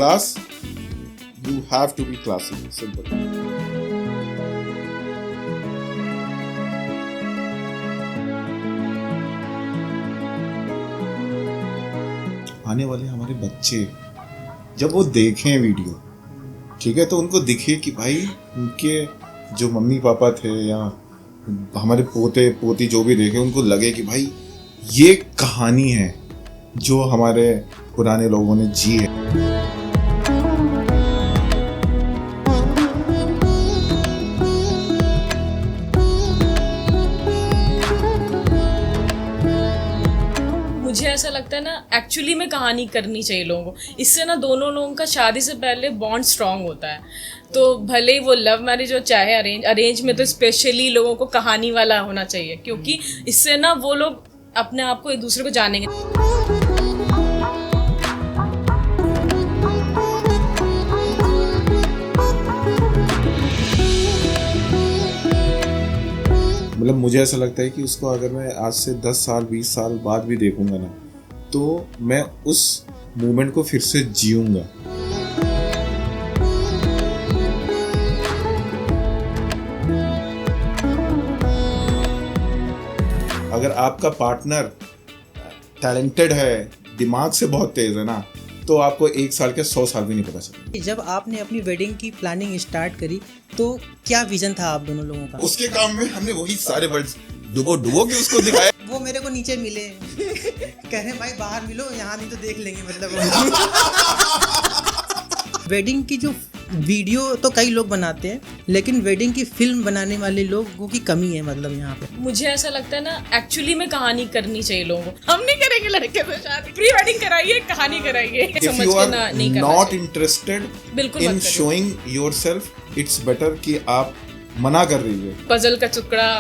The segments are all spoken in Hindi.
class, you have to be classy. Simple. आने वाले हमारे बच्चे जब वो देखें वीडियो, ठीक है, तो उनको दिखे कि भाई उनके जो मम्मी पापा थे या हमारे पोते पोती जो भी देखे, उनको लगे कि भाई ये कहानी है जो हमारे पुराने लोगों ने जी है। मुझे ऐसा लगता है ना, एक्चुअली में कहानी करनी चाहिए लोगों को। इससे ना दोनों लोगों का शादी से पहले बॉन्ड स्ट्रांग होता है। तो भले ही वो लव मैरिज हो चाहे अरेंज में तो स्पेशली लोगों को कहानी वाला होना चाहिए, क्योंकि इससे ना वो लोग अपने आप को एक दूसरे को जानेंगे। मतलब मुझे ऐसा लगता है कि उसको अगर मैं आज से 10 साल 20 साल बाद भी देखूंगा ना, तो मैं उस मोमेंट को फिर से जीऊंगा। अगर आपका पार्टनर टैलेंटेड है, दिमाग से बहुत तेज है ना, तो आपको 1 साल के 100 साल भी नहीं पता चलेगा। जब आपने अपनी वेडिंग की प्लानिंग स्टार्ट करी तो क्या विजन था आप दोनों लोगों का? उसके काम में हमने वही सारे वर्ड्स डुबो के उसको दिखाया। वो मेरे को नीचे मिले कह रहे भाई बाहर मिलो, यहाँ नहीं तो देख लेंगे मतलब। वेडिंग की जो वीडियो तो कई लोग बनाते हैं, लेकिन वेडिंग की फिल्म बनाने वाले लोगों की कमी है मतलब यहाँ पे। मुझे ऐसा लगता है ना, एक्चुअली में कहानी करनी चाहिए लोगों को। हम नहीं करेंगे लड़के से शादी, प्री वेडिंग कराइए, कहानी कराइए। If you are not interested in showing yourself, it's better कि आप मना कर रही है। पजल का टुकड़ा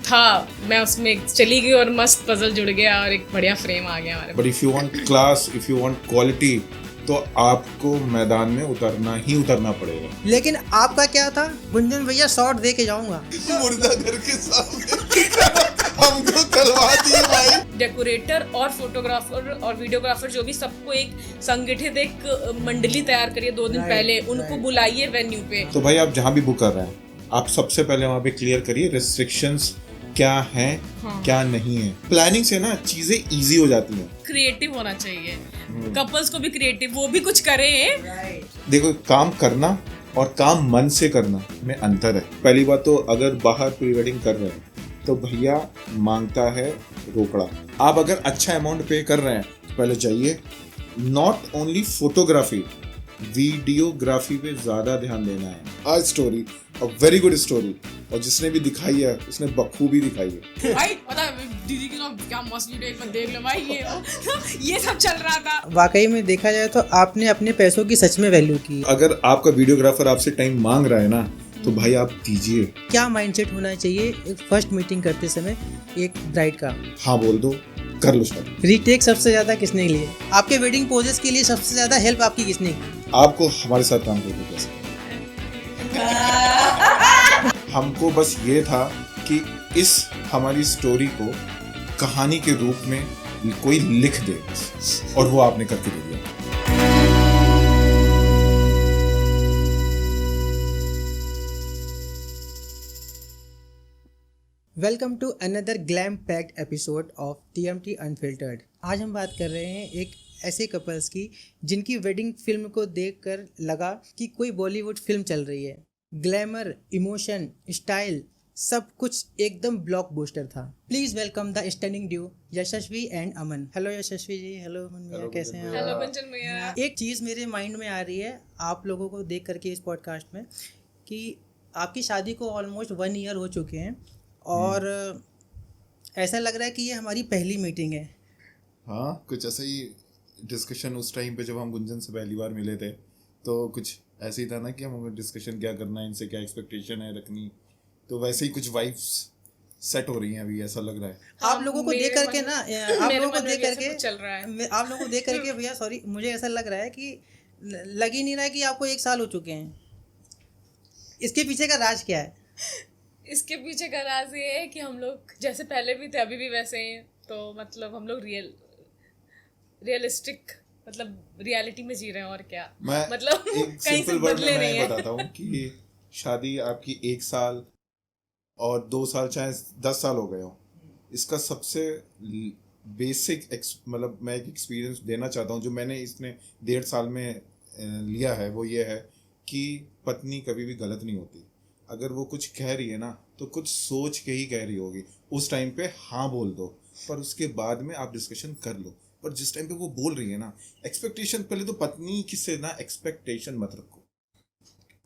था, मैं उसमें चली गई और मस्त पजल जुड़ गया और एक बढ़िया फ्रेम आ गया हमारे। But if you want class, if you want quality, तो आपको मैदान में उतरना पड़ेगा। लेकिन आपका क्या था? गुंजन भैया शॉट दे के जाऊंगा। मुर्दा घर के सामने हमको करवा दिए भाई। डेकोरेटर और फोटोग्राफर और वीडियोग्राफर जो भी, सबको एक संगठित एक मंडली तैयार करिए 2 दिन पहले, उनको बुलाइए वेन्यू पे। तो भाई आप जहाँ भी बुक कर रहे हैं, आप सबसे पहले वहाँ पे क्लियर करिए रेस्ट्रिक्शंस क्या हैं, क्या नहीं है। प्लानिंग से ना चीजें इजी हो जाती हैं। क्रिएटिव होना चाहिए, कपल्स को भी क्रिएटिव, वो भी कुछ करें। देखो, काम करना और काम मन से करना में अंतर है। पहली बात तो अगर बाहर प्री वेडिंग कर रहे हैं तो भैया मांगता है रोकड़ा। आप अगर अच्छा अमाउंट पे कर रहे हैं तो पहले जाइए, नॉट ओनली फोटोग्राफी, वीडियोग्राफी पे ज्यादा ध्यान देना है। आज story, a very good story, और जिसने भी दिखाई है उसने बखूबी दिखाई है। भाई पता है दीदी की तो क्या मस्त वीडियो, एक बार देख लो भाई, ये सब चल रहा था। वाकई में देखा जाए तो आपने अपने पैसों की सच में वैल्यू की। अगर आपका वीडियोग्राफर आपसे टाइम मांग रहा है ना, तो भाई आप दीजिए। क्या माइंडसेट होना चाहिए एक फर्स्ट मीटिंग करते समय एक ब्राइड का? हाँ बोल दो, कर लो शादी। रीटेक सबसे ज्यादा किसने लिए? आपके वेडिंग पोजेस के लिए सबसे ज्यादा हेल्प आपकी किसने की? आपको हमारे साथ काम करके कैसे? हमको बस ये था कि इस हमारी स्टोरी को कहानी के रूप में कोई लिख दे, और वो आपने करके दे दिया। Welcome to another glam packed episode of TMT unfiltered. आज हम बात कर रहे हैं एक ऐसे कपल्स की जिनकी वेडिंग फिल्म को देखकर लगा कि कोई बॉलीवुड फिल्म चल रही है। ग्लैमर, इमोशन, स्टाइल, सब कुछ एकदम ब्लॉकबस्टर था। Please welcome the stunning duo Yashasvi and Aman. Hello Yashasvi ji. Hello Aman भैया, कैसे हैं? हेलो गुंजन भैया। एक चीज़ मेरे माइंड में आ रही है आप लोगों को देख करके इस पॉडकास्ट में, कि आपकी शादी को ऑलमोस्ट 1 ईयर हो चुके हैं और ऐसा लग रहा है कि ये हमारी पहली मीटिंग है। हाँ, कुछ ऐसा ही डिस्कशन उस टाइम पे जब हम गुंजन से पहली बार मिले थे, तो कुछ ऐसे ही था ना कि हम डिस्कशन क्या करना है, इनसे क्या एक्सपेक्टेशन है रखनी, तो वैसे ही कुछ वाइब्स सेट हो रही हैं अभी, ऐसा लग रहा है। आप लोगों को देख करके ना, आप लोगों को देख करके चल रहा है। आप लोगों को देख करके भैया सॉरी, मुझे ऐसा लग रहा है कि लग ही नहीं रहा है कि आपको 1 साल हो चुके हैं। इसके पीछे का राज क्या है? इसके पीछे का राज ये है कि हम लोग जैसे पहले भी थे अभी भी वैसे ही हैं। तो मतलब हम लोग रियलिस्टिक मतलब रियलिटी में जी रहे हैं और क्या, मैं मतलब एक कहीं से सिंपल वर्ड बदले में नहीं मैं है। बताता हूँ कि शादी आपकी 1 साल और 2 साल चाहे 10 साल हो गए हो, इसका सबसे बेसिक मतलब मैं एक एक्सपीरियंस देना चाहता हूँ जो मैंने इसने 1.5 साल में लिया है, वो ये है कि पत्नी कभी भी गलत नहीं होती। अगर वो कुछ कह रही है ना तो कुछ सोच के ही कह रही होगी, उस टाइम पे हाँ बोल दो, पर उसके बाद में आप डिस्कशन कर लो। पर जिस टाइम पे वो बोल रही है ना, एक्सपेक्टेशन पहले तो पत्नी किससे ना एक्सपेक्टेशन मत रखो,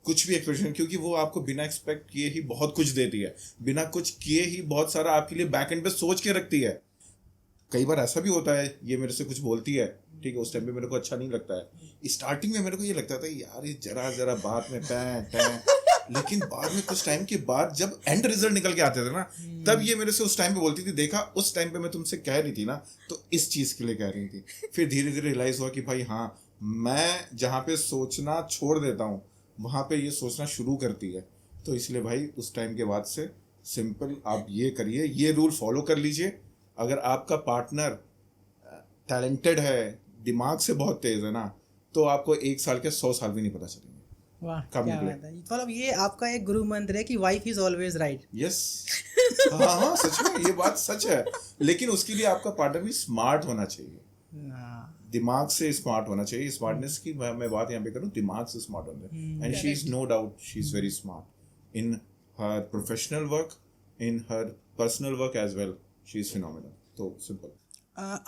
कुछ भी एक्सपेक्टेशन, क्योंकि वो आपको बिना एक्सपेक्ट किए ही बहुत कुछ देती है, बिना कुछ किए ही बहुत सारा आपके लिए बैक एंड पे सोच के रखती है। कई बार ऐसा भी होता है, ये मेरे से कुछ बोलती है, ठीक है, उस टाइम पे मेरे को अच्छा नहीं लगता है, स्टार्टिंग में मेरे को ये लगता था यार ये जरा जरा बात में पैं पैं, लेकिन बाद में कुछ टाइम के बाद जब एंड रिजल्ट निकल के आते थे ना, तब ये मेरे से उस टाइम पे बोलती थी, देखा उस टाइम पे मैं तुमसे कह रही थी ना, तो इस चीज के लिए कह रही थी। फिर धीरे धीरे रियलाइज हुआ कि भाई हाँ, मैं जहाँ पे सोचना छोड़ देता हूँ वहां पे ये सोचना शुरू करती है। तो इसलिए भाई उस टाइम के बाद से सिंपल आप ये करिए, ये रूल फॉलो कर लीजिए। अगर आपका पार्टनर टैलेंटेड है, दिमाग से बहुत तेज है ना, तो आपको 1 साल के 100 साल भी नहीं पता चलेंगे। वाह कब क्या निकले? बात है, मतलब ये आपका एक गुरु मंत्र है कि wife is always right. Yes, हाँ हाँ, सच में ये बात सच है। लेकिन उसके लिए आपका पार्टनर भी स्मार्ट होना चाहिए, दिमाग से स्मार्ट होना चाहिए। स्मार्टनेस की मैं बात यहाँ पे करूँ, दिमाग से स्मार्ट होना चाहिए। And she is no doubt she is very smart in her professional work, in her personal work as well, she is phenomenal. तो सिंपल।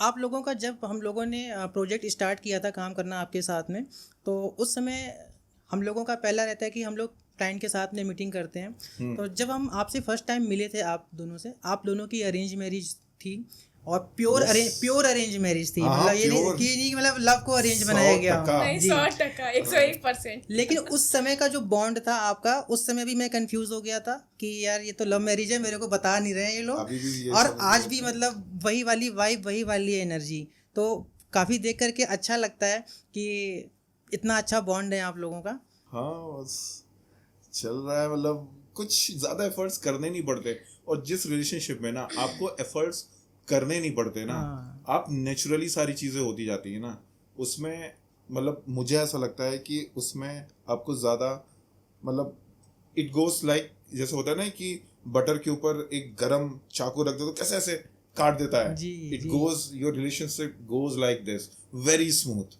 आप लोगों का जब हम लोगों ने प्रोजेक्ट स्टार्ट किया था काम करना आपके साथ में, तो उस समय हम लोगों का पहला रहता है कि हम लोग क्लाइंट के साथ में मीटिंग करते हैं। तो जब हम आपसे फर्स्ट टाइम मिले थे, आप दोनों से, आप दोनों की अरेंज मैरिज थी और प्योर अरेंज मैरिज थी। हाँ, मतलब ये नहीं pure। कि नहीं मतलब लव को अरेंज बनाया गया हो। नहीं, जी। 100%, 101%। लेकिन उस समय का जो बॉन्ड था आपका, उस समय भी मैं कंफ्यूज हो गया था कि यार ये तो लव मैरिज है, मेरे को बता नहीं रहे हैं ये लोग। अभी भी ये और सब आज भी मतलब वही वाली वाइब, वही वाली एनर्जी, तो काफ़ी देख करके अच्छा लगता है कि इतना अच्छा बॉन्ड है आप लोगों का। हाँ, बस चल रहा है, मतलब कुछ ज्यादा एफर्ट्स करने नहीं पड़ते। और जिस रिलेशनशिप में ना आपको एफर्ट्स करने नहीं पड़ते ना, हाँ। आप नेचुरली सारी चीजें होती जाती है ना, उसमें मतलब मुझे ऐसा लगता है कि उसमें आपको ज्यादा मतलब इट गोज लाइक, जैसे होता है ना कि बटर के ऊपर एक गरम चाकू रख दो तो कैसे ऐसे काट देता है, जी, इट जी। Goes, your relationship goes like this, very smooth.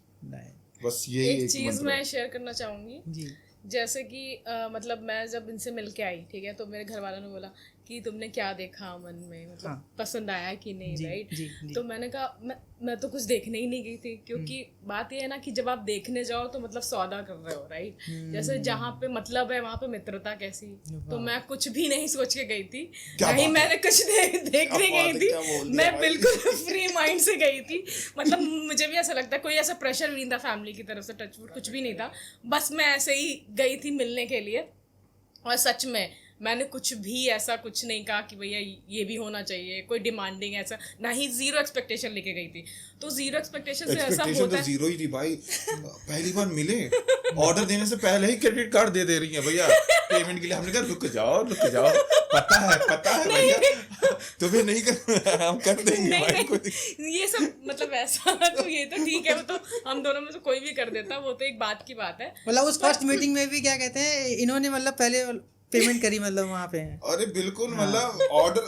बस यही एक एक चीज मंत्र मैं है। शेयर करना चाहूंगी। जी। जैसे कि मतलब मैं जब इनसे मिल के आई, ठीक है, तो मेरे घर वालों ने बोला कि तुमने क्या देखा मन में, मतलब हाँ। पसंद आया कि नहीं, जी, राइट? जी, जी। तो मैंने कहा मैं तो कुछ देखने ही नहीं गई थी, क्योंकि बात ये है ना कि जब आप देखने जाओ तो मतलब सौदा कर रहे हो, राइट? जैसे जहाँ पे मतलब है वहाँ पे मित्रता कैसी। तो मैं कुछ भी नहीं सोच के गई थी, क्या नहीं बात है? मैंने कुछ देखने क्या गई बात है? थी, क्या बोल दिया मैं भाई? बिल्कुल फ्री माइंड से गई थी। मतलब मुझे भी ऐसा लगता है कोई ऐसा प्रेशर नहीं था फैमिली की तरफ से, टचवुड कुछ भी नहीं था, बस मैं ऐसे ही गई थी मिलने के लिए। और सच में मैंने कुछ भी ऐसा कुछ नहीं कहा कि भैया ये भी होना चाहिए, कोई डिमांडिंग ऐसा ना ही, जीरो एक्सपेक्टेशन लेके गई थी। तो जीरो एक्सपेक्टेशन से ऐसा एक्सपेक्टेशन होता तो है। जीरो ही थी भाई। पहली बार मिले, ऑर्डर देने से पहले ही क्रेडिट कार्ड दे रही है भैया पेमेंट के लिए। हमने कहा रुक जाओ, पता है भैया, तुम्हें नहीं कर, हम कर देंगे नहीं भाई। नहीं, ये सब मतलब ऐसा तो ये तो ठीक है, वो तो हम दोनों में से कोई भी कर देता, वो तो एक बात की बात है। मतलब उस फर्स्ट मीटिंग में भी क्या कहते हैं, इन्होंने मतलब पहले पेमेंट करी, मतलब वहाँ पे। अरे बिल्कुल, मतलब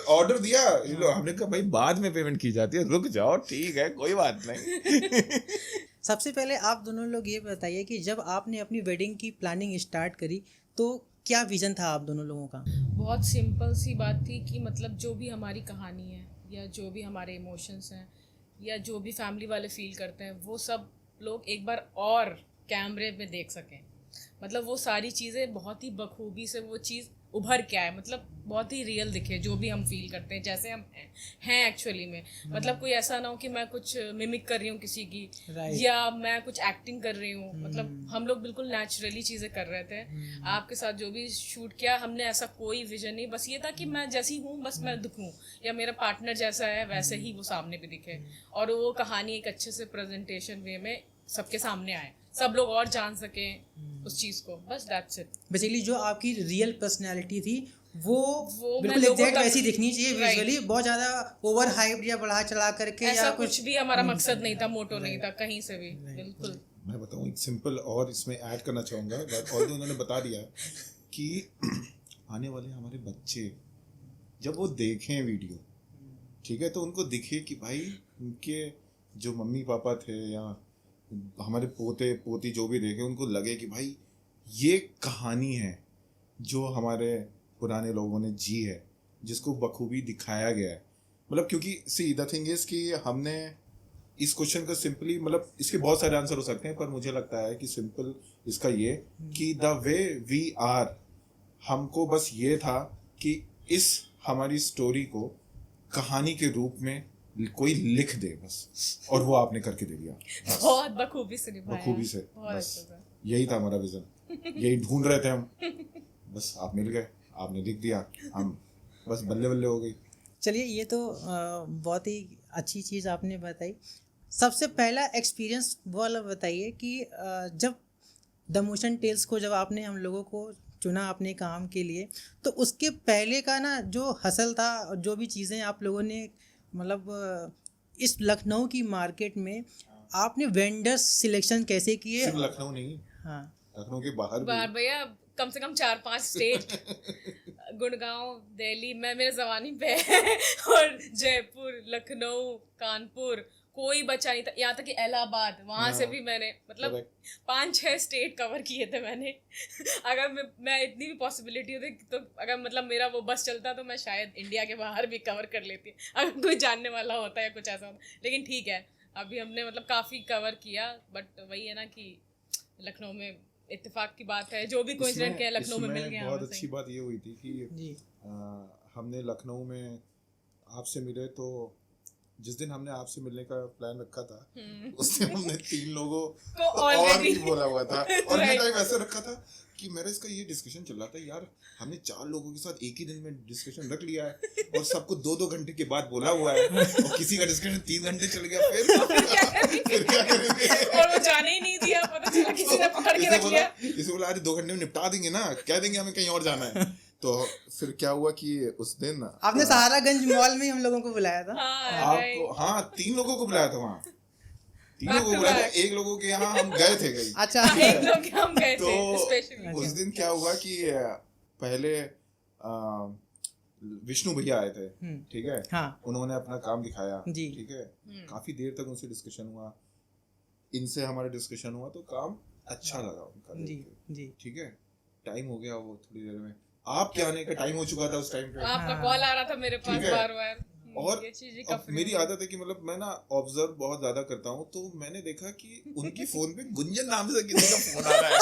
ऑर्डर दिया, ये लो, हमने कहा भाई बाद में पेमेंट की जाती है, रुक जाओ, ठीक है कोई बात नहीं। सबसे पहले आप दोनों लोग ये बताइए कि जब आपने अपनी वेडिंग की प्लानिंग स्टार्ट करी तो क्या विजन था आप दोनों लोगों का? बहुत सिंपल सी बात थी कि मतलब जो भी हमारी कहानी है, या जो भी हमारे इमोशंस हैं, या जो भी फैमिली वाले फील करते हैं, वो सब लोग एक बार और कैमरे में देख सकें। मतलब वो सारी चीज़ें बहुत ही बखूबी से वो चीज़ उभर के आए, मतलब बहुत ही रियल दिखे, जो भी हम फील करते हैं जैसे हम हैं एक्चुअली में। मतलब कोई ऐसा ना हो कि मैं कुछ मिमिक कर रही हूँ किसी की, Right. या मैं कुछ एक्टिंग कर रही हूँ। मतलब हम लोग बिल्कुल नेचुरली चीज़ें कर रहे थे। आपके साथ जो भी शूट किया हमने, ऐसा कोई विजन नहीं, बस ये था कि मैं जैसी हूँ बस मैं दिखूँ, या मेरा पार्टनर जैसा है वैसे ही वो सामने भी दिखे, और वो कहानी एक अच्छे से प्रेजेंटेशन वे में सबके सामने आए, सब लोग और जान सकें उस चीज़ को, बस दैट्स इट। बेसिकली जो आपकी रियल पर्सनैलिटी थी वो मैं बिल्कुल लोगों एग्जैक्ट तक- वैसी दिखनी चाहिए Right. विजुअली, बहुत ज्यादा ओवर हाइप या बढ़ा चढ़ा करके ऐसा या कुछ भी हमारा मकसद नहीं था, मोटो नहीं था कहीं से भी, बिल्कुल। मैं बताऊं एक सिंपल और इसमें ऐड करना चाहूँगा, और उन्होंने बता दिया कि आने वाले हमारे बच्चे जब वो देखें वीडियो, ठीक है, तो उनको दिखे कि भाई उनके जो मम्मी पापा थे या हमारे पोते पोती जो भी देखे, उनको लगे कि भाई ये कहानी है जो हमारे पुराने लोगों ने जी है, जिसको बखूबी दिखाया गया है। मतलब क्योंकि सी द थिंग इज कि हमने इस क्वेश्चन का सिंपली, मतलब इसके बहुत सारे आंसर हो सकते हैं, पर मुझे लगता है कि सिंपल इसका ये कि द वे वी आर, हमको बस ये था कि इस हमारी स्टोरी को कहानी के रूप में कोई लिख दे बस, और वो आपने करके दे दिया बहुत बखूबी से निभाया, बखूबी से। बहुत बस अच्छा था। यही था हमारा विजन, यही ढूंढ रहे थे हम, बस आप मिल गए, आपने लिख दिया, हम बस बल्ले बल्ले हो गई। चलिए, ये तो बहुत ही अच्छी चीज़ आपने बताई। सबसे पहला एक्सपीरियंस वो वाला बताइए कि जब द मोशन टेल्स को जब आपने हम लोगों को चुना अपने काम के लिए, तो उसके पहले का ना जो हसल था और जो भी चीज़ें आप लोगों ने मतलब इस लखनऊ की मार्केट में आपने वेंडर्स सिलेक्शन कैसे किए? सिर्फ लखनऊ नहीं, हाँ, लखनऊ के बाहर बाहर भी। भैया कम से कम 4-5 स्टेट, गुड़गांव, दिल्ली, मैं मेरे जवानी पे है, और जयपुर, लखनऊ, कानपुर, कोई बचा नहीं था, यहाँ तक कि इलाहाबाद, वहां से भी मैंने मतलब 5-6 स्टेट कवर किए थे मैंने। अगर मैं इतनी भी पॉसिबिलिटी होती तो अगर मतलब मेरा वो बस चलता तो मैं शायद इंडिया के बाहर भी कवर कर लेती, अगर कोई जानने वाला होता या कुछ ऐसा होता। लेकिन ठीक है, अभी हमने मतलब काफ़ी कवर किया, बट वही है ना कि लखनऊ में इत्तेफाक की बात है, जो भी कोइंसिडेंट किया लखनऊ में मिल गया। बहुत अच्छी बात ये हुई थी कि जी, हमने लखनऊ में आपसे मिले, तो जिस दिन हमने आपसे मिलने का प्लान रखा था उस दिन हमने 3 लोगों को और already भी बोला हुआ था, और Right. मैं टाइम ऐसे रखा था कि मेरा इसका ये डिस्कशन चल रहा था, यार हमने 4 लोगों के साथ एक ही दिन में डिस्कशन रख लिया है और सबको 2-2 घंटे के बाद बोला हुआ है, और किसी का डिस्कशन 3 घंटे चल गया, फिर क्या करेंगे? और वो जाने ही नहीं दिया, पता चला किसी ने पकड़ के रख लिया। इसे बोला अरे 2 घंटे में निपटा देंगे ना, कह देंगे हमें कहीं और जाना है। तो फिर क्या हुआ कि उस दिन आपने सहारागंज मॉल में ही हम लोगों को बुलाया था। आपको, हाँ 3 लोगों को बुलाया था वहाँ, 3 लोगों को बुलाया था, 1 लोगों के यहाँ हम गए थे कहीं। अच्छा, एक लोग हम गए थे तो स्पेशली। उस दिन क्या हुआ कि पहले विष्णु भैया आए थे, ठीक है, हाँ, उन्होंने अपना काम दिखाया, जी। ठीक है, काफी देर तक उनसे डिस्कशन हुआ, इनसे हमारा डिस्कशन हुआ, तो काम अच्छा लगा उनका देख जी, के, जी। ठीक है। टाइम हो गया, वो थोड़ी देर में आपके आने का टाइम हो चुका था उस टाइम पे, आपका कॉल आ रहा था मेरे पास ठीक है। बार-बार। और ये चीज़ ही अब कफरी मेरी है। आदत है कि मतलब मैं ना ऑब्जर्व बहुत ज्यादा करता हूँ, तो मैंने देखा कि उनकी फोन पे गुंजन नाम से किसी का फोन आ रहा है।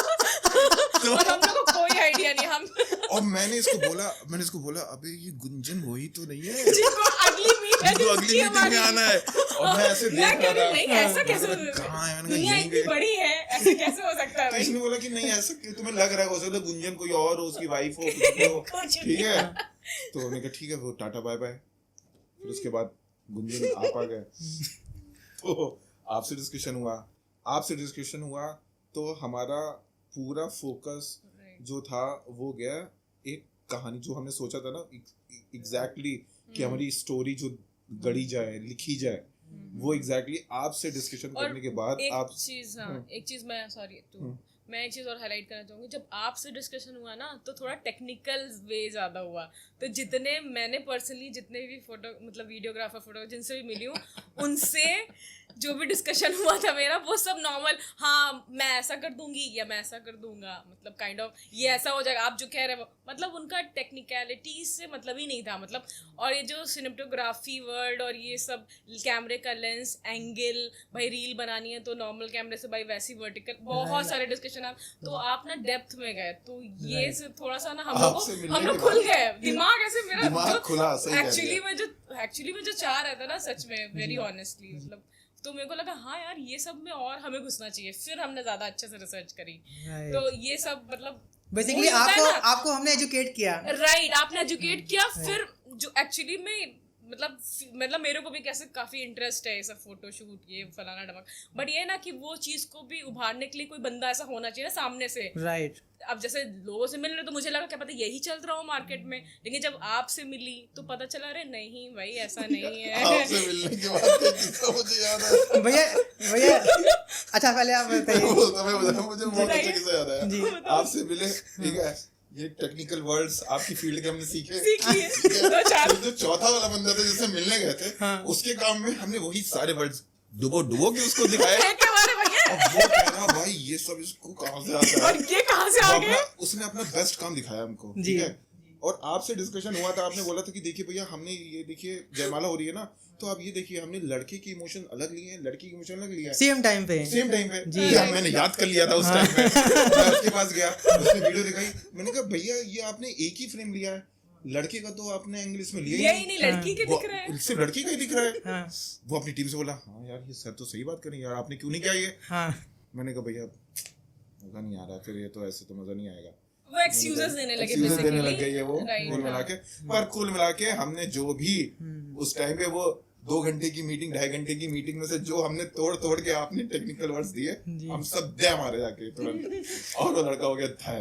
और हम लोग को कोई आइडिया नहीं, हम और मैंने इसको बोला अबे ये गुंजन वही तो नहीं है जिनको अगली मीटिंग जिनको अगली मीटिंग में आना है, और मैं ऐसे मैं देख कह रहा रही था नहीं, ऐसा कैसे हो सकता है? कहाँ है, मैंने दुनिया कहा इतनी यहीं बड़ी है, ऐसे कैसे हो सकता है तो भाई? इसने बोला कि नहीं ऐसा क्यों, तुम्हें लग रहा है हो सकता है गुंजन कोई और हो, उसकी वाइफ हो, कुछ भी हो, कुछ ठीक है। तो हमने कहा ठीक है, वो टाटा बाय बाय। फिर उसके बाद गुंजन आप आ गए, तो आपसे डिस्कशन हुआ, तो हमारा पूरा फोकस जो था वो गया एक कहानी जो हमने सोचा था ना एग्जैक्टली कि हमारी स्टोरी जो गढ़ी जाए, लिखी जाए, वो एग्जैक्टली आपसे डिस्कशन करने के बाद आप एक चीज मैं एक चीज़ और हाईलाइट करना चाहूँगी। जब आपसे डिस्कशन हुआ ना तो थोड़ा टेक्निकल वे ज़्यादा हुआ, तो जितने मैंने पर्सनली जितने भी वीडियोग्राफर फोटो जिनसे भी मिली हूँ उनसे जो भी डिस्कशन हुआ था मेरा वो सब नॉर्मल, हाँ मैं ऐसा कर दूंगी या मैं ऐसा कर दूंगा, मतलब काइंड ऑफ ये ऐसा हो जाएगा, आप जो कह रहे हो मतलब उनका टेक्निकलिटीज से मतलब ही नहीं था, मतलब। और ये जो सिनेमेटोग्राफी वर्ड और ये सब कैमरे का लेंस एंगल, भाई रील बनानी है तो नॉर्मल कैमरे से भाई वैसी वर्टिकल, बहुत सारे डिस्कशन तो आप ना डेप्थ में गए, तो ये से थोड़ा सा ना हम लोग खुल गए, दिमाग ऐसे मेरा दिमाग खुला, सही एक्चुअली में जो चाह रहा था ना सच में, वेरी ऑनेस्टली, मतलब तो मेरे को लगा हाँ यार ये सब में और हमें घुसना चाहिए, फिर हमने ज्यादा अच्छे से रिसर्च करी, तो ये सब मतलब बेसिकली आपको हमने एजुकेट किया, राइट, आपने एजुकेट किया, फिर जो एक्चुअली में मतलब मेरे को भी कैसे काफी इंटरेस्ट है ये सब फोटोशूट ये फलाना ढमक, बट ये ना कि वो चीज को भी उभारने के लिए कोई बंदा ऐसा होना चाहिए ना सामने से। राइट। अब जैसे लोगों से मिल रहे तो मुझे लगा क्या पता यही चल रहा हो मार्केट में, लेकिन जब आपसे मिली तो पता चला अरे नहीं भाई ऐसा नहीं है। आपसे मिलने के बाद एक किस्सा मुझे याद आया। भैया अच्छा पहले आप बताइए। मुझे बहुत अच्छा किस्सा याद आया। आपसे मिले, ठीक है, ये टेक्निकल वर्ड्स आपकी फील्ड के हमने सीखे। जो चौथा वाला बंदा था जिससे मिलने गए थे, उसके काम में हमने वही सारे वर्ड्स डुबो के उसको दिखाए। अब वो कह रहा भाई ये सब इसको कहाँ से आता है और ये कहाँ से आ गया। उसने अपना बेस्ट काम दिखाया हमको, ठीक है। और आपसे डिस्कशन हुआ था, आपने बोला था कि देखिए भैया हमने ये देखिए जयमाला हो रही है ना, तो आप ये देखिए हमने लड़के की इमोशन अलग लिए हैं, लड़की की इमोशन अलग लिया है सेम टाइम पे जी। मैंने याद कर लिया था उस टाइम पे। मैं उसके पास गया, उसने वीडियो दिखाई, मैंने कहा भैया ये आपने एक ही फ्रेम लिया है, लड़के का तो आपने एंगल इसमें लिया ही नहीं, लड़की के दिख रहा है, सिर्फ लड़की का ही दिख रहा है। वो अपनी टीम से बोला हाँ यार ये सर तो सही बात करें यार, आपने क्यों नहीं किया ये। मैंने कहा भैया मजा नहीं आ रहा, फिर ये तो ऐसे तो मजा नहीं आएगा। वो एक्सक्यूजेस देने लग गए ये वो कुल मिला के। पर कुल मिला के हमने जो भी उस टाइम पे वो 2 घंटे की मीटिंग 2.5 घंटे की मीटिंग में से जो हमने तोड़ के आपने टेक्निकल वर्ड्स दिए, हम सब दे मारे जाके तुरंत, और वो लड़का हो गया था।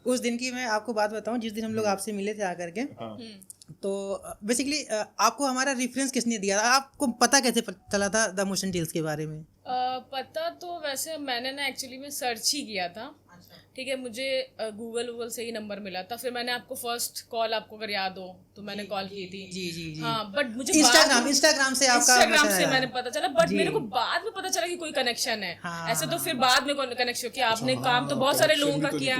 उस दिन की मैं आपको बात बताऊं, जिस दिन हम लोग आपसे मिले थे आकर के, तो बेसिकली आपको हमारा रेफरेंस किसने दिया था, आपको पता कैसे चला था द मोशन टेल्स के बारे में? पता तो वैसे मैंने ना एक्चुअली में सर्च ही किया था, ठीक है, मुझे गूगल से ही नंबर मिला था। फिर मैंने आपको फर्स्ट कॉल, आपको अगर याद हो तो मैंने कॉल की थी। जी। हाँ, बट मुझे इंस्टाग्राम से मैंने पता चला, बट मेरे को बाद में पता चला कि कोई कनेक्शन है। ऐसे तो फिर बाद में कनेक्शन किया आपने, काम तो बहुत सारे लोगों का किया,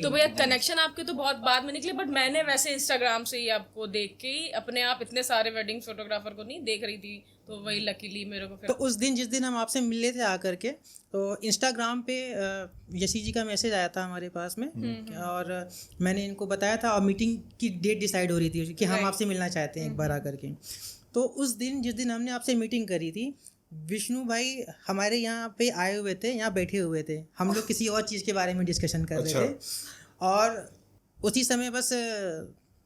तो भैया कनेक्शन आपके तो बहुत बाद में निकले, बट मैंने वैसे इंस्टाग्राम से ही आपको देख के ही अपने आप इतने सारे वेडिंग फोटोग्राफर को नहीं देख रही थी, तो वही लकीली मेरे को फिर। तो उस दिन जिस दिन हम आपसे मिले थे आकर के, तो इंस्टाग्राम पे यशी जी का मैसेज आया था हमारे पास में, और मैंने इनको बताया था, और मीटिंग की डेट डिसाइड हो रही थी कि हम आपसे मिलना चाहते हैं एक बार आकर के। तो उस दिन जिस दिन हमने आपसे मीटिंग करी थी, विष्णु भाई हमारे यहाँ पे आए हुए थे, यहाँ बैठे हुए थे, हम लोग किसी और चीज़ के बारे में डिस्कशन कर रहे थे, और उसी समय बस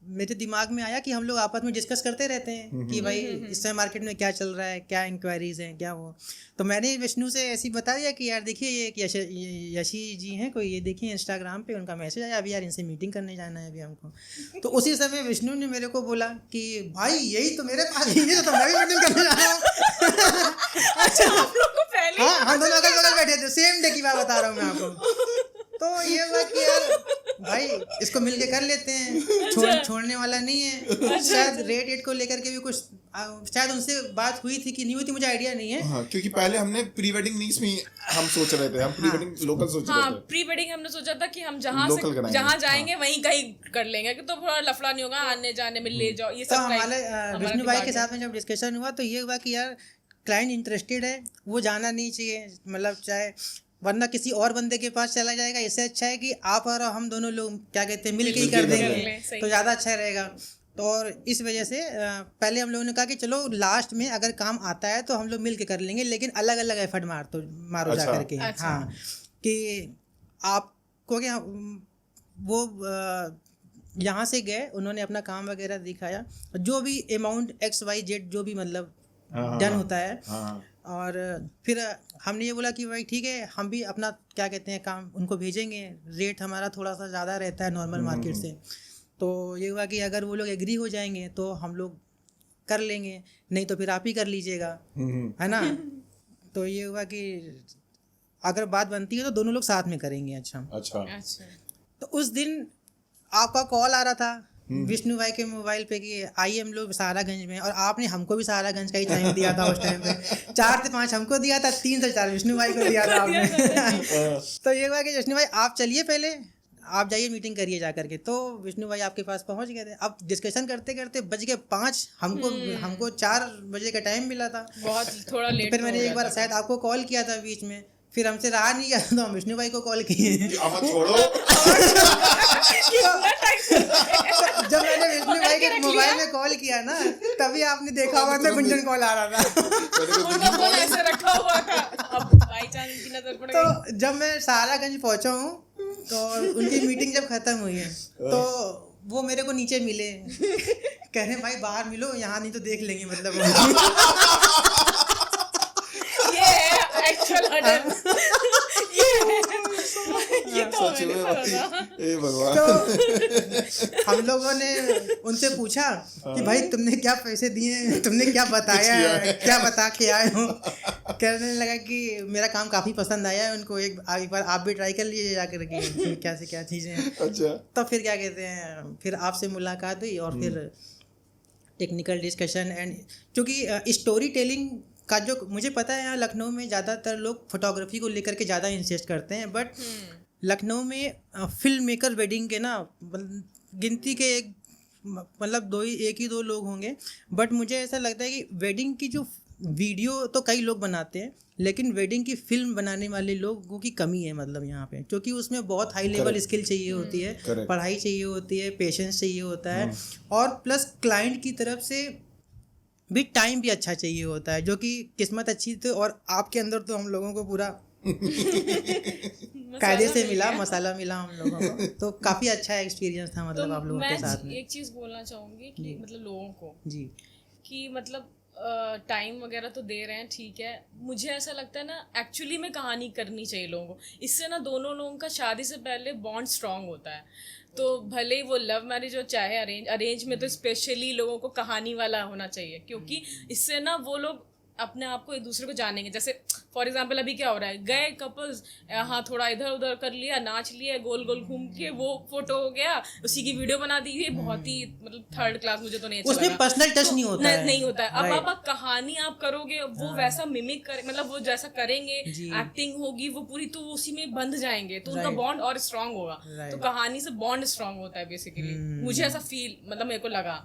मेरे दिमाग में आया कि हम लोग आपस में डिस्कस करते रहते हैं कि भाई इस समय मार्केट में क्या चल रहा है, क्या इंक्वायरीज हैं, क्या वो। तो मैंने विष्णु से ऐसे ही बता दिया कि यार देखिए ये यशी जी हैं कोई, ये देखिए इंस्टाग्राम पे उनका मैसेज आया, अभी यार इनसे मीटिंग करने जाना है अभी हमको। तो उसी समय विष्णु ने मेरे को बोला कि भाई यही तो मेरे पास ही है, तो मैं भी मीटिंग करने जा रहा हूँ। अच्छा, आप लोग को पहले? हाँ, हम दोनों अगल बगल बैठे थे, सेम डे की बात बता रहा हूँ मैं आपको। तो ये हुआ कि यार भाई इसको मिलके कर लेते हैं, छोड़ने वाला नहीं है। शायद रेट को लेकर के भी कुछ शायद उनसे बात हुई थी कि नहीं हुई थी, मुझे आइडिया नहीं है। हाँ, क्योंकि पहले हमने प्री वेडिंग नीड्स में हम सोच रहे थे, हम प्री वेडिंग लोकल सोच रहे थे। प्री वेडिंग हमने सोचा था कि हम जहाँ जाएंगे वहीं कहीं कर लेंगे, कि तो थोड़ा लफड़ा नहीं होगा, आने जाने में ले जाओ ये सब। तो हमारे विष्णु भाई के साथ में जब डिस्कशन हुआ तो ये हुआ कि यार क्लाइंट इंटरेस्टेड है, वो जाना नहीं चाहिए, मतलब चाहे वरना किसी और बंदे के पास चला जाएगा, इससे अच्छा है कि आप और हम दोनों लोग क्या कहते हैं मिल के ही कर देंगे, तो ज़्यादा अच्छा रहेगा। तो और इस वजह से पहले हम लोगों ने कहा कि चलो लास्ट में अगर काम आता है तो हम लोग मिल के कर लेंगे, लेकिन अलग अलग एफर्ट मारो जा करके। हाँ, कि आपको क्या वो यहाँ से गए, उन्होंने अपना काम वगैरह दिखाया, जो भी अमाउंट XYZ जो भी मतलब डन होता है, और फिर हमने ये बोला कि भाई ठीक है, हम भी अपना क्या कहते हैं काम उनको भेजेंगे, रेट हमारा थोड़ा सा ज़्यादा रहता है नॉर्मल मार्केट से। तो ये हुआ कि अगर वो लोग एग्री हो जाएंगे तो हम लोग कर लेंगे, नहीं तो फिर आप ही कर लीजिएगा, है ना। तो ये हुआ कि अगर बात बनती है तो दोनों लोग साथ में करेंगे। अच्छा। तो उस दिन आपका कॉल आ रहा था विष्णु भाई के मोबाइल पे कि आइए हम लोग सहारागंज में, और आपने हमको भी सहारागंज का ही टाइम दिया था उस टाइम पे। 4 से 5 हमको दिया था, 3 से 4 विष्णु भाई को दिया था आपने। तो ये हुआ कि विष्णु भाई आप चलिए, पहले आप जाइए मीटिंग करिए जा करके। तो विष्णु भाई आपके पास पहुंच गए थे। अब डिस्कशन करते करते बज गए 5, हमको 4 बजे का टाइम मिला था, बहुत थोड़ा लेट। फिर मैंने एक बार शायद आपको कॉल किया था बीच में, फिर हमसे रहा नहीं गया तो हम विष्णु भाई को कॉल किए। जब मैंने विष्णु भाई के मोबाइल में कॉल किया ना, तभी आपने देखा हुआ था गुंजन कॉल आ रहा था। ऐसे रखा हुआ था, अब बाई चांस की नजर पड़ गई। तो जब मैं सहारागंज पहुंचा हूँ तो उनकी मीटिंग जब खत्म हुई है तो वो मेरे को नीचे मिले, कह रहे भाई बाहर मिलो, यहाँ नहीं तो देख लेंगे मतलब। ये एक्चुअल हडन। ये तो सच मैंने में पढ़ा भाई, था। ए भगवान। तो हम लोगों ने उनसे पूछा कि भाई तुमने क्या पैसे दिए, तुमने क्या बताया है, क्या बता के आए हो। कहने लगा कि मेरा काम काफ़ी पसंद आया है उनको, एक बार आप भी ट्राई कर लीजिए जाकर के क्या से क्या चीज़ें हैं। अच्छा, तो फिर क्या कहते हैं, फिर आपसे मुलाकात हुई और फिर टेक्निकल डिस्कशन एंड क्योंकि स्टोरी टेलिंग का जो मुझे पता है यहाँ लखनऊ में ज़्यादातर लोग फोटोग्राफी को लेकर के ज़्यादा इंसिस्ट करते हैं, बट लखनऊ में फिल्म मेकर वेडिंग के ना गिनती के एक ही दो लोग होंगे, बट मुझे ऐसा लगता है कि वेडिंग की जो वीडियो तो कई लोग बनाते हैं, लेकिन वेडिंग की फिल्म बनाने वाले लोगों की कमी है मतलब यहाँ पे, क्योंकि उसमें बहुत हाई लेवल स्किल चाहिए होती है, Correct. पढ़ाई चाहिए होती है, पेशेंस चाहिए होता है, और प्लस क्लाइंट की तरफ से भी टाइम भी अच्छा चाहिए होता है, जो कि किस्मत अच्छी थी और आपके अंदर तो हम लोगों को पूरा कायदे से मिला, मसाला मिला हम लोगों को, तो काफ़ी अच्छा एक्सपीरियंस था मतलब आप लोगों के साथ में। एक चीज़ बोलना चाहूँगी कि मतलब लोगों को जी कि मतलब टाइम वगैरह तो दे रहे हैं, ठीक है। मुझे ऐसा लगता है ना, एक्चुअली में कहानी करनी चाहिए लोगों को। इससे ना दोनों लोगों का शादी से पहले बॉन्ड स्ट्रांग होता है। तो भले ही वो लव मैरिज हो चाहे अरेंज में तो स्पेशली लोगों को कहानी वाला होना चाहिए, क्योंकि इससे ना वो लोग अपने आप को एक दूसरे को जानेंगे। जैसे फॉर एग्जांपल अभी क्या हो रहा है, गए कपल्स, हाँ थोड़ा इधर उधर कर लिया, नाच लिया, गोल गोल घूम के वो फोटो हो गया, उसी की वीडियो बना दी। ये बहुत ही मतलब थर्ड क्लास, मुझे तो नहीं अच्छा उसमें लगा। पर्सनल टच नहीं होता है, नहीं होता है। अब Right. आप कहानी आप करोगे, वो वैसा मिमिक करे, मतलब वो जैसा करेंगे, जी। एक्टिंग होगी वो पूरी, तो वो उसी में बंध जाएंगे, तो उनका Right. बॉन्ड और स्ट्रांग होगा। Right. तो कहानी से बॉन्ड स्ट्रांग होता है बेसिकली। मुझे ऐसा फील मतलब मेरे को लगा,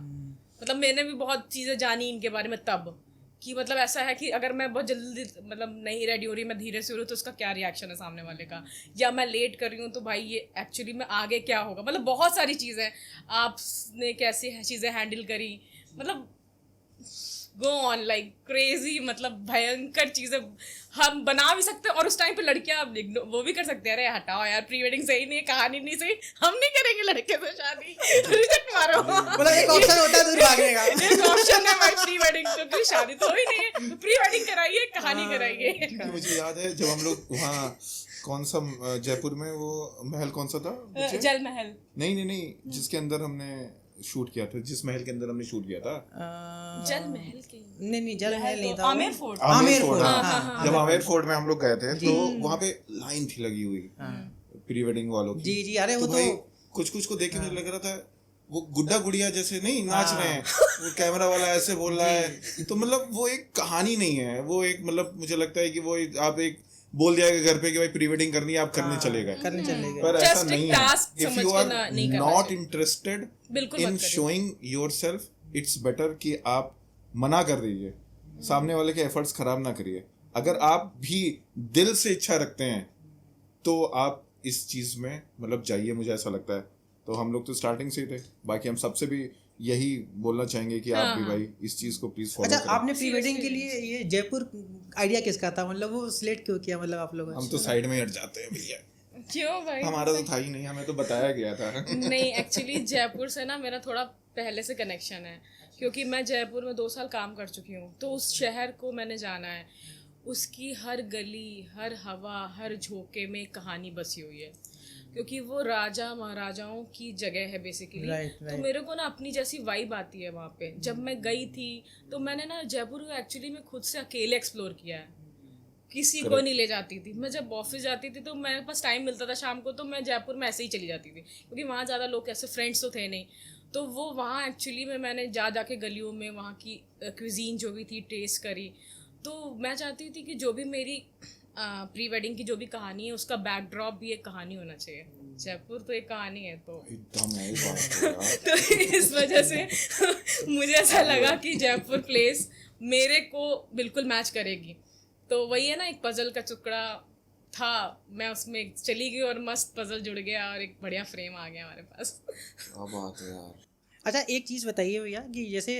मतलब मैंने भी बहुत चीजें जानी इनके बारे में तब, कि मतलब ऐसा है कि अगर मैं बहुत जल्दी मतलब नहीं रेडी हो रही, मैं धीरे से हो रही, तो उसका क्या रिएक्शन है सामने वाले का, या मैं लेट कर रही हूँ तो भाई ये एक्चुअली में आगे क्या होगा। मतलब बहुत सारी चीज़ें आपने कैसी चीज़ें हैंडल करी, मतलब गो ऑन लाइक क्रेजी, मतलब भयंकर चीज़ें हम बना भी सकते हैं। और उस टाइम पे लड़कियां वो भी कर सकते हैं, अरे हटाओ यार प्री वेडिंग सही नहीं है, कहानी नहीं सही, हम नहीं करेंगे लड़के से शादी, रिजेक्ट मारो। मतलब एक ऑप्शन होता है दूर भागने का। एक ऑप्शन है भाई प्री वेडिंग, क्योंकि शादी तो ही नहीं है, तो प्री वेडिंग कराइए, कहानी कराइए। क्योंकि मुझे याद है जब हम लोग वहाँ कौन सा जयपुर में वो महल कौन सा था, जल महल। नहीं, जिसके अंदर हमने शूट किया था, जिस महल के अंदर हमने शूट किया था, जल महल के नहीं जल महल नहीं था, आमेर फोर्ट। आमेर फोर्ट। हाँ, हाँ, जब आमेर फोर्ट में हम लोग गए थे तो वहाँ पे लाइन थी लगी हुई प्री वेडिंग वालों की। जी अरे वो तो तो भाई कुछ को देख के मुझे लग रहा था वो गुड्डा गुड़िया जैसे नहीं नाच रहे हैं, वो कैमरा वाला ऐसे बोल रहा है, तो मतलब वो एक कहानी नहीं है, वो एक मतलब मुझे लगता है कि वो आप एक बोल दिया घर पे कि भाई प्री वेडिंग करनी है, आप करने चले गए, पर ऐसा नहीं है। If you are not interested in showing yourself, it's better कि आप मना कर दीजिए, सामने वाले के एफर्ट्स खराब ना करिए। अगर आप भी दिल से इच्छा रखते हैं तो आप इस चीज में मतलब जाइए, मुझे ऐसा लगता है। तो हम लोग तो स्टार्टिंग से ही थे, बाकी हम सबसे भी यही बोलना चाहेंगे कि आप भी भाई इस चीज को प्लीज फॉलो अच्छा करें। आपने प्री वेडिंग के लिए ये जयपुर आइडिया किसका था, मतलब वो सिलेक्ट क्यों किया, मतलब आप लोग? हम तो साइड में हट जाते हैं भैया, क्यों भाई? हमारा तो था ही नहीं, हमें तो बताया गया था। नहीं एक्चुअली जयपुर से ना मेरा थोड़ा पहले से कनेक्शन है, क्योंकि मैं जयपुर में 2 साल काम कर चुकी हूँ, तो उस शहर को मैंने जाना है। उसकी हर गली, हर हवा, हर झोंके में कहानी बसी हुई है, क्योंकि वो राजा महाराजाओं की जगह है बेसिकली। तो मेरे को ना अपनी जैसी वाइब आती है वहाँ पे। जब मैं गई थी तो मैंने ना जयपुर को एक्चुअली में खुद से अकेले एक्सप्लोर किया है, किसी को नहीं ले जाती थी। मैं जब ऑफिस जाती थी तो मेरे पास टाइम मिलता था शाम को, तो मैं जयपुर में ऐसे ही चली जाती थी, क्योंकि वहाँ ज़्यादा लोग ऐसे फ्रेंड्स तो थे नहीं। तो वो वहाँ एक्चुअली में मैंने जाके गलियों में वहाँ की क्विजीन जो भी थी टेस्ट करी। तो मैं चाहती थी कि जो भी मेरी प्री वेडिंग की जो भी कहानी है उसका बैकड्रॉप भी एक कहानी होना चाहिए। जयपुर तो एक कहानी है, तो तो इस वजह से मुझे ऐसा लगा कि जयपुर प्लेस मेरे को बिल्कुल मैच करेगी। तो वही है ना, एक पजल का टुकड़ा था, मैं उसमें चली गई और मस्त पजल जुड़ गया और एक बढ़िया फ्रेम आ गया हमारे पास। क्या बात है यार। अच्छा एक चीज़ बताइए भैया कि जैसे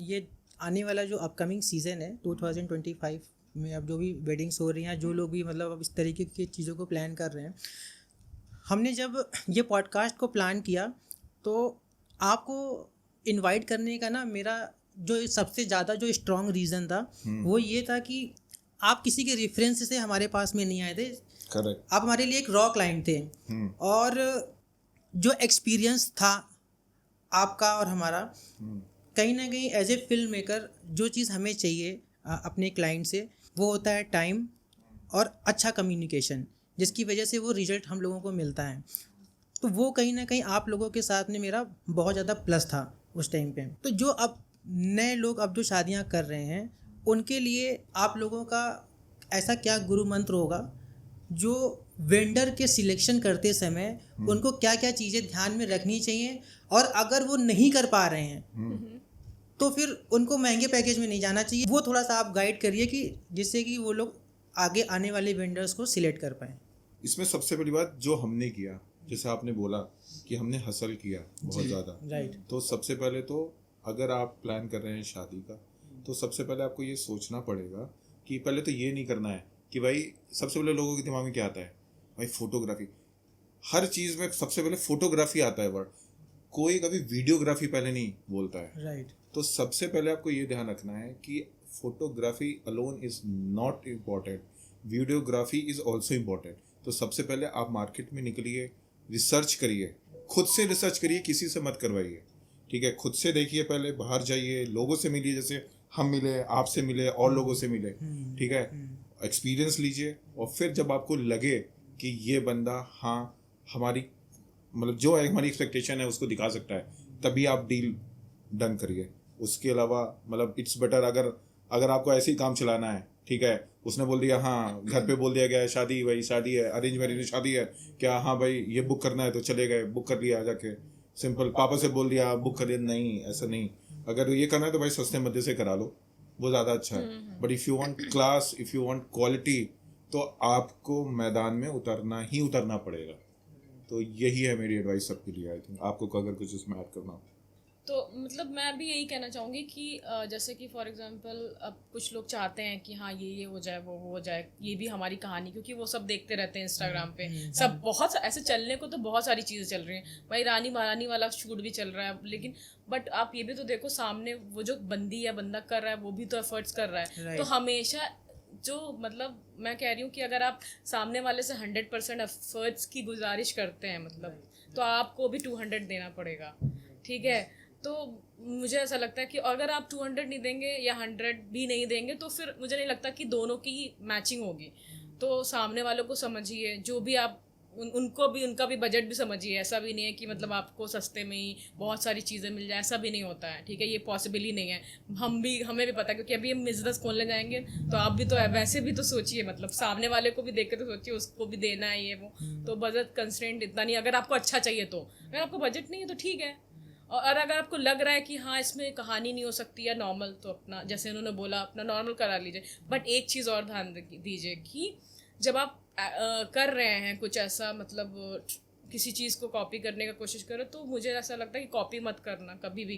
ये आने वाला जो अपकमिंग सीज़न है 2025 में, अब जो भी वेडिंग्स हो रही हैं, जो लोग भी मतलब अब इस तरीके की चीज़ों को प्लान कर रहे हैं, हमने जब ये पॉडकास्ट को प्लान किया तो आपको इनवाइट करने का ना मेरा जो सबसे ज़्यादा जो स्ट्रॉन्ग रीज़न था वो ये था कि आप किसी के रेफरेंस से हमारे पास में नहीं आए थे। करेक्ट। आप हमारे लिए एक रॉ क्लाइंट थे और जो एक्सपीरियंस था आपका और हमारा, कहीं ना कहीं एज ए फिल्म मेकर जो चीज़ हमें चाहिए अपने क्लाइंट से वो होता है टाइम और अच्छा कम्युनिकेशन, जिसकी वजह से वो रिजल्ट हम लोगों को मिलता है। तो वो कहीं ना कहीं आप लोगों के साथ में मेरा बहुत ज़्यादा प्लस था उस टाइम पे। तो जो अब नए लोग अब जो शादियां कर रहे हैं उनके लिए आप लोगों का ऐसा क्या गुरु मंत्र होगा जो वेंडर के सिलेक्शन करते समय उनको क्या क्या चीज़ें ध्यान में रखनी चाहिए, और अगर वो नहीं कर पा रहे हैं तो फिर उनको महंगे पैकेज में नहीं जाना चाहिए, वो थोड़ा सा आप गाइड करिए कि जिससे कि वो लोग आगे आने वाले वेंडर्स को सिलेक्ट कर पाएँ। इसमें सबसे बड़ी बात जो हमने किया, जैसे आपने बोला कि हमने हसल किया बहुत ज़्यादा, राइट। तो सबसे पहले तो अगर आप प्लान कर रहे हैं शादी का तो सबसे पहले आपको ये सोचना पड़ेगा कि पहले तो ये नहीं करना है कि भाई, सबसे पहले लोगों के दिमाग में क्या आता है भाई, फोटोग्राफी। हर चीज़ में सबसे पहले फोटोग्राफी आता है वर्ड, कोई कभी वीडियोग्राफी पहले नहीं बोलता है। राइट। तो सबसे पहले आपको ये ध्यान रखना है कि photography alone is not important, videography is also important. तो सबसे पहले आप मार्केट में निकलिए, रिसर्च करिए, खुद से रिसर्च करिए, किसी से मत करवाइए, ठीक है। खुद से देखिए, पहले बाहर जाइए, लोगों से मिलिए, जैसे हम मिले, आपसे मिले, और लोगों से मिले, ठीक है। एक्सपीरियंस लीजिए, और फिर जब आपको लगे कि ये बंदा हाँ हमारी मतलब जो है हमारी एक्सपेक्टेशन है उसको दिखा सकता है, तभी आप डील डन करिए। उसके अलावा मतलब इट्स बेटर, अगर आपको ऐसे ही काम चलाना है, ठीक है, उसने बोल दिया हाँ, घर पे बोल दिया गया है शादी, भाई शादी है, अरेंज मैरिज शादी है क्या, हाँ भाई ये बुक करना है, तो चले गए, बुक कर लिया जाके, सिंपल। पापा से बोल दिया बुक कर लिया, नहीं ऐसा नहीं। अगर ये करना है तो भाई सस्ते मध्य से करा लो, वो ज़्यादा अच्छा है। But if you want class, if you want quality, तो आपको मैदान में उतरना पड़ेगा। तो यही है मेरी एडवाइस सबके लिए। आई थिंक आपको अगर कुछ इसमें ऐड करना हो तो मतलब मैं भी यही कहना चाहूँगी कि जैसे कि फॉर एग्जांपल अब कुछ लोग चाहते हैं कि हाँ ये हो जाए, वो हो जाए, ये भी हमारी कहानी, क्योंकि वो सब देखते रहते हैं इंस्टाग्राम पे, सब बहुत ऐसे चलने को तो बहुत सारी चीज़ें चल रही हैं भाई, रानी महारानी वाला शूट भी चल रहा है, लेकिन बट आप ये भी तो देखो सामने वो जो बंदी या बंदा कर रहा है वो भी तो एफर्ट्स कर रहा है। तो हमेशा जो मतलब मैं कह रही हूँ कि अगर आप सामने वाले से 100% एफर्ट्स की गुजारिश करते हैं मतलब, तो आपको भी 200 देना पड़ेगा, ठीक है। तो मुझे ऐसा लगता है कि अगर आप 200 नहीं देंगे या 100 भी नहीं देंगे तो फिर मुझे नहीं लगता कि दोनों की मैचिंग होगी। तो सामने वालों को समझिए, जो भी आप उनको भी, उनका भी बजट भी समझिए। ऐसा भी नहीं है कि मतलब आपको सस्ते में ही बहुत सारी चीज़ें मिल जाए, ऐसा भी नहीं होता है, ठीक है, ये पॉसिबल ही नहीं है। हमें भी पता है, क्योंकि अभी हम बिजनेस खोलने जाएंगे तो आप भी तो वैसे भी तो सोचिए, मतलब सामने वाले को भी देख के तो सोचिए, उसको भी देना है ये वो। तो बजट कंस्ट्रेंट इतना नहीं, अगर आपको अच्छा चाहिए तो। अगर आपको बजट नहीं है तो ठीक है, और अगर आपको लग रहा है कि हाँ इसमें कहानी नहीं हो सकती या नॉर्मल, तो अपना जैसे उन्होंने बोला अपना नॉर्मल करा लीजिए। बट एक चीज़ और ध्यान दीजिए कि जब आप कर रहे हैं कुछ ऐसा, मतलब किसी चीज़ को कॉपी करने का कोशिश करो, तो मुझे ऐसा लगता है कि कॉपी मत करना कभी भी।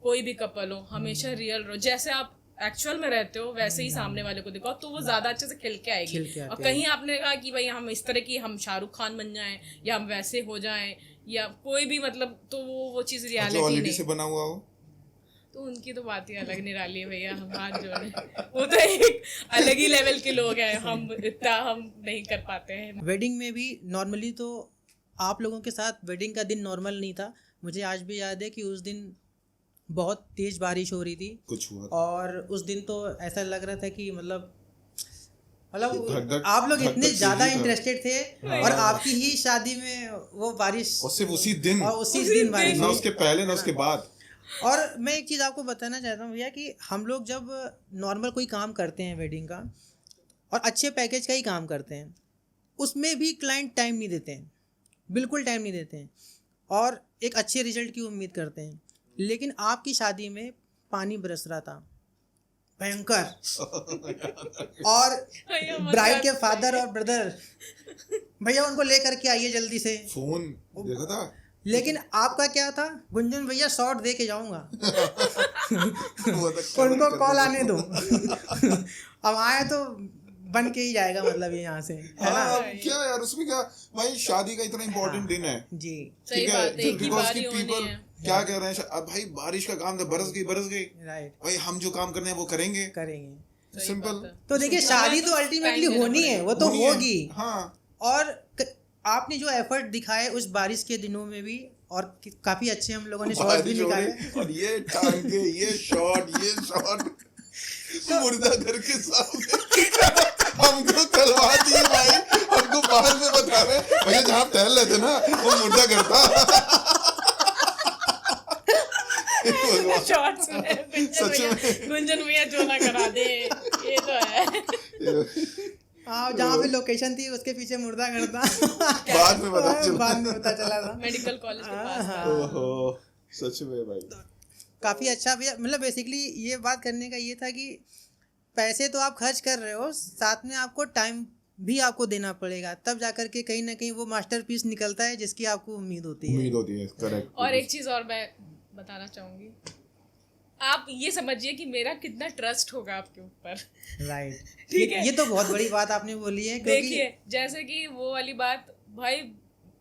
कोई भी कपल हो, हमेशा रियल रहो, जैसे आप एक्चुअल में रहते हो वैसे ही सामने वाले को दिखाओ, तो वो ज़्यादा अच्छे से खिल के आएगी। और कहीं आपने कहा कि भाई हम इस तरह की, हम शाहरुख खान बन जाएं या हम वैसे हो जाएं या कोई भी, मतलब तो वो चीज़ रियलिटी नहीं से बना हुआ हो, तो उनकी तो बात ही अलग निराली है भैया। हम हाथ जोड़े, वो तो एक अलग ही लेवल के लोग हैं, हम इतना हम नहीं कर पाते हैं। वेडिंग में भी नॉर्मली तो आप लोगों के साथ वेडिंग का दिन नॉर्मल नहीं था। मुझे आज भी याद है कि उस दिन बहुत तेज बारिश हो रही थी, कुछ हुआ, और उस दिन तो ऐसा लग रहा था कि मतलब आप लोग इतने ज्यादा इंटरेस्टेड थे, और आपकी ही शादी में वो बारिश, और सिर्फ उसी दिन, और उसी दिन बारिश, ना उसके पहले ना उसके बाद। और मैं एक चीज़ आपको बताना चाहता हूँ भैया कि हम लोग जब नॉर्मल कोई काम करते हैं वेडिंग का, और अच्छे पैकेज का ही काम करते हैं, उसमें भी क्लाइंट टाइम नहीं देते हैं, बिल्कुल टाइम नहीं देते हैं, और एक अच्छे रिजल्ट की उम्मीद करते हैं। लेकिन आपकी शादी में पानी बरस रहा था भयंकर, और ब्राइड के फादर और ब्रदर भैया उनको लेकर के आइए जल्दी से, फोन देखा था। लेकिन आपका क्या था, गुंजन भैया शॉर्ट दे के जाऊंगा उनको कॉल आने दो अब आए तो बन के ही जाएगा, मतलब ये यहाँ से है ना। क्या यार, उसमें क्या भाई, शादी का इतना इम्पोर्टेंट दिन है जी, सही बात है, एक ही बार ही होनी है। क्या कह रहे हैं अब भाई बारिश का काम था, बरस गई राइट, भाई, हम जो काम करने हैं वो करेंगे, करेंगे। सिंपल। तो देखिए शादी तो अल्टीमेटली होनी है, वो तो होगी। हाँ, और आपने जो एफर्ट दिखाए उस बारिश के दिनों में भी, और काफी अच्छे हम लोगों ने शॉट भी बारिश हो निकाले। रही, और ये टांगे, ये शॉट मुर्दा घर के सामने हमको कलवा दिए भाई, हमको बाद में बता रहे भैया जहाँ टहल रहे थे ना वो मुर्दा घर था। शॉर्ट्स में सच में गुंजन भैया जो ना करा दे, ये तो है। हाँ, जहाँ पे लोकेशन थी उसके पीछे मुर्दा घर था। बाद में पता चला था। मेडिकल कॉलेज के पास था। ओहो, सच में भाई काफी अच्छा भैया, मतलब बेसिकली ये बात करने का ये था कि पैसे तो आप खर्च कर रहे हो, साथ में आपको टाइम भी आपको देना पड़ेगा, तब जाकर के कहीं ना कहीं वो मास्टरपीस निकलता है जिसकी आपको उम्मीद होती है। करेक्ट। और एक चीज और मैं बताना चाहूंगी, आप ये समझिए कि मेरा कितना ट्रस्ट होगा आपके ऊपर। राइट, ठीक है। ये तो बहुत बड़ी बात आपने बोली है, क्योंकि देखिए जैसे कि वो वाली बात, भाई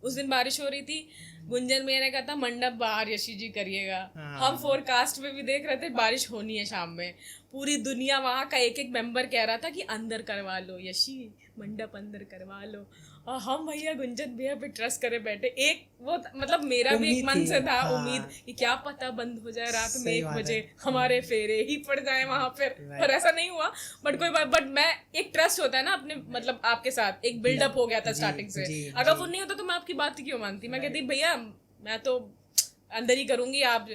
उस दिन बारिश हो रही थी, गुंजन भैया ने कहा था मंडप बाहर यशी जी करिएगा। हाँ। हम फोरकास्ट में भी देख रहे थे बारिश होनी है शाम में, पूरी दुनिया वहाँ का एक मेंबर कह रहा था कि अंदर करवा लो यशी, मंडप अंदर करवा लो, और हम भैया गुंजन भैया पे ट्रस्ट करे बैठे। एक वो मतलब मेरा भी एक मन से था, हाँ। उम्मीद कि क्या पता बंद हो जाए रात में सही 1 बात बजे, है। हमारे फेरे ही पड़ जाए वहां पर, पर ऐसा नहीं हुआ। बट कोई बात, बट मैं एक ट्रस्ट होता है ना अपने, मतलब आपके साथ एक बिल्डअप हो गया था स्टार्टिंग से। अगर वो नहीं होता तो मैं आपकी बात क्यों मानती, मैं कहती भैया मैं तो अंदर ही करूंगी, आप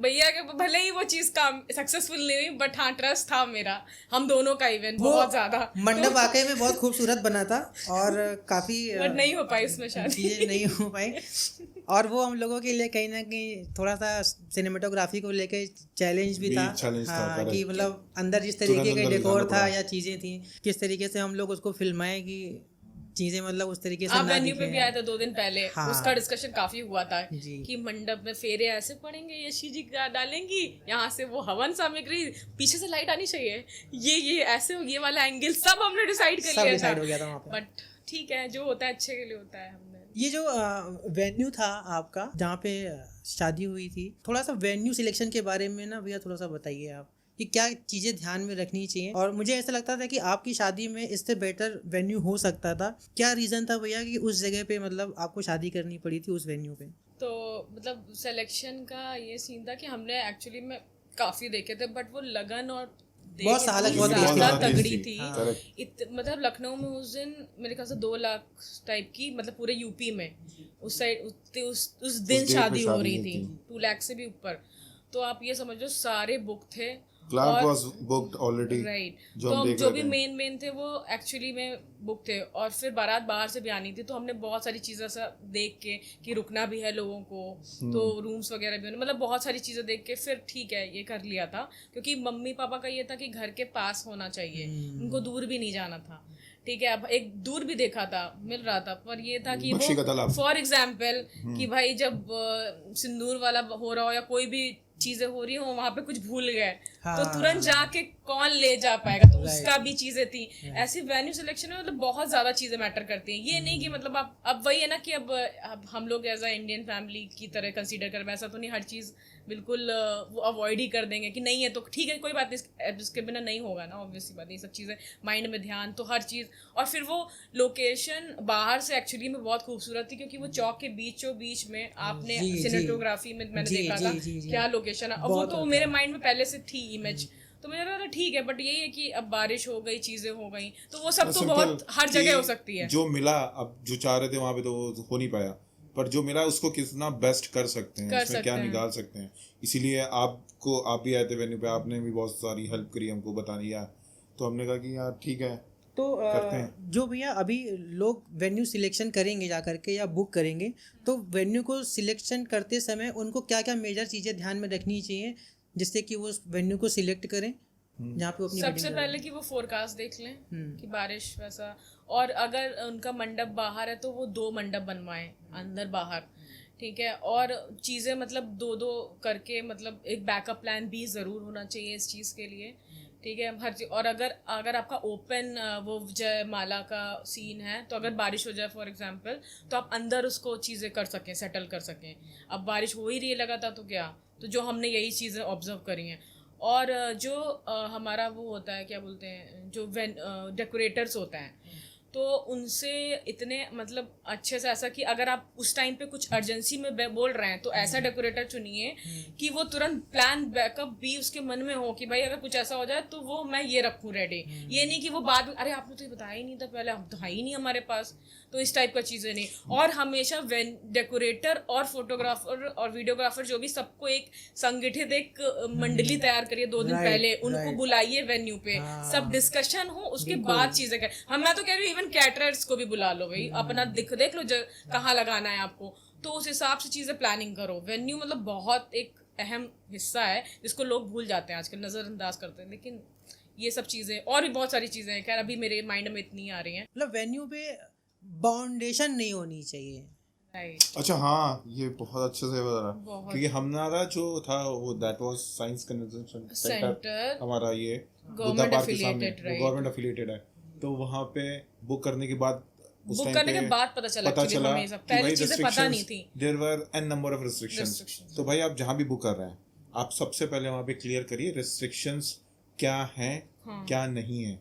भैया के भले ही वो चीज काम सक्सेसफुल नहीं हुई, बट हाँ ट्रस्ट था मेरा, हम दोनों का इवन बहुत ज्यादा। मंडप वाकई में बहुत खूबसूरत बना था और काफी बट नहीं हो पाई उसमें शादी, चीजें नहीं हो पाई, और वो हम लोगों के लिए कहीं ना कहीं थोड़ा सा सिनेमेटोग्राफी को लेके चैलेंज भी था। हाँ, कि मतलब अंदर जिस तरीके का डेकोर था या चीजें थी, किस तरीके से हम लोग उसको फिल्माए कि चीजें मतलब उस तरीके से आप ना वेन्यू पे दिखें। भी आए थे 2 दिन पहले। हाँ। उसका डिस्कशन काफी हुआ था जी। कि मंडप में फेरे ऐसे पड़ेंगे, यशी जी का डालेंगी, यहाँ से वो हवन सामग्री, पीछे से लाइट आनी चाहिए, ये ऐसे ये वाला एंगल, सब हमने डिसाइड कर लिया डिसाइड हो गया था वहाँ पे। बट ठीक है, जो होता है अच्छे के लिए होता है। हमने ये जो वेन्यू था आपका जहाँ पे शादी हुई थी, थोड़ा सा वेन्यू सिलेक्शन के बारे में ना भैया थोड़ा सा बताइए आप कि क्या चीज़ें ध्यान में रखनी चाहिए। और मुझे ऐसा लगता था कि आपकी शादी में इससे बेटर वेन्यू हो सकता था, क्या रीज़न था भैया कि उस जगह पे मतलब आपको शादी करनी पड़ी थी उस वेन्यू पे? तो मतलब सिलेक्शन का ये सीन था कि हमने एक्चुअली में काफी देखे थे, बट वो लगन और बहुत सालक बहुत ज्यादा तेज तगड़ी थी। थी। मतलब लखनऊ में उस दिन मेरे ख्याल से 2 लाख टाइप की, मतलब पूरे यूपी में उस साइड उस दिन शादी हो रही थी, 2 लाख से भी ऊपर। तो आप ये समझो सारे बुक थे, class was booked already, right. जो तो जो भी थे। मेन थे वो एक्चुअली में बुक थे, और फिर बारात बाहर से भी आनी थी, तो हमने बहुत सारी चीज़ें ऐसा देख के कि रुकना भी है लोगों को, तो रूम्स वगैरह भी होने, मतलब बहुत सारी चीज़ें देख के फिर ठीक है ये कर लिया था। क्योंकि मम्मी पापा का ये था कि घर के पास होना चाहिए, उनको दूर भी नहीं जाना था। ठीक है, अब एक दूर भी देखा था, मिल रहा था, पर ये था कि वो फॉर एग्जाम्पल कि भाई जब सिंदूर वाला हो रहा हो या कोई भी चीजें हो रही हो, वहां पे कुछ भूल गए तो तुरंत जाके कौन ले जा पाएगा, तो उसका भी चीजें थी। ऐसी वेन्यू सिलेक्शन में मतलब बहुत ज्यादा चीजें मैटर करती हैं। ये नहीं कि मतलब आप अब वही है ना कि अब हम लोग एज अ इंडियन फैमिली की तरह कंसीडर कर, वैसा तो नहीं हर चीज बिल्कुल वो अवॉइड ही कर देंगे कि नहीं है तो ठीक है कोई बात नहीं, इसके बिना नहीं होगा ना, ऑब्वियसली बात नहीं, सब चीज़ें माइंड में ध्यान, तो हर चीज़। और फिर वो लोकेशन बाहर से एक्चुअली में बहुत खूबसूरत थी, क्योंकि वो चौक के बीचों बीच में आपने सिनेमेटोग्राफी में मैंने देखा था क्या लोकेशन है, वो तो मेरे माइंड में पहले से थी इमेज, तो मुझे लगा ठीक है। बट यही है कि अब बारिश हो गई, चीजें हो गई, तो वो सब तो बहुत हर जगह हो सकती है। जो मिला, अब जो चाह रहे थे वहां पे तो हो नहीं पाया, पर जो मिला उसको कितना बेस्ट कर सकते हैं, उसमें क्या निकाल सकते हैं। इसीलिए आप भी आए थे वेन्यू पे, आपने भी बहुत सारी हेल्प करी हमको बता दिया, तो हमने कहा कि यार ठीक है तो जो भैया अभी लोग वेन्यू सिलेक्शन करेंगे जा करके या बुक करेंगे, तो वेन्यू को सिलेक्शन करते समय उनको क्या क्या मेजर चीज़ें ध्यान में रखनी चाहिए जिससे कि वो वेन्यू को सिलेक्ट करें जहाँ पे अपनी सबसे पहले कि वो फोरकास्ट देख लें कि बारिश वैसा, और अगर उनका मंडप बाहर है तो वो 2 मंडप बनवाएं, अंदर बाहर, ठीक है। और चीज़ें मतलब 2-2 करके, मतलब एक बैकअप प्लान भी ज़रूर होना चाहिए इस चीज़ के लिए ठीक है हर चीज। और अगर अगर आपका ओपन वो जयमाला का सीन है तो अगर बारिश हो जाए फॉर एग्जांपल, तो आप अंदर उसको चीज़ें कर सकें, सेटल कर सकें। अब बारिश हो ही रही है लगातार तो क्या, तो जो हमने यही चीज़ें ऑब्जर्व करी हैं। और जो हमारा वो होता है क्या बोलते हैं, जो डेकोरेटर्स होता है, तो उनसे इतने मतलब अच्छे से, ऐसा कि अगर आप उस टाइम पे कुछ अर्जेंसी में बोल रहे हैं तो ऐसा डेकोरेटर चुनिए कि वो तुरंत प्लान बैकअप भी उसके मन में हो कि भाई अगर कुछ ऐसा हो जाए तो वो मैं ये रखूं रेडी। ये नहीं कि वो बाद में अरे आपने तो ये बताया ही नहीं था पहले, हम तो है ही नहीं हमारे पास, तो इस टाइप का चीज़ें नहीं। और हमेशा डेकोरेटर और फोटोग्राफर और वीडियोग्राफर जो भी, सबको एक संगठित एक मंडली तैयार करिए 2 दिन पहले, उनको बुलाइए वेन्यू पे, सब डिस्कशन हो, उसके बाद चीज़ें करें। हम मैं तो कह रही हूँ इवन कैटरर्स को भी बुला लो भाई, अपना देख लो कहाँ लगाना है आपको, तो उस हिसाब से चीज़ें प्लानिंग करो। वेन्यू मतलब बहुत एक अहम हिस्सा है जिसको लोग भूल जाते हैं आजकल, नज़रअंदाज करते हैं। लेकिन ये सब चीज़ें और भी बहुत सारी चीज़ें हैं, खैर अभी मेरे माइंड में इतनी आ रही हैं। मतलब वेन्यू पे बाउंडेशन नहीं होनी चाहिए। राइट। अच्छा हाँ, ये बहुत अच्छे से बता रहा, बहुत। क्योंकि हमारा जो था वो that was science convention centre, हमारा ये बुद्धा पार्क के सामने, वो गवर्नमेंट एफिलिएटेड है। तो वहाँ पे बुक करने के बाद बुक करने के बाद पता चला हमें सब, पहले चीजें पता नहीं थी। There were an number of restrictions. तो भाई आप जहाँ भी बुक कर रहे हैं, आप सबसे पहले वहाँ पे क्लियर करिए रिस्ट्रिक्शंस क्या हैं, क्या नहीं है।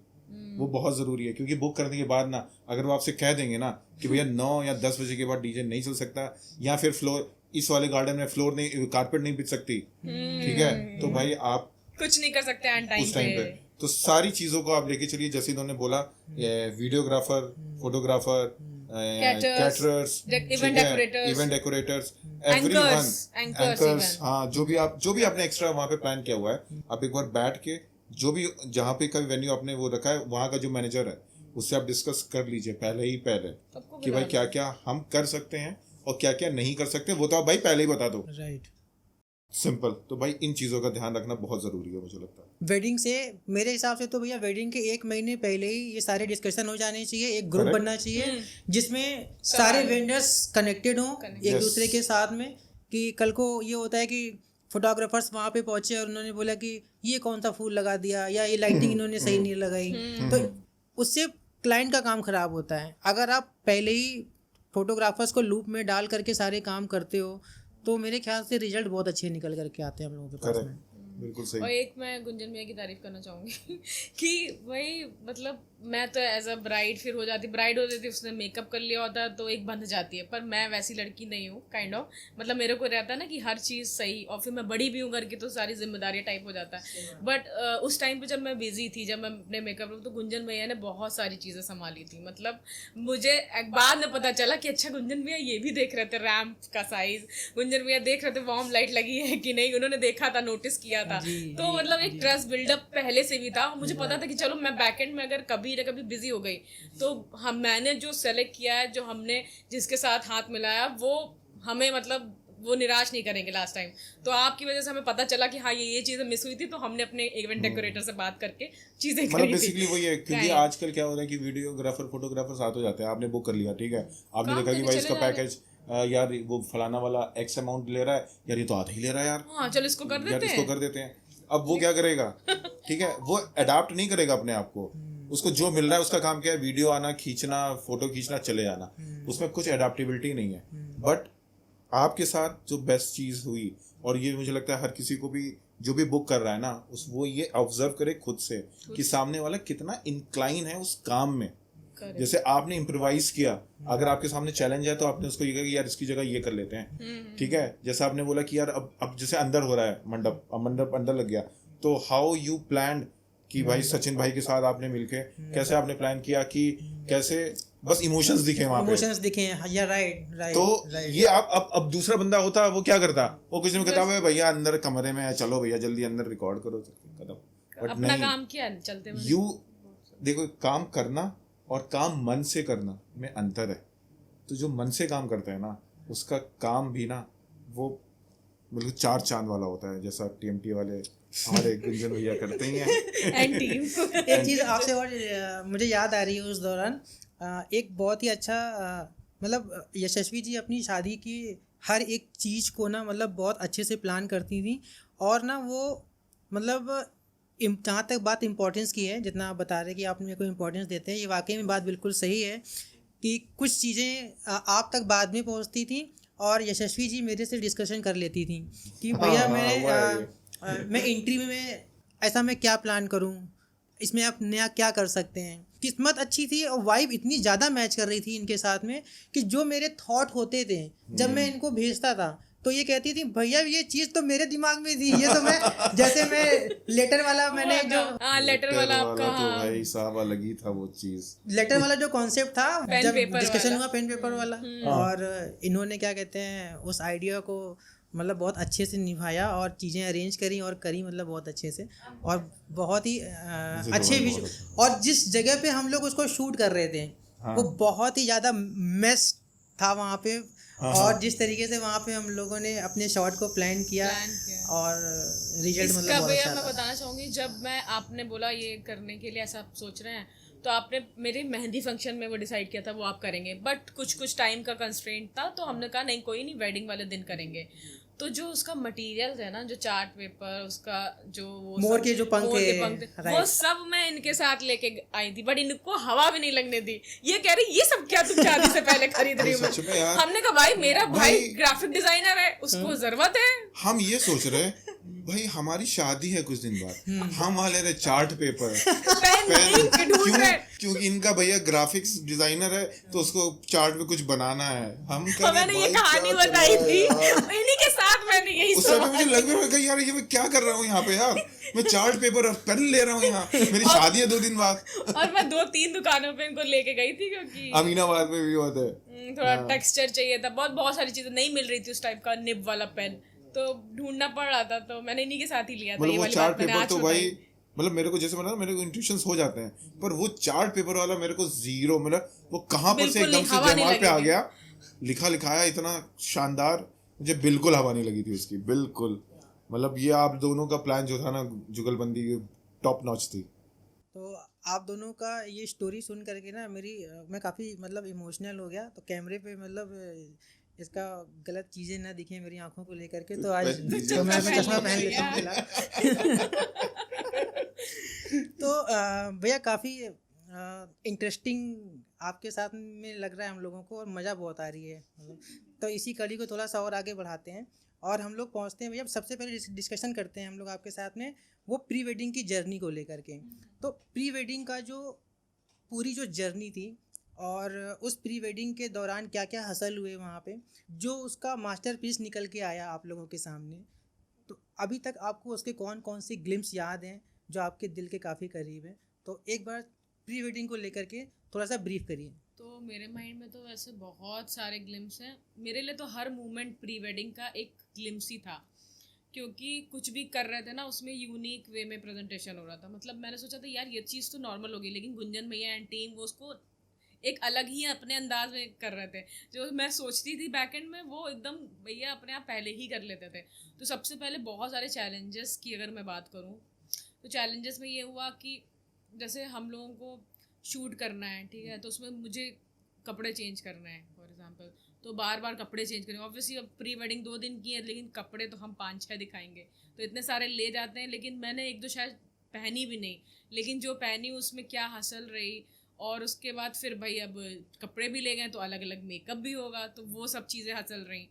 वो बहुत जरूरी है, क्योंकि बुक करने के बाद ना अगर वो आपसे कह देंगे ना कि भैया 9 या 10 बजे के बाद डीजे नहीं चल सकता, या फिर फ्लोर इस वाले गार्डन में फ्लोर नहीं, कारपेट नहीं बिछ सकती, ठीक है, तो भाई आप कुछ नहीं कर सकते एंड टाइम उस टाइम पे। तो सारी चीजों को आप लेके चलिए, जैसे इन्होंने बोला, videographer, photographer, caterers, event decorators, everyone, anchors, हाँ, जो भी आपने एक्स्ट्रा वहाँ पे प्लान किया हुआ है, आप एक बार बैठ के जो भी जहाँ पे कभी वेन्यू आपने वो रखा है, वहाँ का जो मैनेजर है उससे आप डिस्कस कर लीजिए पहले कि भाई क्या क्या हम कर सकते हैं और क्या क्या नहीं कर सकते, वो तो आप भाई पहले ही बता दो। Right, simple. तो भाई इन चीज़ों का ध्यान रखना बहुत ज़रूरी है, मुझे लगता है। वेडिंग से मेरे हिसाब से तो भैया वेडिंग के 1 महीने पहले ही ये सारे डिस्कशन हो जाने चाहिए, एक ग्रुप बनना चाहिए जिसमें सारे वेंडर्स कनेक्टेड हों एक दूसरे के साथ में। कि कल को ये होता है कि फोटोग्राफर्स वहाँ पे पहुंचे और उन्होंने बोला कि ये कौन सा फूल लगा दिया या ये लाइटिंग इन्होंने सही नहीं लगाई, तो उससे क्लाइंट का काम खराब होता है। अगर आप पहले ही फोटोग्राफर्स को लूप में डाल करके सारे काम करते हो तो मेरे ख्याल से रिजल्ट बहुत अच्छे निकल करके आते हैं हम लोगों के पास में। बिल्कुल सही। और एक मैं गुंजन भैया की तारीफ करना चाहूँगी कि भाई मतलब मैं तो एज अ ब्राइड फिर हो जाती, ब्राइड हो जाती, उसने मेकअप कर लिया होता तो एक बंध जाती है, पर मैं वैसी लड़की नहीं हूँ काइंड ऑफ। मतलब मेरे को रहता है ना कि हर चीज़ सही, और फिर मैं बड़ी भी हूँ घर की तो सारी जिम्मेदारियाँ टाइप हो जाता है। बट उस टाइम पे जब मैं बिजी थी, जब मैं अपने मेकअप तो गुंजन भैया ने बहुत सारी चीज़ें संभाली थी। मतलब मुझे बाद में पता चला कि अच्छा गुंजन भैया ये भी देख रहे थे रैम्प का साइज, गुंजन भैया देख रहे थे वार्म लाइट लगी है कि नहीं, उन्होंने देखा था, नोटिस किया था। तो मतलब एक ट्रस्ट बिल्डअप पहले से भी था। मुझे पता था कि चलो मैं बैकएंड में अगर कभी ना कभी बिजी हो गई तो मैंने जो सेलेक्ट किया है, जो हमने जिसके साथ हाथ मिलाया, वो हमें मतलब वो निराश नहीं करेंगे लास्ट टाइम। तो आपकी वजह से हमें पता चला कि हाँ ये चीज़ें मिस हुई थी, तो हमने अपने इवेंट डेकोरेटर से बात करके चीज़ें करी थी। बेसिकली वही है, क्योंकि आजकल क्या हो रहा है कि वीडियोग्राफर फोटोग्राफर साथ हो जाते हैं। आपने बुक कर लिया, ठीक है, आपने देखा कि भाई इसका पैकेज यार वो फलाना वाला एक्स अमाउंट ले रहा है, यार ये तो आधा ही ले रहा है यार, हाँ चलो इसको कर देते हैं। अब वो क्या करेगा, ठीक है, वो अडाप्ट नहीं करेगा अपने आप को। उसको जो मिल रहा है उसका काम क्या है, वीडियो आना, खींचना, फोटो खींचना, चले जाना, उसमें कुछ अडेप्टेबिलिटी नहीं है। बट आपके साथ जो बेस्ट चीज़ हुई, और ये मुझे लगता है हर किसी को भी जो भी बुक कर रहा है ना, वो ये ऑब्जर्व करे खुद से कि सामने वाला कितना इंक्लाइन है उस काम में। जैसे आपने इम्प्रोवाइज किया, अगर आपके सामने चैलेंज है तो आपने उसको ये कहा कि यार इसकी जगह ये कर लेते हैं, ठीक है। जैसे आपने बोला कि यार अब जैसे अंदर हो रहा है मंडप, अब मंडप अंदर लग गया, तो हाउ यू प्लान कि भाई सचिन भाई के साथ आपने मिलके कैसे आपने प्लान किया कि कैसे बस इमोशंस दिखे वहां पे, इमोशंस दिखे, या राइट। तो ये अब दूसरा बंदा होता वो क्या करता, वो कुछ नहीं कहता है भैया अंदर कमरे में चलो भैया जल्दी अंदर रिकॉर्ड करो कदम, अपना काम किया चलते हैं। यू देखो, काम करना और काम मन से करना में अंतर है। तो जो मन से काम करता है ना, उसका काम भी ना वो बिल्कुल 4 चांद वाला होता है, जैसा टीएमटी वाले हमारे गुंजन भैया करते ही हैं। एंड टीम एक चीज़ आपसे और मुझे याद आ रही है, उस दौरान एक बहुत ही अच्छा मतलब यशस्वी जी अपनी शादी की हर एक चीज़ को ना मतलब बहुत अच्छे से प्लान करती थी, और ना वो मतलब जहाँ तक बात इम्पोर्टेंस की है, जितना आप बता रहे हैं कि आप मेरे को इम्पोर्टेंस देते हैं, ये वाकई में बात बिल्कुल सही है कि कुछ चीज़ें आप तक बाद में पहुँचती थी और यशस्वी जी मेरे से डिस्कशन कर लेती थी कि भैया मैं एंट्री में ऐसा मैं क्या प्लान करूँ, इसमें आप नया क्या कर सकते हैं। किस्मत अच्छी थी और वाइब इतनी ज़्यादा मैच कर रही थी इनके साथ में कि जो मेरे थॉट होते थे जब मैं इनको भेजता था तो ये कहती थी भैया ये चीज़ तो मेरे दिमाग में थी, ये तो मैं जैसे मैं लेटर वाला मैंने जो लेटर वाला आपका तो भाई साहब अलग ही था वो चीज। लेटर वाला जो कॉन्सेप्ट था पेन जब पेपर डिस्कशन वाला। हुआ पेन पेपर वाला, और इन्होंने क्या कहते हैं उस आइडिया को मतलब बहुत अच्छे से निभाया और चीज़ें अरेंज करी और करी मतलब बहुत अच्छे से और बहुत ही अच्छे और जिस जगह पे हम लोग उसको शूट कर रहे थे वो बहुत ही ज़्यादा मेस था वहाँ पे, और जिस तरीके से वहाँ पे हम लोगों ने अपने शॉट को प्लान किया और रिजल्ट मतलब इसका बहुत भैया अच्छा मैं था। बताना चाहूँगी, जब मैं आपने बोला ये करने के लिए ऐसा आप सोच रहे हैं तो आपने मेरे मेहंदी फंक्शन में वो डिसाइड किया था वो आप करेंगे, बट कुछ टाइम का कंस्ट्रेंट था तो हमने कहा नहीं कोई नहीं वेडिंग वाले दिन करेंगे। तो जो उसका मटेरियल है ना, जो चार्ट पेपर, उसका जो वो मोर सब- के जो पंख मोर के थे, पंख थे, right. वो सब मैं इनके साथ लेके आई थी, बट इनको हवा भी नहीं लगने दी। ये कह रही ये सब क्या तुम शादी से पहले खरीद रही हो। सच में यार। हमने कहा भाई मेरा भाई भाई- ग्राफिक डिजाइनर है, उसको जरूरत है। हम ये सोच रहे हैं भाई हमारी शादी है कुछ दिन बाद, हम वहाँ ले रहे चार्ट पेपर पेन इंक ढूंढ रहे हैं। क्योंकि इनका भैया ग्राफिक्स डिजाइनर है तो उसको चार्ट पे कुछ बनाना है। हम कह रहे मैंने ये भाई कहानी क्या चल बताई रहा है थी, यार? इन्हीं के साथ मैंने यही उस समय सोचा। मुझे लग रहा है यार ये मैं क्या कर रहा हूँ यहाँ पे यार, मैं चार्ट पेपर पेन ले रहा हूँ यहाँ, मेरी शादी है 2 दिन बाद। और मैं 2-3 दुकानों पे इनको लेके गई थी क्योंकि अमीनाबाद में भी होता है। थोड़ा टेक्सचर चाहिए था, बहुत सारी चीजें नहीं मिल रही थी उस टाइप का निब वाला पेन, तो ढूंढना पड़ रहा था, तो मैंने इन्हीं के साथ ही लिया था। मतलब ये वो वाली चार्ट बात मैंने पेपर आज तो बताई। भाई मतलब मेरे को जैसे मेरे को इंट्यूशंस हो जाते हैं, पर वो चार्ट पेपर वाला मेरे को जीरो, मतलब वो कहाँ पर से बिल्कुल एकदम नहीं, से हवा नहीं जयमाल पे आ लगेगी। गया, लिखा लिखाया इतना शानदार, मुझे बिल्कुल हवा नहीं लगी थी उसकी बिल्कुल। मतलब ये आप दोनों का प्लान जो था ना जुगलबंदी टॉप नॉच थी। तो आप दोनों का ये स्टोरी सुन करके ना मैं काफ़ी मतलब इमोशनल हो गया। तो कैमरे पे मतलब इसका गलत चीज़ें ना दिखें मेरी आंखों को लेकर के, तो आज तो मैं चश्मा पहन लेता हूँ फिलहाल। तो भैया काफ़ी इंटरेस्टिंग आपके साथ में लग रहा है हम लोगों को, और मज़ा बहुत आ रही है तो इसी कड़ी को थोड़ा सा और आगे बढ़ाते हैं और हम लोग पहुंचते हैं भैया। सबसे पहले डिस्कशन करते हैं हम लोग आपके साथ में वो प्री वेडिंग की जर्नी को लेकर के। तो प्री वेडिंग का जो पूरी जो जर्नी थी और उस प्री वेडिंग के दौरान क्या क्या हासिल हुए वहाँ पे, जो उसका मास्टरपीस निकल के आया आप लोगों के सामने, तो अभी तक आपको उसके कौन कौन से ग्लिम्स याद हैं जो आपके दिल के काफ़ी करीब हैं। तो एक बार प्री वेडिंग को लेकर के थोड़ा सा ब्रीफ करिए। तो मेरे माइंड में तो वैसे बहुत सारे ग्लिम्स हैं। मेरे लिए तो हर मोमेंट प्री वेडिंग का एक ग्लिम्स ही था, क्योंकि कुछ भी कर रहे थे ना उसमें यूनिक वे में प्रेजेंटेशन हो रहा था। मतलब मैंने सोचा था यार ये चीज़ तो नॉर्मल होगी, लेकिन गुंजन भैया एंड टीम वो उसको एक अलग ही अपने अंदाज में कर रहे थे। जो मैं सोचती थी बैक एंड में वो एकदम भैया अपने आप पहले ही कर लेते थे। तो सबसे पहले बहुत सारे चैलेंजेस की अगर मैं बात करूँ तो चैलेंजेस में ये हुआ कि जैसे हम लोगों को शूट करना है, ठीक है, तो उसमें मुझे कपड़े चेंज करना है फॉर एग्जांपल, तो बार बार कपड़े चेंज करेंगे। ऑब्वियसली अब प्री वेडिंग 2 दिन की है, लेकिन कपड़े तो हम 5-6 दिखाएंगे, तो इतने सारे ले जाते हैं। लेकिन मैंने 1-2 शायद पहनी भी नहीं, लेकिन जो पहनी उसमें क्या हासिल रही। और उसके बाद फिर भाई अब कपड़े भी ले गए तो अलग अलग मेकअप भी होगा, तो वो सब चीज़ें हासिल रही।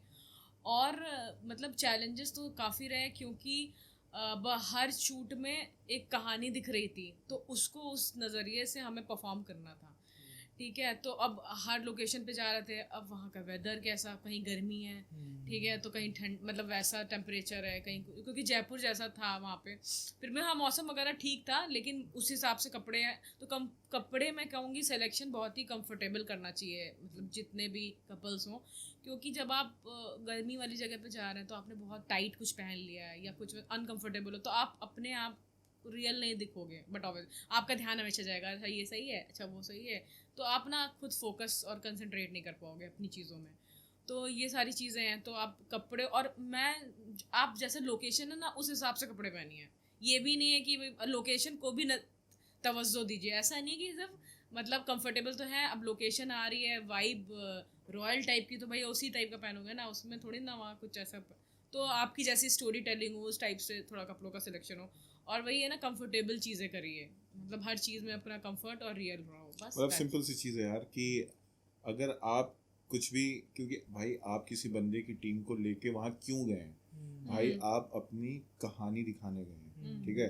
और मतलब चैलेंजेस तो काफ़ी रहे, क्योंकि अब हर शूट में एक कहानी दिख रही थी, तो उसको उस नज़रिए से हमें परफॉर्म करना था, ठीक है। तो अब हर लोकेशन पे जा रहे थे, अब वहाँ का वेदर कैसा, कहीं गर्मी है, ठीक है, तो कहीं ठंड, मतलब वैसा टेम्परेचर है कहीं, क्योंकि जयपुर जैसा था वहाँ पे। फिर भी हाँ मौसम वगैरह ठीक था, लेकिन उस हिसाब से कपड़े हैं तो कपड़े मैं कहूँगी सिलेक्शन बहुत ही कंफर्टेबल करना चाहिए, मतलब जितने भी कपल्स हों। क्योंकि जब आप गर्मी वाली जगह पे जा रहे हैं तो आपने बहुत टाइट कुछ पहन लिया है या कुछ अनकंफर्टेबल हो, तो आप अपने आप रियल नहीं दिखोगे, बट ऑब्वियस आपका ध्यान हमेशा जाएगा अच्छा ये सही है, अच्छा वो सही है, तो आप ना खुद फोकस और कंसंट्रेट नहीं कर पाओगे अपनी चीज़ों में। तो ये सारी चीज़ें हैं, तो आप कपड़े, और आप जैसे लोकेशन है ना उस हिसाब से कपड़े पहनिए। ये भी नहीं है कि लोकेशन को भी न तवज्जो दीजिए, ऐसा नहीं कि सिर्फ मतलब कंफर्टेबल तो है, अब लोकेशन आ रही है वाइब रॉयल टाइप की, तो भाई उसी टाइप का पहनोगे ना, उसमें थोड़ी ना वहाँ कुछ ऐसा तो आपकी जैसी स्टोरी टेलिंग हो उस टाइप से थोड़ा कपड़ों का सिलेक्शन हो, और वही है ना कंफर्टेबल चीज़ें करिए, मतलब हर चीज़ में अपना कंफर्ट और रियल रहो, बस मतलब that's सिंपल सी चीज़ है यार कि अगर आप कुछ भी, क्योंकि भाई आप किसी बंदे की टीम को लेके वहाँ क्यों गए हैं, भाई आप अपनी कहानी दिखाने गए हैं, ठीक है,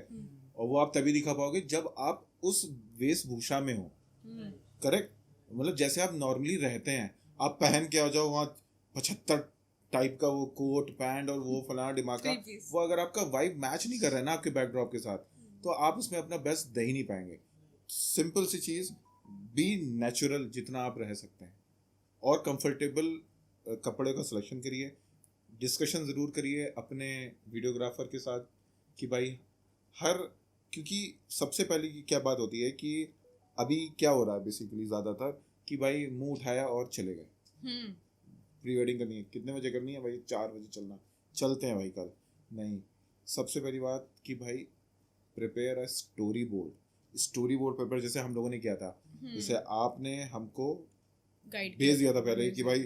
और वो आप तभी दिखा पाओगे जब आप उस वेशभूषा में हो, करेक्ट, मतलब जैसे आप नॉर्मली रहते हैं, आप पहन के आ जाओ वहाँ 75 टाइप का वो कोट पैंट और वो फलाना दिमागा, Three piece. वो अगर आपका वाइब मैच नहीं कर रहा है ना आपके बैकड्रॉप के साथ, तो आप उसमें अपना बेस्ट दे ही नहीं पाएंगे। सिंपल सी चीज़, बी नेचुरल जितना आप रह सकते हैं, और कंफर्टेबल कपड़े का सिलेक्शन करिए, डिस्कशन ज़रूर करिए अपने वीडियोग्राफर के साथ कि भाई क्योंकि सबसे पहले की क्या बात होती है कि अभी क्या हो रहा है बेसिकली ज़्यादातर कि भाई मुंह उठाया और चले गए, प्री वेडिंग करनी है, कितने बजे करनी है भाई, 4 बजे चलते हैं भाई कल, नहीं, सबसे पहली बात कि भाई prepare a story board paper, जैसे हम लोगों ने किया था, जैसे आपने हमको गाइड भेज दिया था पहले कि भाई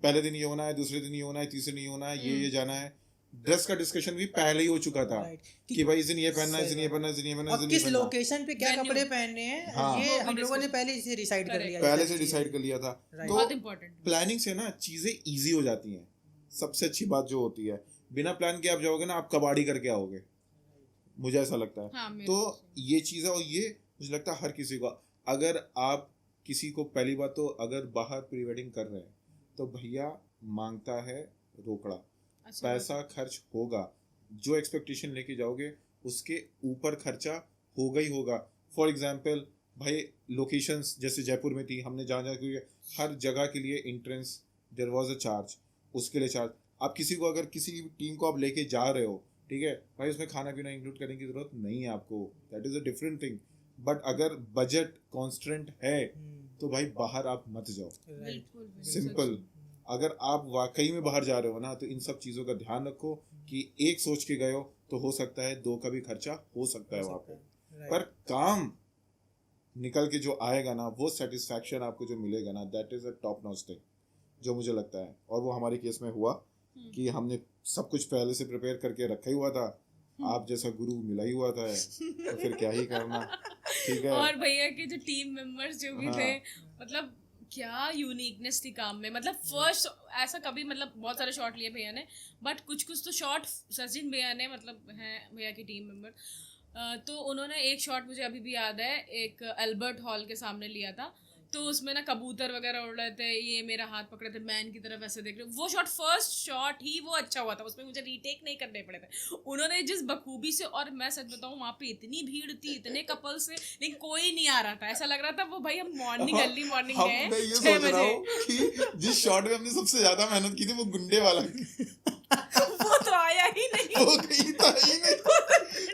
पहले दिन ये होना है, दूसरे दिन ये होना है, तीसरे दिन ये होना है, ये जाना है, ड्रेस का डिस्कशन भी पहले ही हो चुका था कि भाई इस दिन ये पहनना है, इस दिन ये पहनना है, इस दिन ये पहनना है, अब किस लोकेशन पे क्या कपड़े पहनने हैं, हाँ। ये हम लोगों ने पहले से डिसाइड कर लिया, पहले से डिसाइड कर लिया था। बहुत तो इम्पोर्टेंट, प्लानिंग से ना चीजें इजी हो जाती हैं, सबसे अच्छी बात जो होती है, बिना प्लान के आप जाओगे ना आप कबाड़ी करके आओगे, मुझे ऐसा लगता है। हाँ, तो ये चीज़ है, और ये मुझे लगता है हर किसी को, अगर आप किसी को पहली बात तो अगर बाहर प्री वेडिंग कर रहे हैं तो भैया मांगता है रोकड़ा, अच्छा, पैसा खर्च होगा, जो एक्सपेक्टेशन लेके जाओगे उसके ऊपर खर्चा होगा ही होगा। फॉर एग्जाम्पल भाई लोकेशंस जैसे जयपुर में थी, हमने जहाँ जहाँ क्योंकि हर जगह के लिए entrance there was a charge, उसके लिए चार्ज। आप किसी को अगर किसी टीम को आप लेके जा रहे हो, ठीक है भाई, उसमें खाना पीना इंक्लूड करने की जरूरत नहीं है आपको, that is a different thing. But अगर बजट कॉन्स्टेंट है तो भाई बाहर आप मत जाओ, बिल्कुल सिंपल। अगर आप वाकई में बाहर जा रहे हो ना तो इन सब चीज़ों का ध्यान रखो कि एक सोच के गए हो तो हो सकता है 2 का भी खर्चा हो सकता है वहाँ पे, पर काम निकल के जो आएगा ना, वो सेटिस्फैक्शन आपको जो मिलेगा ना, that is a top notch thing, जो मुझे लगता है। और वो हमारे केस में हुआ कि हमने सब कुछ पहले से प्रिपेयर करके रखा ही हुआ था, आप जैसा गुरु मिला ही हुआ था, तो फिर क्या ही करना, ठीक है। और भैया के जो टीम मेंबर्स जो भी हाँ। थे, मतलब क्या यूनिकनेस थी काम में, मतलब फर्स्ट ऐसा कभी, मतलब बहुत सारे शॉट लिए भैया ने, बट कुछ तो शॉट सचिन भैया ने, मतलब हैं भैया की टीम मेंबर, तो उन्होंने एक शॉट मुझे अभी भी याद है, एक अल्बर्ट हॉल के सामने लिया था, तो उसमें ना कबूतर वगैरह उड़ रहे थे, ये मेरा हाथ पकड़े थे, मैन की तरफ ऐसे देख रहे, वो शॉट फर्स्ट शॉट ही वो अच्छा हुआ था, उसमें मुझे रीटेक नहीं करने पड़े थे, उन्होंने जिस बखूबी से, और मैं सच बताऊं वहाँ पे इतनी भीड़ थी, इतने कपल से, लेकिन कोई नहीं आ रहा था, ऐसा लग रहा था वो भाई हम मॉर्निंग अर्ली मॉर्निंग गए मैं ये 6 सोच रहा बजे। हूँ कि जिस शॉट में हमने सबसे ज्यादा मेहनत की थी वो गुंडे वाला वो तो आया ही नहीं, वो कहीं था ही नहीं,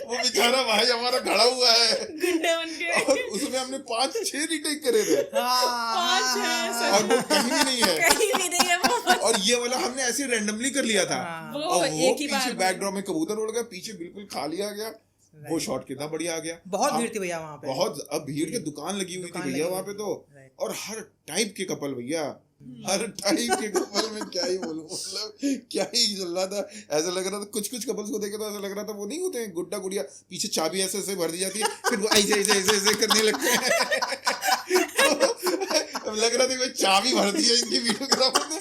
वो बेचारा भाई हमारा खड़ा हुआ है गुंडे बन के, और उसमें हमने 5-6 रीटेक करे थे, 5-6 और वो कहीं भी नहीं है, कहीं भी नहीं है वो, और ये वाला हमने ऐसे रैंडमली कर लिया था, वो और वो एक ही पीछे बार बैकड्रॉप में कबूतर उड़ गया, पीछे बिल्कुल खाली आ गया, वो शॉट कितना बढ़िया आ गया। बहुत हम- भीड़ थी भैया वहाँ पे, बहुत, अब भीड़ के दुकान लगी हुई थी दुकान भैया लगी वहाँ हुई पे तो, थी, right. और हर टाइप के कपल भैया, हर टाइप के कपल में क्या ही बोलूं, मतलब क्या ही चल रहा था, ऐसा लग रहा था कुछ कपल्स को देखे तो ऐसा लग रहा था वो नहीं होते हैं गुड्डा गुड़िया, पीछे चाबी ऐसे ऐसे भर दी जाती है, फिर वो ऐसे ऐसे ऐसे ऐसे करने लगते हैं तो लग रहा था कि चाबी भर दी है इनकी वीडियोग्राफर ने,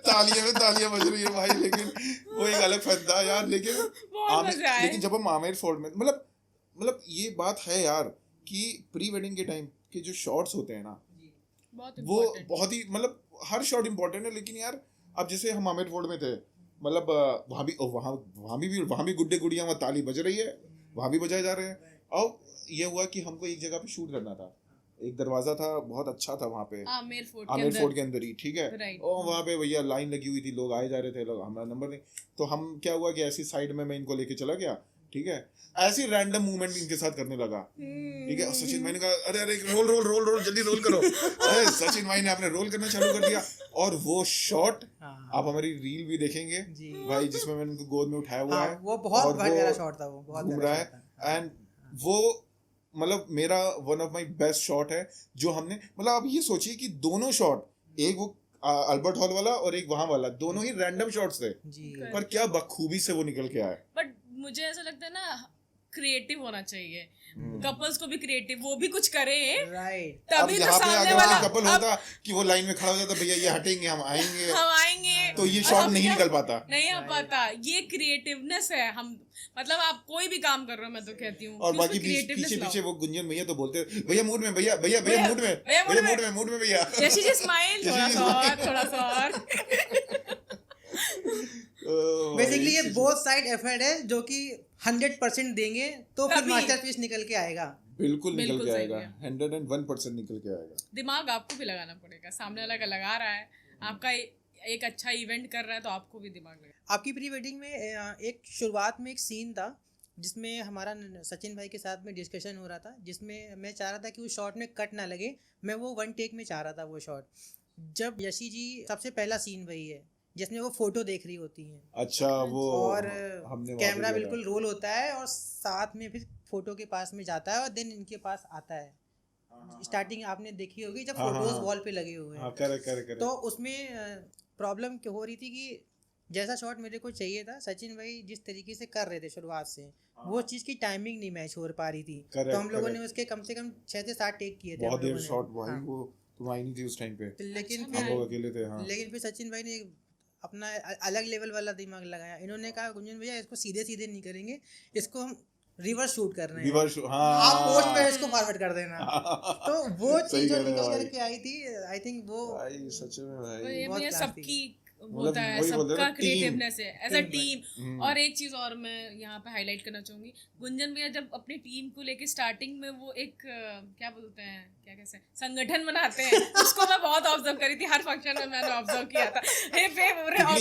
तालियां बज रही है भाई, लेकिन वो एक अलग फन था यार। लेकिन जब हम आमिर फोर्ड में, मतलब ये बात है यार कि प्री वेडिंग के टाइम के जो शॉट्स होते हैं ना, वो बहुत ही, मतलब हर शॉट इम्पोर्टेंट है, लेकिन यार अब जैसे हम आमिर फोर्ड में थे, मतलब वहाँ भी गुड्डे गुड़िया वहाँ ताली बज रही है, वहाँ भी बजाए जा रहे हैं, और ये हुआ कि हमको एक जगह पे शूट करना था, एक दरवाजा था बहुत अच्छा था वहाँ पे आमिर फोर्ट के अंदर ही, ठीक है, और वहाँ पे भैया लाइन लगी हुई थी, लोग आए जा रहे थे, लोग हमारा नंबर नहीं, तो हम क्या हुआ कि ऐसी साइड में मैं इनको लेके चला गया, ठीक है, ऐसी रैंडम मूवमेंट इनके साथ करने लगा, ठीक है, और सचिन भाई ने कहा अरे रोल जल्दी रोल करो, अरे सचिन भाई ने आपने रोल करना चालू कर दिया, और वो शॉट आप हमारी रील भी देखेंगे भाई, जिसमें मैंने उनको गोद में उठाया हुआ है, वो बहुत प्यारा शॉट था, वो बहुत घूम रहा है, एंड वो मतलब मेरा one of my best shot है जो हमने, मतलब आप ये सोचिए कि दोनों शॉट, एक वो अल्बर्ट हॉल वाला और एक वहां वाला, दोनों ही रैंडम शॉट्स थे, जी पर क्या बखूबी से वो निकल के आए। बट मुझे ऐसा लगता है ना, क्रिएटिव होना चाहिए, कपल्स को भी क्रिएटिव, वो भी कुछ करे राइट। अब तभी तो यहाँ पे सामने अगर वाला कोई कपल होता कि वो लाइन में खड़ा हो जाता, भैया ये हटेंगे हम आएंगे, हम आएंगे, तो ये और शॉट अब नहीं क्या- निकल पाता। नहीं आ पाता। ये क्रिएटिवनेस है। हम मतलब आप कोई भी काम कर रहे हो, मैं तो कहती हूँ और कि बाकी उसमें creativeness पीछे लाओ। पीछे वो गुंजन भैया तो बोलते भैया मूड में, भैया भैया भैया भैया, मूड में, भैया भैया mood में। मूड में भैया। जैसी जी स्माइल, थोड़ा सा और, थोड़ा सा और। बेसिकली ये बोथ साइड एफर्ट है, जो कि 100% देंगे तो फिर तभी। मास्टरपीस निकल के आएगा। बिल्कुल निकल बिल्कुल के सही आएगा, है। 101% निकल के आएगा। दिमाग आपको भी लगाना पड़ेगा। सामने वाला का लगा रहा है, आपका एक अच्छा इवेंट कर रहा है, तो आपको भी दिमाग लगा। आपकी प्री वेडिंग में एक शुरुआत में एक सीन था जिसमें हमारा सचिन भाई के साथ में डिस्कशन हो रहा था, जिसमें मैं चाह रहा था कि उस शॉट में कट ना लगे, मैं वो 1 टेक में चाह रहा था वो शॉट। जब यशी जी, सबसे पहला सीन वही है जिसमें वो फोटो देख रही होती हैं अच्छा वो और हमने वहाँ पे कैमरा देखा। बिल्कुल रोल होता है और साथ में फिर फोटो के पास में जाता है और देन इनके पास आता है। स्टार्टिंग आपने देखी होगी जब हाँ, हाँ, फोटोज हाँ। वॉल पे लगे हुए हाँ हैं, करेक्ट करेक्ट करेक्ट। तो उसमें प्रॉब्लम क्या हो रही थी कि जैसा शॉट मेरे को चाहिए था, सचिन भाई जिस तरीके से कर रहे थे शुरुआत से, वो चीज़ की टाइमिंग नहीं मैच हो पा रही थी। Correct, तो हम लोगों ने correct। उसके कम से कम 6 से 7 टेक किए थे बहुत हम देर लोगों ने। शॉट भाई, हाँ। वो तुम आई नहीं थी उस टाइम पे, लेकिन अच्छा, हम फिर लोग अकेले थे। हाँ लेकिन फिर सचिन भाई ने अपना अलग लेवल वाला दिमाग लगाया। इन्होंने कहा गुंजन भैया इसको सीधे सीधे नहीं करेंगे, इसको हम रिवर्स शूट कर रहे हैं, रिवर्स, हाँ आप पोस्ट पे इसको फॉरवर्ड कर देना। तो वो सही चीज जो कह रहे हो निकल भाई। करके आई थी, आई थिंक वो भाई सच में तो भाई। ये बहुत भैया class सबकी मतलब होता है, वही बोलते हैं सबका ना, क्रिएटिवनेस है एज अ Team टीम। और एक चीज और मैं यहाँ पे हाईलाइट करना चाहूंगी, गुंजन भैया जब अपनी टीम को लेके स्टार्टिंग में वो एक क्या बोलते हैं, क्या कैसे संगठन बनाते हैं, उसको मैं बहुत ऑब्जर्व करी थी। हर फंक्शन में मैंने ऑब्जर्व किया था। हे पे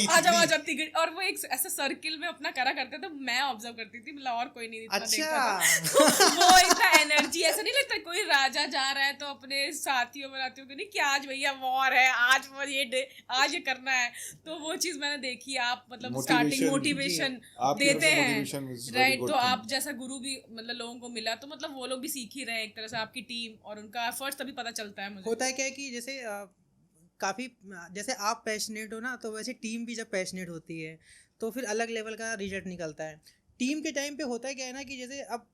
आ जाओ तिगड़ी, और वो एक ऐसे सर्किल में अपना करा करते थे। मैं ऑब्जर्व करती थी, मतलब और कोई नहीं इतना देखता था। अच्छा वो इतना एनर्जी, ऐसा नहीं लगता कोई राजा जा रहा है तो अपने साथियों बनातियों को नहीं कि आज भैया वॉर है, आज वो ये डे, आज ये करना है। तो वो चीज मैंने देखी। आप मतलब स्टार्टिंग Motivation, मोटिवेशन आपकी तरफ देते से हैं, motivation is very right. good तो thing। आप जैसा गुरु भी मतलब लोगों को मिला, तो मतलब वो लोग भी सीख ही रहे हैं एक तरह से, आपकी टीम और उनका एफर्ट्स तभी पता चलता है मुझे। होता है क्या है कि जैसे काफ़ी जैसे आप पैशनेट हो ना, तो वैसे टीम भी जब पैशनेट होती है तो फिर अलग लेवल का रिजल्ट निकलता है। टीम के टाइम पे होता है क्या है ना कि जैसे अब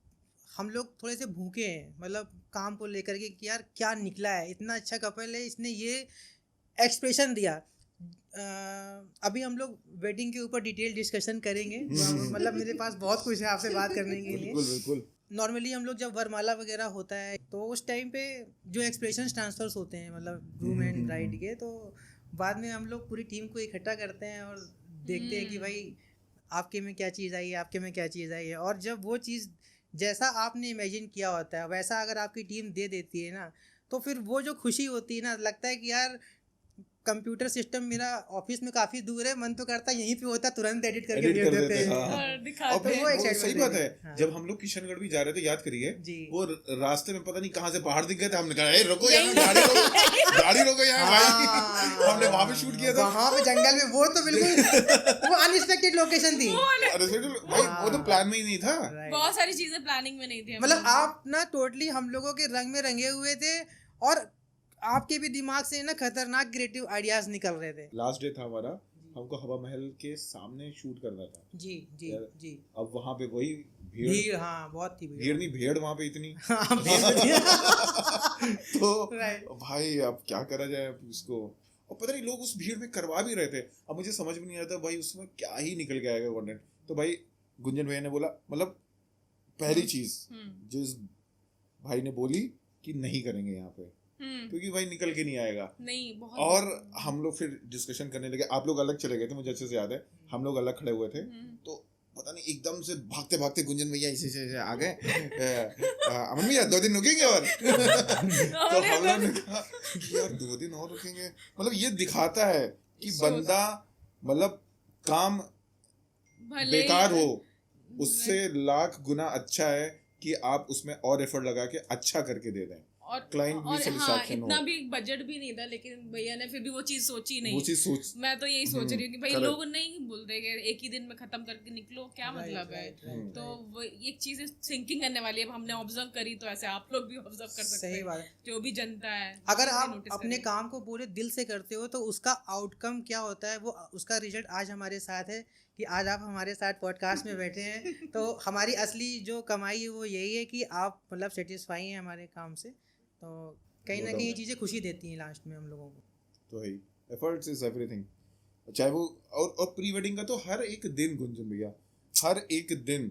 हम लोग थोड़े से भूखे हैं, मतलब काम को लेकर के कि यार क्या निकला है, इतना अच्छा कपल है, इसने ये एक्सप्रेशन दिया। अभी हम लोग वेडिंग के ऊपर डिटेल डिस्कशन करेंगे, मतलब मेरे पास बहुत कुछ है आपसे बात करने के लिए। बिल्कुल बिल्कुल। नॉर्मली हम लोग जब वरमाला वगैरह होता है तो उस टाइम पे जो एक्सप्रेशन ट्रांसफर्स होते हैं, मतलब ग्रूम एंड ब्राइड के, तो बाद में हम लोग पूरी टीम को इकट्ठा करते हैं और देखते हैं कि भाई आपके में क्या चीज़ आई है, आपके में क्या चीज़ आई है। और जब वो चीज़ जैसा आपने इमेजिन किया होता है वैसा अगर आपकी टीम दे देती है ना, तो फिर वो जो खुशी होती है ना, लगता है कि यार कंप्यूटर सिस्टम मेरा ऑफिस में काफी दूर है, मन तो करता है यहीं पे होता, तुरंत एडिट करके Edit भेज कर देते देते हैं। हैं, हाँ। और दिखा और तो फिर वो वो excitement सही बात है। रहेगी। हाँ। जब हम लोग किशनगढ़ भी जा रहे थे, याद करिए, जी। वो रास्ते में पता नहीं कहाँ से पहाड़ दिख गए थे, हमने कहा ए रुको यहाँ, गाड़ी रोको, गाड़ी रोको यहाँ भाई। हमने वहां पे शूट किया था। वहाँ पे जंगल में, वो तो बिल्कुल वो अनएक्सपेक्टेड लोकेशन थी। अरे भाई वो तो प्लान में ही नहीं था। बहुत सारी चीजें प्लानिंग में नहीं थी। मतलब आप ना टोटली हम लोगों के रंग में रंगे हुए थे और आपके भी दिमाग से ना खतरनाक क्रिएटिव आइडियाज निकल रहे थे। लास्ट डे था हमारा, हमको हवा महल के सामने शूट करना था। जी जी यार, जी। अब वहां पे वही भीड़, भीड़, हाँ बहुत थी भीड़ नहीं भेड़ वहां पे इतनी। हाँ, भीड़ थी। तो Right. भाई अब क्या करा जाए अब इसको, और पता नहीं लोग उस भीड़ में करवा भी रहे थे। अब मुझे समझ में नहीं आता भाई उसमें क्या ही निकल के आएगा कंटेंट। तो भाई गुंजन भैया ने बोला, मतलब पहली चीज जो इस भाई ने बोली कि नहीं करेंगे यहाँ पे, क्योंकि भाई निकल के नहीं आएगा। नहीं बहुत। और हम लोग फिर डिस्कशन करने लगे। आप लोग अलग चले गए थे, मुझे अच्छे से याद है। हम लोग अलग खड़े हुए थे, तो पता नहीं एकदम से भागते भागते गुंजन भैया ऐसे आ गए, अमन भैया 2 दिन रुकेंगे और तो हम लोग ने कहा कि यार 2 दिन और रुकेंगे। मतलब ये दिखाता है कि बंदा मतलब काम बेकार हो उससे लाख गुना अच्छा है कि आप उसमें और एफर्ट लगा के अच्छा करके दे दें। और क्लाइंट भी हाँ, सेटिस्फैक्शन इतना हो। भी बजट भी नहीं था, लेकिन भैया ने फिर भी वो चीज सोची नहीं। वो चीज सोच मैं तो यही सोच रही हूँ कि भाई correct. लोग नहीं बोलते कि एक ही दिन में खत्म करके निकलो, क्या मतलब है। तो वो एक चीज सिंकिंग करने वाली है। अब हमने ऑब्जर्व करी तो ऐसे आप लोग भी ऑब्जर्व कर सकते सही हैं, बात है। जो भी जनता है। अगर वो भी आप notice अपने करेगी। काम को पूरे दिल से करते हो तो उसका आउटकम क्या होता है, वो उसका रिजल्ट आज हमारे साथ है कि आज आप हमारे साथ पॉडकास्ट में बैठे हैं। तो हमारी असली जो कमाई है वो यही है कि आप मतलब सेटिस्फाई हैं हमारे काम से। तो कहीं ना कहीं ये चीज़ें खुशी देती हैं लास्ट में हम लोगों को। तो है, एफर्ट्स इज एवरीथिंग। चाहे वो और प्री वेडिंग का तो हर एक दिन, गुंजन भैया, हर एक दिन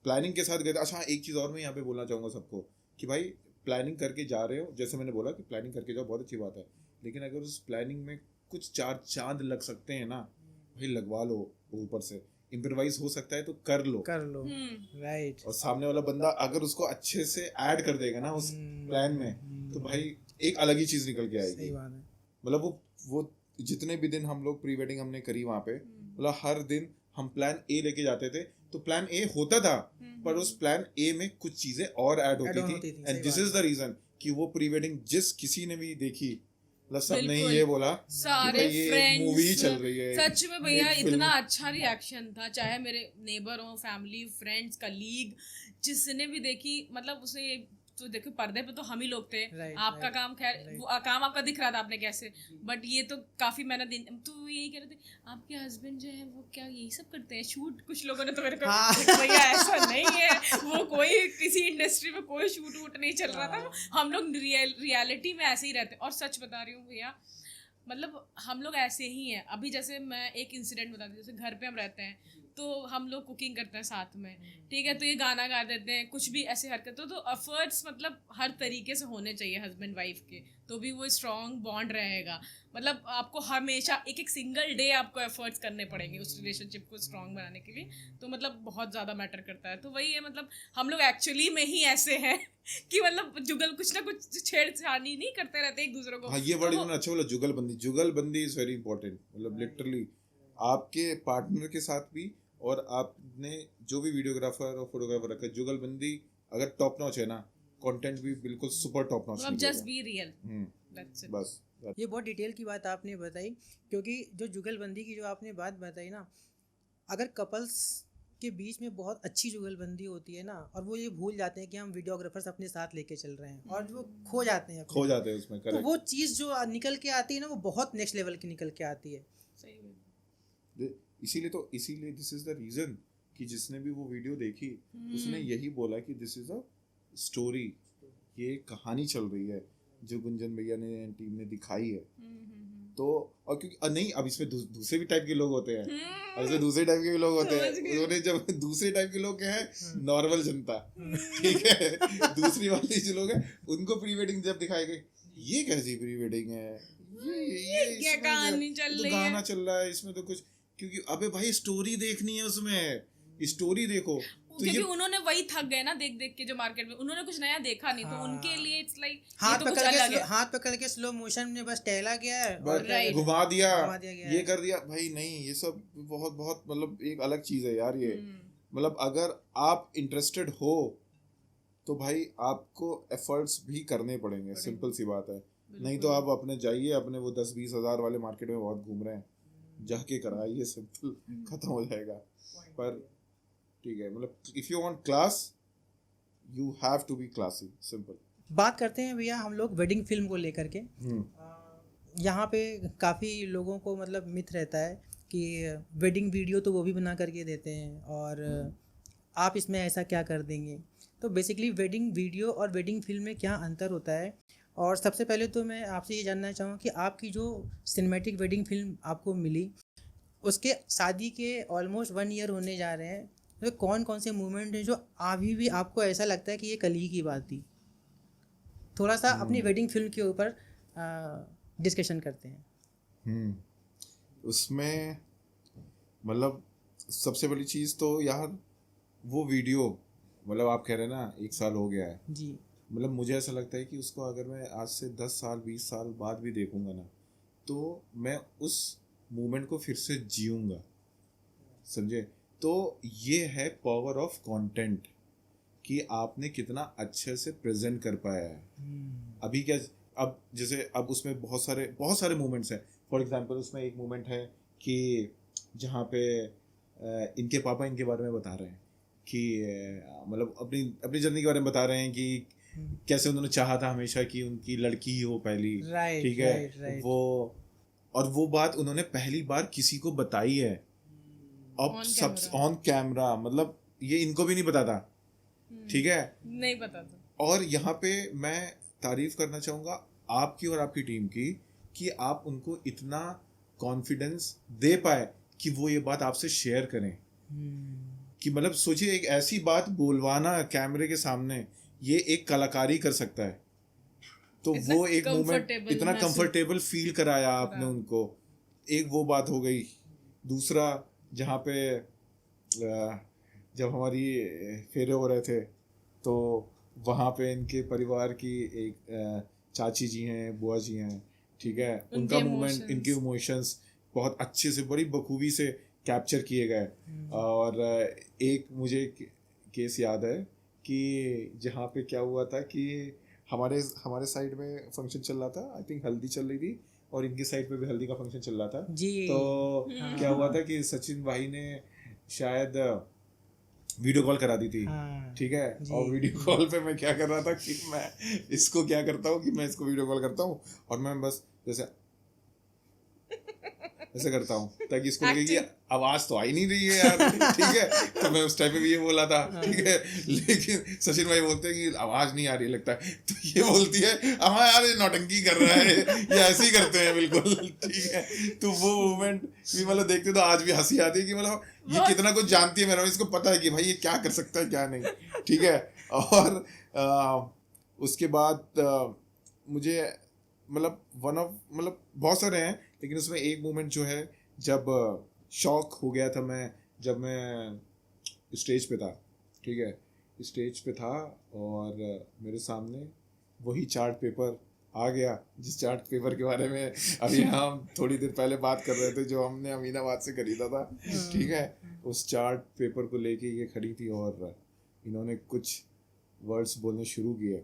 प्लानिंग के साथ गए थे। अच्छा, एक चीज़ और मैं यहाँ पे बोलना चाहूँगा सबको कि भाई प्लानिंग करके जा रहे हो, जैसे मैंने बोला कि प्लानिंग करके जाओ, बहुत अच्छी बात है, लेकिन अगर उस प्लानिंग में कुछ चार चांद लग सकते हैं ना भाई, लगवा लो। ऊपर से इम्प्रोवाइज हो सकता है तो कर लो। राइट। और सामने वाला बंदा अगर उसको अच्छे से ऐड कर देगा ना उस प्लान में, तो भाई एक अलग ही चीज़ निकल के आएगी। सही बात है। मतलब वो जितने भी दिन हम लोग प्री वेडिंग हमने करी वहाँ पे, मतलब हर दिन हम प्लान ए लेके जाते थे, तो प्लान ए होता था, पर उस प्लान ए में कुछ चीजें और ऐड होती थी। And this is the reason कि वो प्री वेडिंग जिस किसी ने भी देखी, मतलब सबने ही ये बोला कि सारे भाई ये मूवी चल रही है। सच में भैया, एक इतना अच्छा रिएक्शन था, चाहे मेरे नेबर हो, फैमिली, फ्रेंड्स, कलीग, जिसने भी देखी, मतलब उसे तो देखो पर्दे पे तो हम ही लोग थे। आपका काम खैर वो काम आपका दिख रहा था आपने कैसे, बट ये तो काफी मेहनत दिन। तो यही कह रहे थे आपके हस्बैंड जो है वो क्या यही सब करते हैं शूट? कुछ लोगों ने तो मेरे को भैया ऐसा नहीं है, वो कोई किसी इंडस्ट्री में कोई शूट वूट नहीं चल रहा था, हम लोग रियलिटी में ऐसे ही रहते। और सच बता रही हूँ भैया, मतलब हम लोग ऐसे ही हैं। अभी जैसे मैं एक इंसिडेंट बताती हूँ, जैसे घर पे हम रहते हैं तो हम लोग कुकिंग करते हैं साथ में, ठीक है, तो ये गाना गा देते हैं, कुछ भी ऐसे हरकत हो, तो एफर्ट्स मतलब हर तरीके से होने चाहिए हस्बैंड वाइफ के, तो भी वो स्ट्रॉन्ग बॉन्ड रहेगा। मतलब आपको हमेशा एक एक सिंगल डे आपको एफर्ट्स करने पड़ेंगे उस रिलेशनशिप को स्ट्रॉन्ग बनाने के लिए, तो मतलब बहुत ज़्यादा मैटर करता है। तो वही है, मतलब हम लोग एक्चुअली में ही ऐसे हैं कि मतलब जुगल कुछ ना कुछ छेड़छाड़ी नहीं करते रहते एक दूसरे को। हाँ, ये वर्ड इन्होंने अच्छा बोला, जुगलबंदी। जुगलबंदी इज वेरी इंपॉर्टेंट। मतलब लिटरली आपके पार्टनर के साथ भी, और आपने जो भी वीडियोग्राफर और फोटोग्राफर रखा है, जुगलबंदी अगर टॉप नॉच है ना, कंटेंट भी बिल्कुल सुपर टॉप नॉच। मतलब जस्ट बी रियल, बस। ये बहुत डिटेल की बात आपने बताई, क्योंकि जो जुगलबंदी की जो आपने बात बताई ना, अगर कपल्स के बीच में बहुत अच्छी जुगलबंदी होती है ना, और वो ये भूल जाते हैं कि हम वीडियोग्राफर्स अपने साथ लेके चल रहे हैं, और वो खो जाते हैं उसमें। तो वो चीज़ जो निकल के आती है ना, वो बहुत नेक्स्ट लेवल की निकल के आती है। सही में। इसीलिए दिस इज द रीजन कि जिसने भी वो वीडियो देखी उसने यही बोला कि दिस इज अ स्टोरी, ये कहानी चल रही है जो गुंजन भैया ने टीम ने दिखाई है। तो और क्योंकि नहीं, अब इसमें दूसरे भी टाइप के लोग होते हैं, और इसमें दूसरे टाइप के भी लोग होते हैं। उन्होंने जब दूसरे टाइप के लोग हैं, नॉर्मल जनता, ठीक है, दूसरी वाली जो लोग हैं उनको प्री वेडिंग जब दिखाई गई, ये कैसी प्री वेडिंग है, ये क्या कहानी चल रही है, गाना चल रहा है इसमें तो कुछ, क्योंकि अबे भाई स्टोरी देखनी है उसमें, स्टोरी देखो। तो क्योंकि उन्होंने वही थक गए ना देख देख के, जो मार्केट में उन्होंने कुछ नया देखा नहीं, तो उनके लिए इट्स लाइक हाथ पकड़ के स्लो मोशन में बस टहला गया है, घुमा दिया, गया ये कर दिया। भाई नहीं, ये सब बहुत बहुत मतलब एक अलग चीज है यार ये। मतलब अगर आप इंटरेस्टेड हो तो भाई आपको एफर्ट्स भी करने पड़ेंगे, सिंपल सी बात है। नहीं तो आप अपने जाइए, अपने वो 10-20 हज़ार वाले मार्केट में बहुत घूम रहे हैं, जाके कराइए, सिंपल खत्म हो जाएगा। पर ठीक है, मतलब if you want class you have to be classy, simple. बात करते हैं भैया हम लोग वेडिंग फिल्म को लेकर के। यहाँ पे काफ़ी लोगों को मतलब मिथ रहता है कि वेडिंग वीडियो तो वो भी बना करके देते हैं, और आप इसमें ऐसा क्या कर देंगे। तो बेसिकली वेडिंग वीडियो और वेडिंग फिल्म में क्या अंतर होता है। और सबसे पहले तो मैं आपसे ये जानना चाहूँगा कि आपकी जो सिनेमैटिक वेडिंग फिल्म आपको मिली, उसके शादी के ऑलमोस्ट 1 ईयर होने जा रहे हैं, तो कौन कौन से मोमेंट हैं जो अभी भी आपको ऐसा लगता है कि ये कल ही की बात थी। थोड़ा सा अपनी वेडिंग फिल्म के ऊपर डिस्कशन करते हैं। उसमें मतलब सबसे बड़ी चीज़ तो यार वो वीडियो, मतलब आप कह रहे हैं ना 1 साल हो गया है जी, मतलब मुझे ऐसा लगता है कि उसको अगर मैं आज से 10 साल 20 साल बाद भी देखूंगा ना, तो मैं उस मोमेंट को फिर से जीऊँगा, समझे। तो ये है पावर ऑफ कंटेंट कि आपने कितना अच्छे से प्रेजेंट कर पाया है। अभी क्या, अब जैसे अब उसमें बहुत सारे मोमेंट्स हैं। फॉर एग्जांपल उसमें एक मोमेंट है कि जहाँ पे इनके पापा इनके बारे में बता रहे हैं कि मतलब अपनी अपनी जर्नी के बारे में बता रहे हैं कि कैसे उन्होंने चाहा था हमेशा कि उनकी लड़की ही हो पहली, ठीक है, वो और वो बात उन्होंने पहली बार किसी को बताई है, अब सब ऑन कैमरा, मतलब ये इनको भी नहीं पता था, ठीक है, नहीं पता था। और यहाँ पे मैं तारीफ करना चाहूँगा आपकी और आपकी टीम की कि आप उनको इतना कॉन्फिडेंस दे पाए कि वो ये बात आपसे शेयर करें। कि मतलब सोचिए, एक ऐसी बात बोलवाना कैमरे के सामने, ये एक कलाकारी कर सकता है। तो वो एक मोमेंट इतना कंफर्टेबल फील कराया आपने उनको, एक वो बात हो गई। दूसरा, जहाँ पे जब हमारी फेरे हो रहे थे तो वहाँ पे इनके परिवार की एक चाची जी हैं, बुआ जी हैं, ठीक है, उनका मूवमेंट, इनके इमोशंस बहुत अच्छे से, बड़ी बखूबी से कैप्चर किए गए। और एक मुझे केस याद है कि जहाँ पे क्या हुआ था कि हमारे साइड में फंक्शन चल रहा था, आई थिंक हल्दी चल रही थी, और इनकी साइड पे भी हल्दी का फंक्शन चल रहा था जी। तो क्या हुआ था कि सचिन भाई ने शायद वीडियो कॉल करा दी थी, ठीक है, और वीडियो कॉल पे मैं क्या कर रहा था कि मैं इसको क्या करता हूँ कि मैं इसको वीडियो कॉल करता हूँ और मैं बस जैसे ऐसे करता हूँ ताकि इसको लगे कि आवाज तो आ ही नहीं रही है यार, ठीक है। तो मैं उस टाइम पे भी ये बोला था, ठीक है, लेकिन सचिन भाई बोलते हैं कि आवाज नहीं आ रही लगता है, तो ये बोलती है हमारा यार ये नौटंकी कर रहा है, ये ऐसे ही करते हैं बिल्कुल, ठीक है। तो वो मोमेंट भी मतलब देखते तो आज भी हंसी आती है कि मतलब ये कितना कुछ जानती है मेरा, इसको पता है कि भाई ये क्या कर सकता है क्या नहीं, ठीक है। और उसके बाद मुझे मतलब मतलब बहुत सारे हैं, लेकिन उसमें एक मोमेंट जो है जब शॉक हो गया था मैं, जब मैं स्टेज पे था, ठीक है, स्टेज पे था और मेरे सामने वही चार्ट पेपर आ गया, जिस चार्ट पेपर के बारे में अभी हम थोड़ी देर पहले बात कर रहे थे, जो हमने अमीनाबाद से खरीदा था, ठीक है। उस चार्ट पेपर को लेके ये खड़ी थी और इन्होंने कुछ वर्ड्स बोलने शुरू किए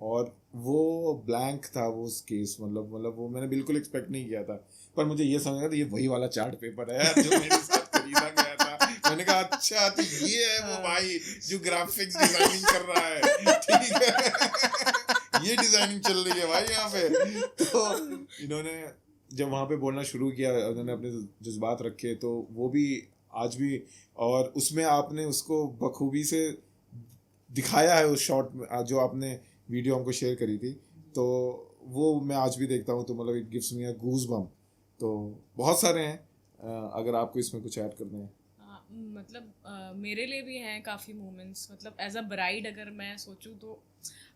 और वो ब्लैंक था वो केस, मतलब वो मैंने बिल्कुल एक्सपेक्ट नहीं किया था, पर मुझे ये समझ आया था ये वही वाला चार्ट पेपर है यार जो मेरे साथ खरीदा गया था। मैंने कहा अच्छा तो ये है वो भाई जो ग्राफिक्स डिजाइनिंग कर रहा है, ठीक है, ये डिजाइनिंग चल रही है भाई यहाँ पे। तो इन्होंने जब वहाँ पे बोलना शुरू किया, उन्होंने अपने जज्बात रखे, तो वो भी आज भी, और उसमें आपने उसको बखूबी से दिखाया है उस शॉट में, जो आपने वीडियो हमको शेयर करी थी, तो वो मैं आज भी देखता हूँ, तो मतलब it gives me a goose bump. तो बहुत सारे हैं, अगर आपको इसमें कुछ ऐड करने हैं। मतलब मेरे लिए भी हैं काफ़ी मोमेंट्स, मतलब एज अ ब्राइड अगर मैं सोचूं तो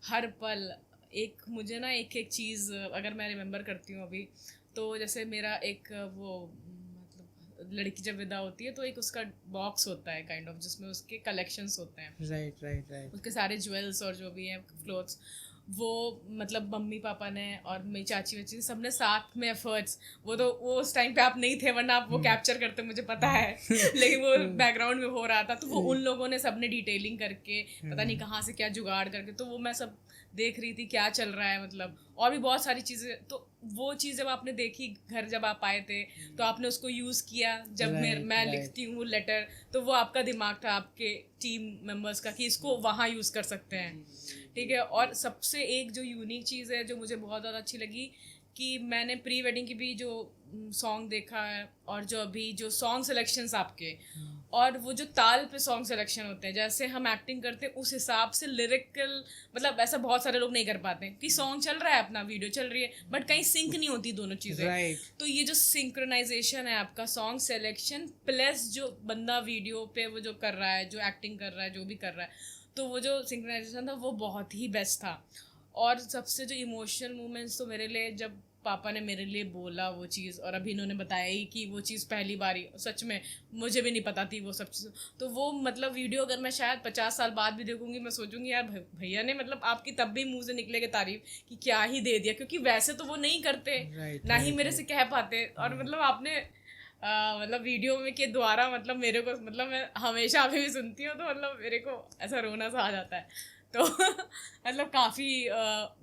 हर पल एक मुझे ना एक एक चीज़ अगर मैं रिमेंबर करती हूँ अभी, तो जैसे मेरा एक वो मतलब लड़की जब विदा होती है तो एक उसका बॉक्स होता है काइंड ऑफ, जिसमें उसके कलेक्शंस होते हैं, राइट, उसके सारे ज्वेल्स और जो भी हैं क्लोथ्स, वो मतलब मम्मी पापा ने और मेरी चाची वाची सबने साथ में एफर्ट्स, वो तो वो उस टाइम पे आप नहीं थे वरना आप वो कैप्चर करते मुझे पता है, लेकिन वो बैकग्राउंड में हो रहा था, तो वो उन लोगों ने सबने डिटेलिंग करके पता नहीं कहाँ से क्या जुगाड़ करके, तो वो मैं सब देख रही थी क्या चल रहा है, मतलब और भी बहुत सारी चीज़ें। तो वो चीज़ जब आपने देखी घर जब आप आए थे तो आपने उसको यूज़ किया, जब मैं लिखती हूँ लेटर तो वो आपका दिमाग था आपके टीम मेंबर्स का कि इसको वहाँ यूज़ कर सकते हैं, ठीक है। और सबसे एक जो यूनिक चीज़ है जो मुझे बहुत ज़्यादा अच्छी लगी कि मैंने प्री वेडिंग की भी जो सॉन्ग देखा है और जो अभी जो सॉन्ग सिलेक्शंस आपके और वो जो ताल पे सॉन्ग सिलेक्शन होते हैं, जैसे हम एक्टिंग करते हैं उस हिसाब से लिरिकल, मतलब ऐसा बहुत सारे लोग नहीं कर पाते कि सॉन्ग चल रहा है अपना वीडियो चल रही है बट कहीं सिंक नहीं होती दोनों चीज़ें, तो ये जो सिंक्रोनाइजेशन है आपका सॉन्ग सिलेक्शन प्लस जो बंदा वीडियो पे वो जो कर रहा है, जो एक्टिंग कर रहा है, जो भी कर रहा है, तो वो जो सिंक्रोनाइजेशन था वो बहुत ही बेस्ट था। और सबसे जो इमोशनल मोमेंट्स तो मेरे लिए जब पापा ने मेरे लिए बोला वो चीज़, और अभी इन्होंने बताया ही कि वो चीज़ पहली बार ही, सच में मुझे भी नहीं पता थी वो सब चीज़, तो वो मतलब वीडियो अगर मैं शायद 50 साल बाद भी देखूंगी मैं सोचूंगी यार भैया ने मतलब आपकी तब भी मुंह से निकलेगी तारीफ कि क्या ही दे दिया, क्योंकि वैसे तो वो नहीं करते ना ही मेरे से कह पाते, और मतलब आपने मतलब वीडियो में के द्वारा मतलब मेरे को मतलब मैं हमेशा अभी भी सुनती हूँ तो मतलब मेरे को ऐसा रोना सा आ जाता है। तो मतलब काफ़ी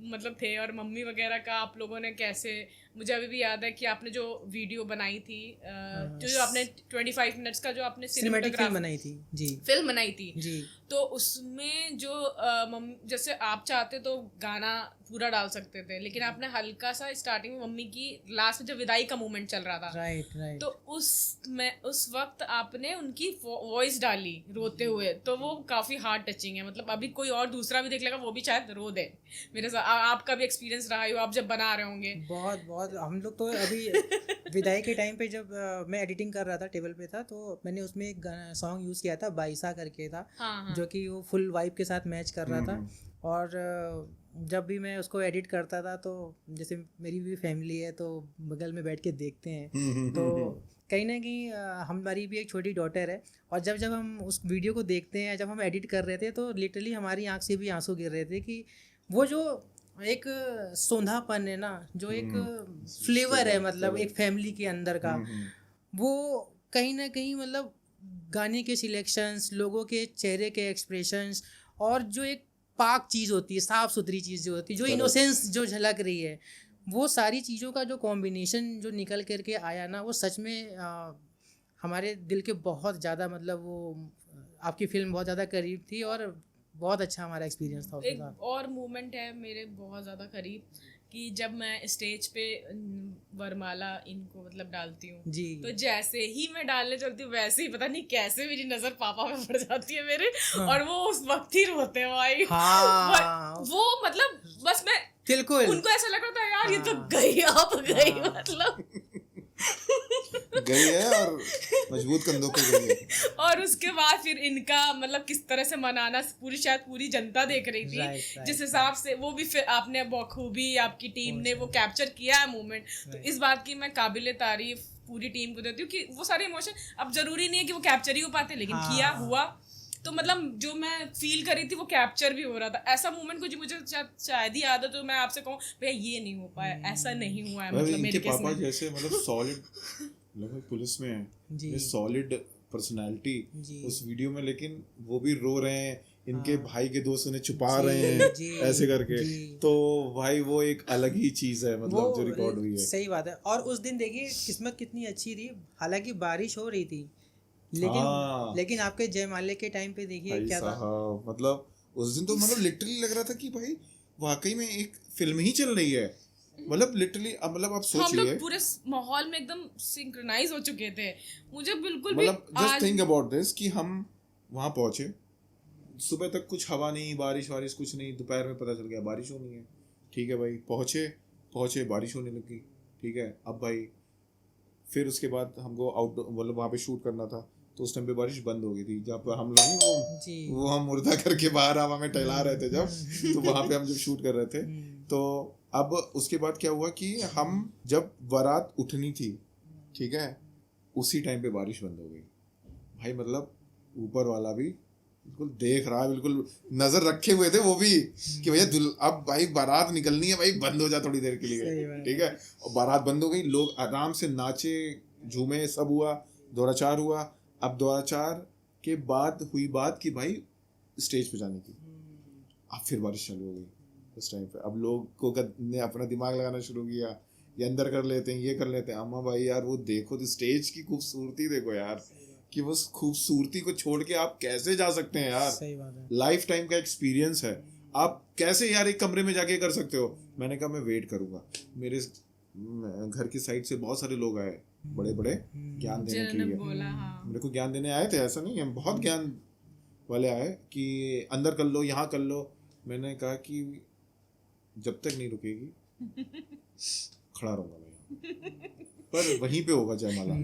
मतलब थे। और मम्मी वगैरह का आप लोगों ने कैसे, मुझे अभी भी याद है कि आपने जो वीडियो बनाई थी जो आपने 25 मिनट्स का जो आपने सिनेमैटिक फिल्म बनाई थी जी, फिल्म बनाई थी जी। तो उसमें जो जैसे आप चाहते तो गाना पूरा डाल सकते थे, लेकिन आपने हल्का सा स्टार्टिंग में मम्मी की लास्ट में जब विदाई का मोमेंट चल रहा था, राइट। तो उस वक्त आपने उनकी वॉइस डाली रोते हुए, तो वो काफी हार्ट टचिंग है। मतलब अभी कोई और दूसरा भी देख लेगा वो भी शायद रो दे मेरे साथ। आपका भी एक्सपीरियंस रहा हो आप जब बना रहे होंगे। बहुत हम लोग तो अभी विदाई के टाइम पे जब मैं एडिटिंग कर रहा था, टेबल पे था, तो मैंने उसमें एक सॉन्ग यूज़ किया था, बाइसा करके था। हाँ। जो कि वो फुल वाइब के साथ मैच कर रहा था। और जब भी मैं उसको एडिट करता था तो जैसे मेरी भी फैमिली है तो बगल में बैठ के देखते हैं, तो कहीं ना कहीं हमारी भी एक छोटी डॉटर है, और जब हम उस वीडियो को देखते हैं, जब हम एडिट कर रहे थे तो लिटरली हमारी आंख से भी आंसू गिर रहे थे कि वो जो एक सौंधापन है ना, जो एक फ्लेवर है मतलब एक फैमिली के अंदर का, वो कहीं ना कहीं मतलब गाने के सिलेक्शंस, लोगों के चेहरे के एक्सप्रेशंस, और जो एक पाक चीज़ होती है, साफ़ सुथरी चीज़ जो होती है, जो इनोसेंस जो झलक रही है, वो सारी चीज़ों का जो कॉम्बिनेशन जो निकल करके आया ना, वो सच में हमारे दिल के बहुत ज़्यादा मतलब वो आपकी फिल्म बहुत ज़्यादा करीब थी, और बहुत अच्छा हमारा एक्सपीरियंस था उसके साथ। एक और मोमेंट है मेरे बहुत ज़्यादा करीब कि जब मैं स्टेज पे वरमाला इनको मतलब डालती हूँ जी, तो जैसे ही मैं डालने चलती हूँ वैसे ही पता नहीं कैसे मेरी नज़र पापा में पड़ जाती है मेरे, और वो उस वक्त ही रोते हैं भाई। हाँ। वो मतलब बस मैं बिल्कुल उनको ऐसा लग रहा था यार ये तो गई, आप गई, मतलब गई है और मजबूत कंधों पे गई है। और उसके बाद फिर इनका मतलब किस तरह से मनाना शायद पूरी जनता देख रही थी। right. जिस हिसाब से वो भी फिर आपने बखूबी आपकी टीम ने वो कैप्चर किया है मोमेंट, तो इस बात की मैं काबिले तारीफ पूरी टीम को देती हूँ कि वो सारे इमोशन अब जरूरी नहीं है कि वो कैप्चर ही हो पाते, लेकिन किया हुआ तो मतलब जो मैं फील कर रही थी वो कैप्चर भी हो रहा था। ऐसा मोमेंट कुछ मुझे शायद ही याद है, तो मैं आपसे कहूँ भैया ये नहीं हो पाया, ऐसा नहीं हुआ है। मतलब मेरे केस पापा में जैसे मतलब सॉलिड लगभग पुलिस में है, सॉलिड पर्सनालिटी उस वीडियो में, लेकिन वो भी रो रहे हैं, इनके भाई के दोस्त उन्हें छुपा रहे हैं ऐसे करके, तो भाई वो एक अलग ही चीज है मतलब जो रिकॉर्ड हुई है। सही बात है। और उस दिन देखिए किस्मत कितनी अच्छी थी, हालांकि बारिश हो रही थी, लेकिन आपके जयमाले के टाइम पे देखिए क्या था, मतलब उस दिन तो मतलब लिटरली लग रहा था कि भाई वाकई में एक फिल्म ही चल रही है। मतलब लिटरली अब मतलब आप सोचिए, हम लोग पूरे माहौल में एकदम सिंक्रोनाइज हो चुके थे। मुझे बिल्कुल भी मतलब जस्ट थिंक अबाउट दिस कि हम वहां पहुंचे, सुबह तक कुछ हवा नहीं, बारिश कुछ नहीं, दोपहर में पता चल गया बारिश होनी है। ठीक है भाई, पहुंचे बारिश होने लगी। ठीक है, अब भाई फिर उसके बाद हमको आउटडोर मतलब वहाँ पे शूट करना था, तो उस टाइम पे बारिश बंद हो गई थी। जब हम लोग वो हम मुर्दा करके बाहर हवा में टहला रहे थे जब, तो वहाँ पे हम जब शूट कर रहे थे, तो अब उसके बाद क्या हुआ कि हम जब बारात उठनी थी, ठीक है, उसी टाइम पे बारिश बंद हो गई। भाई मतलब ऊपर वाला भी बिल्कुल देख रहा है, बिल्कुल नजर रखे हुए थे वो भी कि भैया अब भाई बारात निकलनी है, भाई बंद हो जा थोड़ी देर के लिए। ठीक है, और बारात बंद हो गई, लोग आराम से नाचे झूमे, सब हुआ, दौराचार हुआ। अब दौराचार के बाद हुई बात कि भाई स्टेज पे जाने की, अब फिर बारिश चालू हो गई उस टाइम पे। अब लोग को ने अपना दिमाग लगाना शुरू किया, ये अंदर कर लेते हैं, ये कर लेते हैं। अम्मा भाई यार वो देखो तो स्टेज की खूबसूरती देखो यार, कि वो खूबसूरती को छोड़ के आप कैसे जा सकते हैं यार। सही बात है, लाइफ टाइम का एक्सपीरियंस है, आप कैसे यार एक कमरे में जाके कर सकते हो। मैंने कहा मैं वेट करूंगा। मेरे घर की साइड से बहुत सारे लोग आए, बड़े बड़े ज्ञान देने के लिए, मेरे को ज्ञान देने आए थे, ऐसा नहीं है, बहुत ज्ञान वाले आए कि अंदर कर लो, यहाँ कर लो। मैंने कहा कि जब तक नहीं रुकेगी खड़ा रहूंगा मैं, पर वहीं पे होगा जयमाला।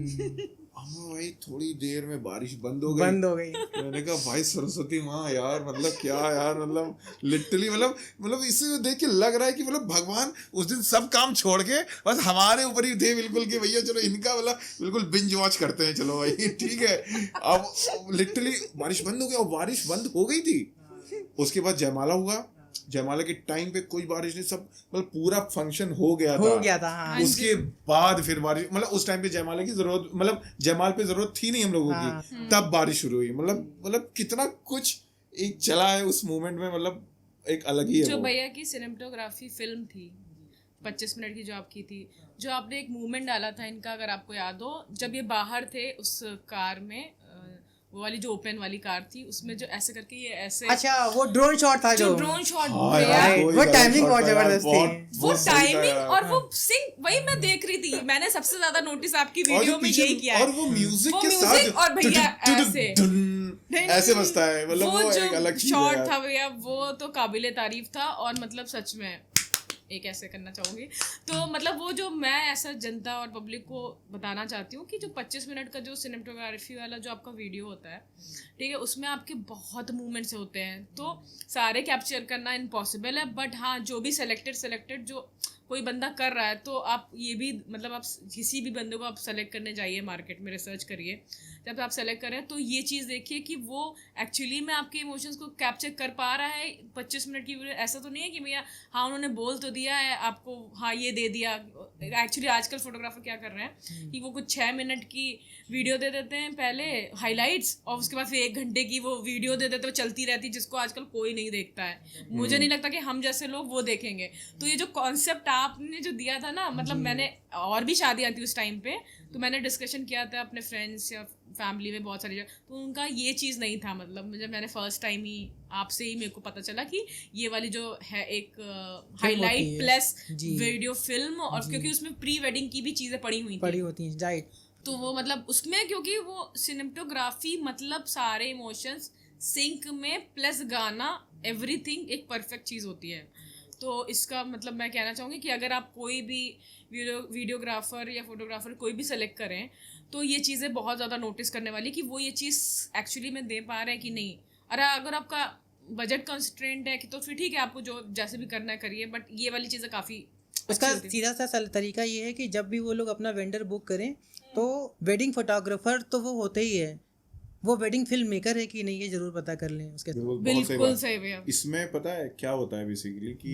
अम्मा भाई थोड़ी देर में बारिश बंद हो गई। मैंने कहा भाई सरस्वती माँ यार, मतलब क्या यार, मतलब लिटरली मतलब इससे देख के लग रहा है कि मतलब भगवान उस दिन सब काम छोड़ के बस हमारे ऊपर ही थे बिल्कुल, कि भैया चलो इनका मतलब बिल्कुल बिंज वॉच करते हैं, चलो भाई ठीक है। अब लिटरली बारिश बंद हो गई, और बारिश बंद हो गई थी। उसके बाद जयमाला हुआ, जयमाला के टाइम पे कोई बारिश नहीं, सब मतलब पूरा फंक्शन हो गया था। हाँ। उसके बाद फिर बारिश, मतलब उस टाइम पे जयमाला की जरूरत, मतलब जयमाल पे जरूरत थी नहीं हम लोगों हाँ। की, तब बारिश शुरू हुई। मतलब कितना कुछ एक चला है उस मोमेंट में, मतलब एक अलग ही है जो वो। भैया की सिनेमेटोग्राफी फिल्म थी 25 मिनट की जो आप की थी, जो आपने एक मूवमेंट डाला था इनका, अगर आपको याद हो, जब ये बाहर थे उस कार में, वो वाली जो ओपन वाली कार थी, उसमें जो ऐसे करके ये ऐसे, अच्छा वो ड्रोन शॉट था जो जो ड्रोन शॉट, हाँ भैया यार, वो कोई गलत टाइमिंग shot बहुत था यार, जबरदस्त थी। वो सही था टाइमिंग यार। और वो सिंग, वही मैं देख रही थी, मैंने सबसे ज्यादा नोटिस आपकी और जो वीडियो में पीछे यही किया है। और वो म्यूजिक वो के म्यूजिक साथ और भैया ऐसे ऐसे बजता है, मतलब वो जो एक अलग चीज है शॉट यार। था भैया, वो तो काबिले तारीफ था। और मतलब सच में एक ऐसे करना चाहूंगी, तो मतलब वो जो मैं ऐसा जनता और पब्लिक को बताना चाहती हूँ कि जो 25 मिनट का जो सिनेमेटोग्राफी वाला जो आपका वीडियो होता है, ठीक है, उसमें आपके बहुत मूवमेंट्स होते हैं, तो सारे कैप्चर करना इम्पॉसिबल है। बट हाँ, जो भी सेलेक्टेड जो कोई बंदा कर रहा है, तो आप ये भी मतलब आप किसी भी बंदे को आप सेलेक्ट करने जाइए, मार्केट में रिसर्च करिए, जब आप सेलेक्ट करें तो ये चीज़ देखिए कि वो एक्चुअली में आपके इमोशंस को कैप्चर कर पा रहा है 25 मिनट की वीडियो। ऐसा तो नहीं है कि भैया हाँ उन्होंने बोल तो दिया है आपको, हाँ ये दे दिया। एक्चुअली आजकल फोटोग्राफर क्या कर रहे हैं कि वो कुछ 6 मिनट की वीडियो दे देते हैं पहले हाईलाइट्स, और उसके बाद फिर 1 घंटे की वो वीडियो दे देते हैं, चलती रहती है, जिसको आजकल कोई नहीं देखता है। मुझे नहीं लगता कि हम जैसे लोग वो देखेंगे। तो ये जो कॉन्सेप्ट आपने जो दिया था ना, मतलब मैंने और भी शादियाँ थी उस टाइम पे, तो मैंने डिस्कशन किया था अपने फ्रेंड्स या फैमिली में बहुत सारी जगह, तो उनका ये चीज़ नहीं था। मतलब मुझे मैंने फर्स्ट टाइम ही आपसे ही मेरे को पता चला कि ये वाली जो है एक हाईलाइट प्लस वीडियो फिल्म, और क्योंकि उसमें प्री वेडिंग की भी चीज़ें पड़ी होती हैं, राइट। तो वो मतलब उसमें क्योंकि वो सिनेमेटोग्राफी मतलब सारे इमोशंस सिंक में प्लस गाना, एवरीथिंग एक परफेक्ट चीज़ होती है। तो इसका मतलब मैं कहना चाहूँगी कि अगर आप कोई भी वीडियोग्राफर या फोटोग्राफर कोई भी सेलेक्ट करें, तो ये चीज़ें बहुत ज़्यादा नोटिस करने वाली कि वो ये चीज़ एक्चुअली में दे पा रहे हैं कि नहीं। अगर आपका बजट कंस्ट्रेंट है कि तो फिर ठीक है, आपको जो जैसे भी करना है करिए, बट ये वाली चीज़ें काफ़ी उसका सीधा सा तरीका ये है कि जब भी वो लोग अपना वेंडर बुक करें, तो वेडिंग फोटोग्राफर तो वो होते ही है, वो वेडिंग फिल्म मेकर है कि नहीं, ये जरूर पता कर लें उसके। बिल्कुल सही भैया। इसमें पता है क्या होता है बेसिकली कि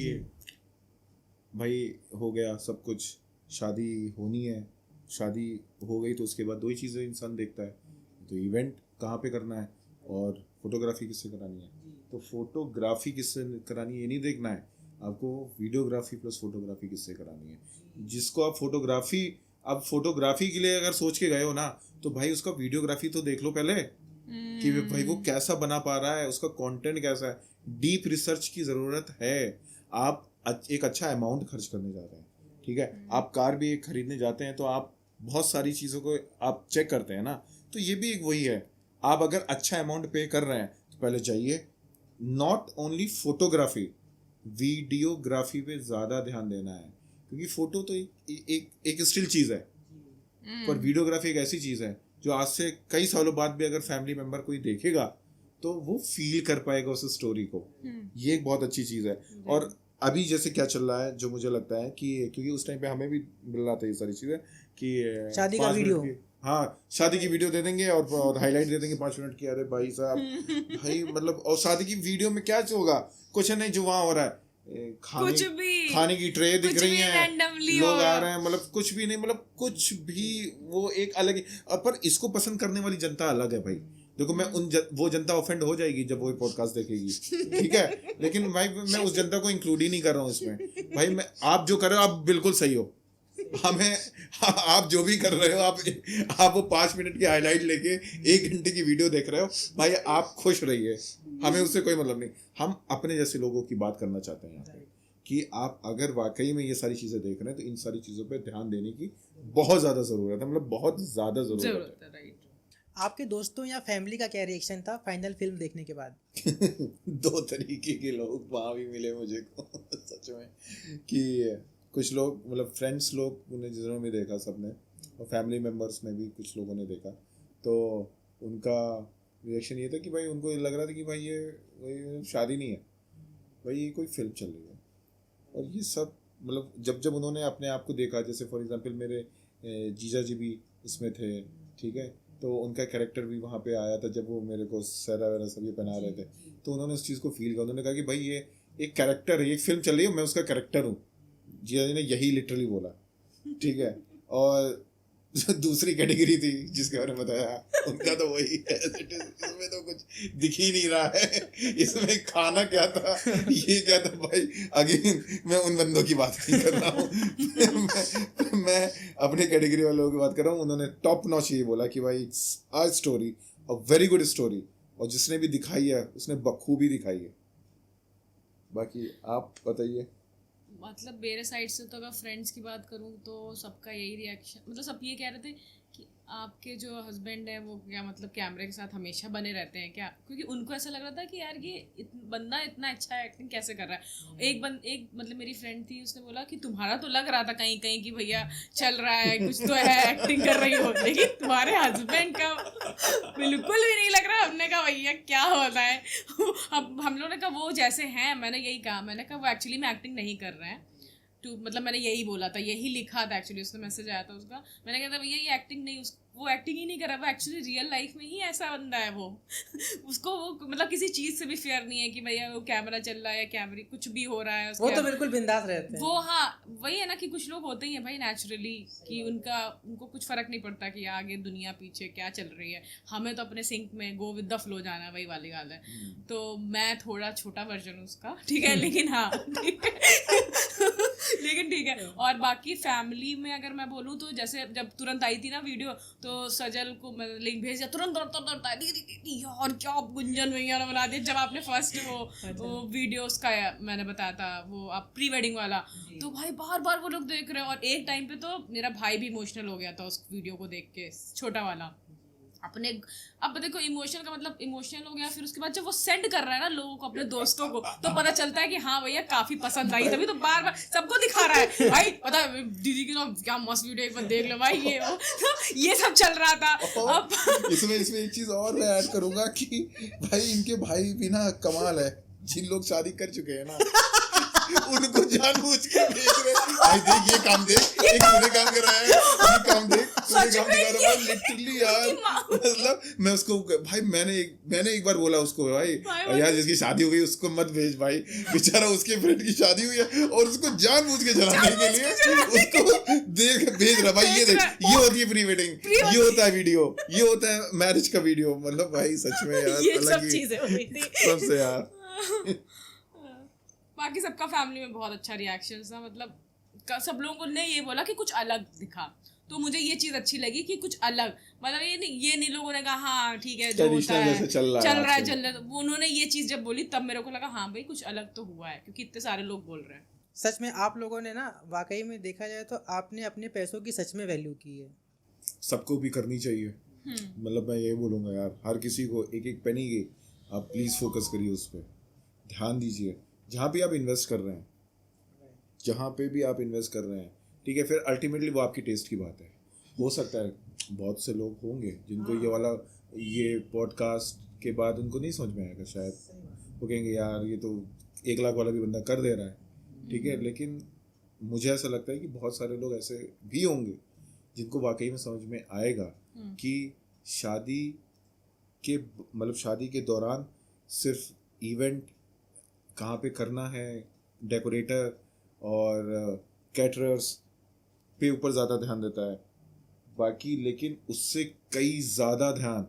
भाई हो गया सब कुछ, शादी होनी है, शादी हो गई तो उसके बाद 2 ही चीज़ें इंसान देखता है, तो इवेंट कहाँ पे करना है और फोटोग्राफी किससे करानी है। तो फोटोग्राफी किससे करानी है ये नहीं देखना है आपको, वीडियोग्राफी प्लस फोटोग्राफी किससे करानी है। जिसको आप फोटोग्राफी के लिए अगर सोच के गए हो ना, तो भाई उसका वीडियोग्राफी तो देख लो पहले कि भाई वो कैसा बना पा रहा है, उसका कंटेंट कैसा है। डीप रिसर्च की ज़रूरत है। आप एक अच्छा अमाउंट खर्च करने जा रहे हैं, ठीक है, आप कार भी एक खरीदने जाते हैं तो आप बहुत सारी चीज़ों को आप चेक करते हैं ना, तो ये भी एक वही है। आप अगर अच्छा अमाउंट पे कर रहे हैं तो पहले जाइए, नॉट ओनली फोटोग्राफी, वीडियोग्राफी पे ज़्यादा ध्यान देना है, क्योंकि फोटो तो एक स्टिल चीज़ है, पर वीडियोग्राफी एक ऐसी चीज़ है जो आज से कई सालों बाद भी अगर फैमिली मेम्बर कोई देखेगा तो वो फील कर पाएगा उस स्टोरी को। ये एक बहुत अच्छी चीज़ है। और अभी जैसे क्या चल रहा है, जो मुझे लगता है कि क्योंकि उस टाइम पे हमें भी मिल रहा था ये सारी चीज़ें कि शादी का वीडियो, हाँ शादी की वीडियो दे देंगे और हाईलाइट दे देंगे 5 मिनट की। अरे भाई साहब, भाई मतलब, और शादी की वीडियो में क्या होगा, कुछ नहीं, जो वहाँ हो रहा है खाने की ट्रे दिख रही है, लोग आ रहे हैं, मतलब कुछ भी नहीं, मतलब कुछ भी, वो एक अलग ही। पर इसको पसंद करने वाली जनता अलग है भाई। देखो मैं वो जनता ऑफेंड हो जाएगी जब वो पॉडकास्ट देखेगी, ठीक है, लेकिन भाई मैं उस जनता को इंक्लूड ही नहीं कर रहा हूँ इसमें। भाई आप जो कर रहे हो आप बिल्कुल सही हो, हमें आप जो भी कर रहे हो, आप वो 5 मिनट की हाईलाइट लेके 1 घंटे की वीडियो देख रहे हो, भाई आप खुश रहिए, हमें उससे कोई मतलब नहीं। हम अपने जैसे लोगों की बात करना चाहते हैं यहाँ पे कि आप अगर वाकई में ये सारी चीज़ें देख रहे हैं तो इन सारी चीज़ों पे ध्यान देने की बहुत ज़्यादा ज़रूरत है, मतलब बहुत ज़्यादा ज़रूरत है। राइट। आपके दोस्तों या फैमिली का क्या रिएक्शन था फाइनल फिल्म देखने के बाद? 2 तरीके के लोग वहाँ भी मिले मुझे को सच में, कि कुछ लोग मतलब फ्रेंड्स लोग उन्हें जिन्होंने भी देखा सबने, और फैमिली मेम्बर्स में भी कुछ लोगों ने देखा, तो उनका रिएक्शन ये था कि भाई उनको लग रहा था कि भाई ये शादी नहीं है, भाई ये कोई फिल्म चल रही है। और ये सब मतलब जब उन्होंने अपने आप को देखा, जैसे फॉर एग्जांपल मेरे जीजा जी भी इसमें थे, ठीक है, तो उनका कैरेक्टर भी वहाँ पे आया था जब वो मेरे को सहरा वगैरह सब ये पहना रहे थे, तो उन्होंने उस चीज़ को फील किया। उन्होंने कहा कि भाई ये एक कैरेक्टर है, एक फिल्म चल रही है, मैं उसका कैरेक्टर हूँ। जिया जी ने यही लिटरली बोला, ठीक है। और जो दूसरी कैटेगरी थी जिसके बारे में बताया, उनका तो वही है, इसमें तो कुछ दिख ही नहीं रहा है। इसमें खाना क्या था, ये क्या था भाई। अगेन मैं उन बंदों की बात नहीं कर रहा हूँ, मैं अपने कैटेगरी वाले लोगों की बात कर रहा हूँ। उन्होंने टॉप नॉच ये बोला कि भाई it's a story, a very good story, और जिसने भी दिखाई है उसने बखूबी दिखाई है। बाकी आप बताइए। मतलब मेरे साइड से तो अगर फ्रेंड्स की बात करूँ तो सबका यही रिएक्शन, मतलब सब ये कह रहे थे कि आपके जो हस्बैंड है वो क्या मतलब कैमरे के साथ हमेशा बने रहते हैं क्या, क्योंकि उनको ऐसा लग रहा था कि यार ये बंदा इतना अच्छा एक्टिंग कैसे कर रहा है। एक मतलब मेरी फ्रेंड थी, उसने बोला कि तुम्हारा तो लग रहा था कहीं कहीं कि भैया चल रहा है कुछ तो है, एक्टिंग कर रही हो, लेकिन तुम्हारे हस्बैंड का बिल्कुल भी नहीं लग रहा। हमने कहा भैया क्या होता है। अब हम लोगों ने कहा वो जैसे हैं, मैंने यही कहा, मैंने कहा वो एक्चुअली में एक्टिंग नहीं कर रहे हैं टू, मतलब मैंने यही बोला था, यही लिखा था एक्चुअली, उसमें मैसेज आया था उसका। मैंने कहा था भैया ये एक्टिंग नहीं, वो एक्टिंग ही नहीं कर रहा, वो एक्चुअली रियल लाइफ में ही ऐसा बंदा है वो। उसको वो मतलब किसी चीज़ से भी फेयर नहीं है कि भैया वो कैमरा चल रहा है या कैमरे कुछ भी हो रहा है, वो तो बिल्कुल बिंदास रहते हैं वो। हाँ वही है ना कि कुछ लोग होते ही हैं भाई नेचुरली, कि उनको कुछ फर्क नहीं पड़ता कि आगे दुनिया पीछे क्या चल रही है, हमें तो अपने सिंक में गो विद द फ्लो जाना है, वही वाली गाल है। तो मैं थोड़ा छोटा वर्जन हूँ उसका, ठीक है, लेकिन हाँ ठीक है लेकिन ठीक है। और बाकी फैमिली में अगर मैं बोलूँ तो जैसे जब तुरंत आई थी ना वीडियो, तो सजल को मैं लिंक भेज दिया, तुरंत यार क्या गुंजन भैया ने बना दिया। जब आपने फर्स्ट वो वीडियो उसका मैंने बताया था वो आप प्री वेडिंग वाला, तो भाई बार बार वो लोग देख रहे हैं। और एक टाइम पे तो मेरा भाई भी इमोशनल हो गया था उस वीडियो को देख के, छोटा वाला अपने। अब देखो इमोशनल का मतलब इमोशनल हो गया, फिर उसके बाद जब वो सेंड कर रहा है ना लोगों को, अपने दोस्तों को, तो पता चलता है कि हाँ भैया काफी पसंद आई, तभी तो बार बार सबको दिखा रहा है भाई पता है दीदी की तो क्या मस्त वीडियो, एक बार देख लो भाई ये वो। तो ये सब चल रहा था। अब इसमें एक चीज और मैं ऐड करूंगा कि भाई इनके भाई भी ना कमाल है, जिन लोग शादी कर चुके हैं ना उनको जानबूझ के भेज रहे भाई, देख ये काम देख, एक तूने काम कराया है, ये काम देख, तूने काम दिखा रहा है लिटरली यार। मतलब मैं उसको भाई मैंने एक बार बोला उसको, भाई यार जिसकी शादी हो गई उसको मत भेज भाई, बेचारा उसके फ्रेंड की शादी हुई है और उसको जानबूझ के जलाने के लिए उसको देख भेज रहा भाई, ये देख ये होती है प्री वेडिंग, ये होता है वीडियो, ये होता है मैरिज का वीडियो। मतलब भाई सच में यार ये सब चीजें हो रही थी सबसे यार। बाकी सबका फैमिली में बहुत अच्छा रिएक्शन था, मतलब सब लोगों ने ये बोला कि कुछ अलग दिखा, तो मुझे ये चीज अच्छी लगी कि कुछ अलग, मतलब ये नहीं लोगों ने कहा हाँ ठीक है जो होता है चल रहा है। तो उन्होंने ये चीज जब बोली तब मेरे को लगा हाँ भाई कुछ अलग तो हुआ है, क्योंकि इतने सारे लोग बोल रहे हैं। सच में आप लोगों ने ना वाकई में देखा जाए तो आपने अपने पैसों की सच में वैल्यू की है। सबको भी करनी चाहिए। मतलब मैं ये बोलूँगा यार, हर किसी को एक एक पेनी की आप प्लीज़ फोकस करिए, उस पर ध्यान दीजिए। जहाँ भी आप इन्वेस्ट कर रहे हैं, जहाँ पे भी आप इन्वेस्ट कर रहे हैं, ठीक है, फिर अल्टीमेटली वो आपकी टेस्ट की बात है। हो सकता है बहुत से लोग होंगे जिनको ये पॉडकास्ट के बाद उनको नहीं समझ में आएगा, शायद वो कहेंगे यार ये तो 1 लाख वाला भी बंदा कर दे रहा है, ठीक है। लेकिन मुझे ऐसा लगता है कि बहुत सारे लोग ऐसे भी होंगे जिनको वाकई में समझ में आएगा कि शादी के दौरान सिर्फ इवेंट कहाँ पे करना है, डेकोरेटर और कैटरर्स पे ऊपर ज़्यादा ध्यान देता है बाकी, लेकिन उससे कई ज़्यादा ध्यान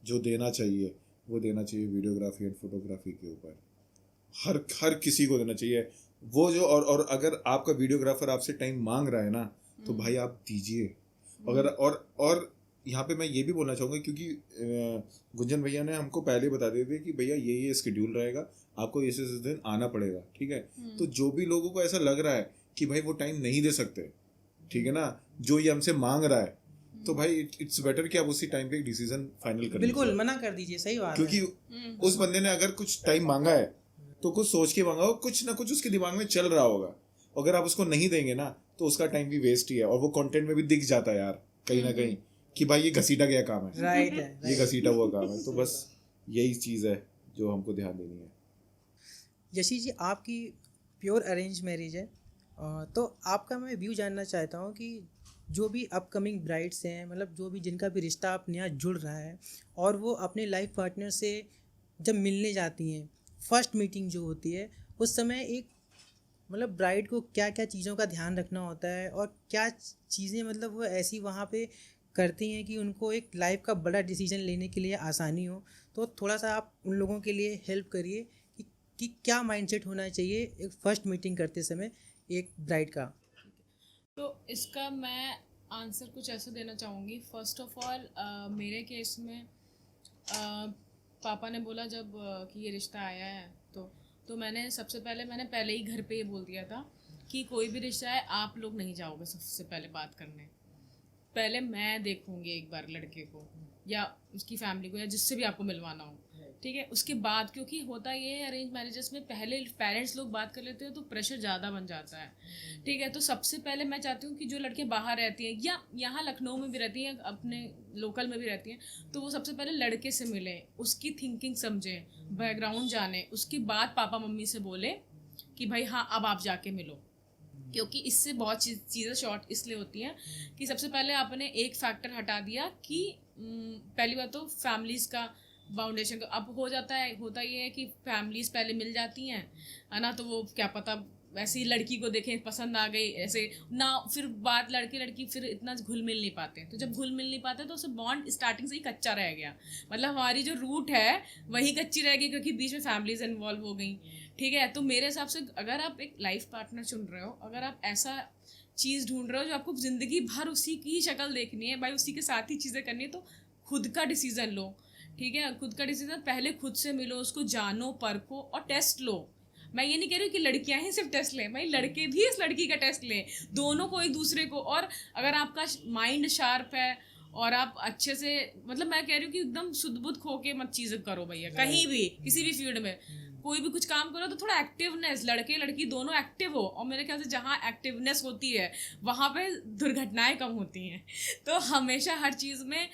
जो देना चाहिए वो देना चाहिए वीडियोग्राफी एंड फोटोग्राफी के ऊपर। हर किसी को देना चाहिए वो जो और अगर आपका वीडियोग्राफर आपसे टाइम मांग रहा है ना, तो भाई आप दीजिए। अगर और यहाँ पे मैं ये भी बोलना चाहूँगा, क्योंकि गुंजन भैया ने हमको पहले बता दिए थे कि भैया ये शेड्यूल रहेगा, आपको इस दिन आना पड़ेगा, ठीक है। तो जो भी लोगों को ऐसा लग रहा है कि भाई वो टाइम नहीं दे सकते, ठीक है ना, जो ये हमसे मांग रहा है, तो भाई इट्स बेटर कि आप उसी टाइम पे एक डिसीजन फाइनल कर बिल्कुल मना कर दीजिए, सही बात है। क्योंकि उस बंदे ने अगर कुछ टाइम मांगा है तो कुछ सोच के मांगा हो, कुछ ना कुछ उसके दिमाग में चल रहा होगा। अगर आप उसको नहीं देंगे ना तो उसका टाइम भी वेस्ट ही है, और वो कंटेंट में भी दिख जाता है यार कहीं ना कहीं कि भाई ये घसीटा गया काम है, राइट है, ये घसीटा हुआ काम है। तो बस यही चीज़ है जो हमको ध्यान देनी है। यशी जी, आपकी प्योर अरेंज मैरिज है, तो आपका मैं व्यू जानना चाहता हूँ कि जो भी अपकमिंग ब्राइड्स हैं, मतलब जो भी जिनका भी रिश्ता आप नया जुड़ रहा है और वो अपने लाइफ पार्टनर से जब मिलने जाती हैं, फर्स्ट मीटिंग जो होती है उस समय एक मतलब ब्राइड को क्या क्या चीज़ों का ध्यान रखना होता है और क्या चीज़ें मतलब वो ऐसी वहाँ पे करती हैं कि उनको एक लाइफ का बड़ा डिसीजन लेने के लिए आसानी हो। तो थोड़ा सा आप उन लोगों के लिए हेल्प करिए कि क्या माइंडसेट होना चाहिए एक फर्स्ट मीटिंग करते समय एक ब्राइड का। तो इसका मैं आंसर कुछ ऐसा देना चाहूँगी। फर्स्ट ऑफ ऑल मेरे केस में पापा ने बोला जब कि ये रिश्ता आया है तो मैंने पहले ही घर पे ये बोल दिया था कि कोई भी रिश्ता है आप लोग नहीं जाओगे सबसे पहले बात करने, पहले मैं देखूंगी एक बार लड़के को या उसकी फैमिली को या जिससे भी आपको मिलवाना हो, ठीक है। उसके बाद क्योंकि होता ये है अरेंज मैरिजेस में पहले पेरेंट्स लोग बात कर लेते हैं तो प्रेशर ज़्यादा बन जाता है, ठीक है। तो सबसे पहले मैं चाहती हूँ कि जो लड़के बाहर रहती हैं या यहाँ लखनऊ में भी रहती हैं, अपने लोकल में भी रहती हैं, तो वो सबसे पहले लड़के से मिलें, उसकी थिंकिंग समझें, बैकग्राउंड जाने, उसके बाद पापा मम्मी से बोले कि भाई हाँ अब आप जाके मिलो। क्योंकि इससे बहुत चीज़ें शॉर्ट इसलिए होती हैं कि सबसे पहले आपने एक फैक्टर हटा दिया कि पहली बात तो फैमिलीज़ का फाउंडेशन अब होता ये है कि फैमिलीज़ पहले मिल जाती हैं, है ना, तो वो क्या पता ऐसी लड़की को देखें पसंद आ गई ऐसे ना, फिर बात लड़के लड़की फिर इतना घुल मिल नहीं पाते। तो जब घुल मिल नहीं पाते तो उससे बॉन्ड स्टार्टिंग से ही कच्चा रह गया, मतलब हमारी जो रूट है वही कच्ची रह गई क्योंकि बीच में फैमिलीज इन्वॉल्व हो गई, ठीक है। तो मेरे हिसाब से अगर आप एक लाइफ पार्टनर चुन रहे हो, अगर आप ऐसा चीज़ ढूंढ रहे हो जो आपको ज़िंदगी भर उसी की शक्ल देखनी है, भाई उसी के साथ ही चीज़ें करनी है, तो खुद का डिसीज़न लो, ठीक है। खुद का डिसीज़न पहले खुद से मिलो, उसको जानो, परखो और टेस्ट लो। मैं ये नहीं कह रही हूँ कि लड़कियां ही सिर्फ टेस्ट लें, भाई लड़के भी इस लड़की का टेस्ट लें, दोनों को एक दूसरे को। और अगर आपका माइंड शार्प है और आप अच्छे से, मतलब मैं कह रही हूँ कि एकदम शुद्ध बुद्ध खो के मत चीज़ें करो भैया, कहीं भी किसी भी फील्ड में कोई भी कुछ काम करो तो थोड़ा एक्टिवनेस, लड़के लड़की दोनों एक्टिव हो। और मेरे ख्याल से जहाँ एक्टिवनेस होती है वहाँ पे दुर्घटनाएं कम होती हैं। तो हमेशा हर चीज़ में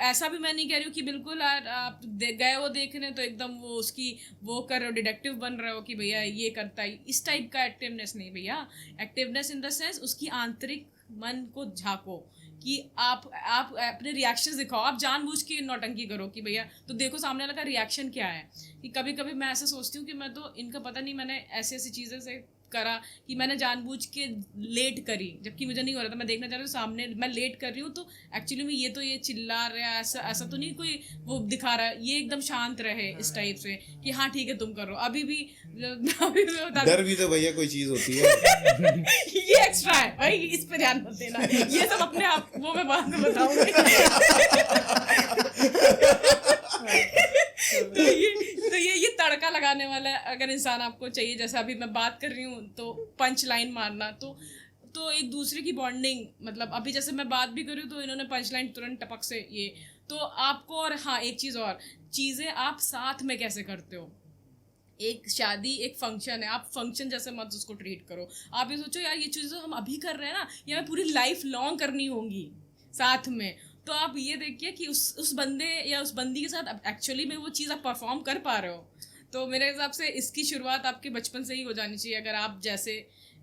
ऐसा भी मैं नहीं कह रही हूँ कि बिल्कुल आप गए हो देखने तो एकदम वो उसकी वो कर रहे हो, डिटेक्टिव बन रहे हो कि भैया ये करता है, इस टाइप का एक्टिवनेस नहीं भैया। एक्टिवनेस इन द सेंस उसकी आंतरिक मन को झांको कि आप अपने रिएक्शंस दिखाओ, आप जानबूझ के नौटंकी करो कि भैया तो देखो सामने वाला का रिएक्शन क्या है। कि कभी कभी मैं ऐसा सोचती हूँ कि मैं तो इनका पता नहीं मैंने ऐसी ऐसी चीज़ें से करा कि मैंने जानबूझ के लेट करी जबकि मुझे नहीं हो रहा था, मैं देखना चाह रही हूँ सामने मैं लेट कर रही हूँ तो एक्चुअली में ये चिल्ला रहा है, ऐसा तो नहीं कोई वो दिखा रहा है, ये एकदम शांत रहे इस टाइप से कि हाँ ठीक है तुम करो। अभी भी डर भी तो भैया कोई चीज होती है ये एक्स्ट्रा है भाई, इस पे ध्यान मत देना, ये सब अपने आप वो मैं बाद में बताऊंगी। तो ये तड़का लगाने वाला अगर इंसान आपको चाहिए, जैसे अभी मैं बात कर रही हूँ तो पंच लाइन मारना, तो एक दूसरे की बॉन्डिंग, मतलब अभी जैसे मैं बात भी कर रही हूँ तो इन्होंने पंच लाइन तुरंत टपक से ये तो आपको। और हाँ एक चीज़ और, चीज़ें आप साथ में कैसे करते हो। एक शादी एक फंक्शन है, आप फंक्शन जैसे मत उसको ट्रीट करो। आप ये सोचो यार ये चीज़ें हम अभी कर रहे हैं ना, ये हमें पूरी लाइफ लॉन्ग करनी होंगी साथ में। तो आप ये देखिए कि उस बंदे या उस बंदी के साथ एक्चुअली में वो चीज़ आप परफॉर्म कर पा रहे हो। तो मेरे हिसाब से इसकी शुरुआत आपके बचपन से ही हो जानी चाहिए। अगर आप जैसे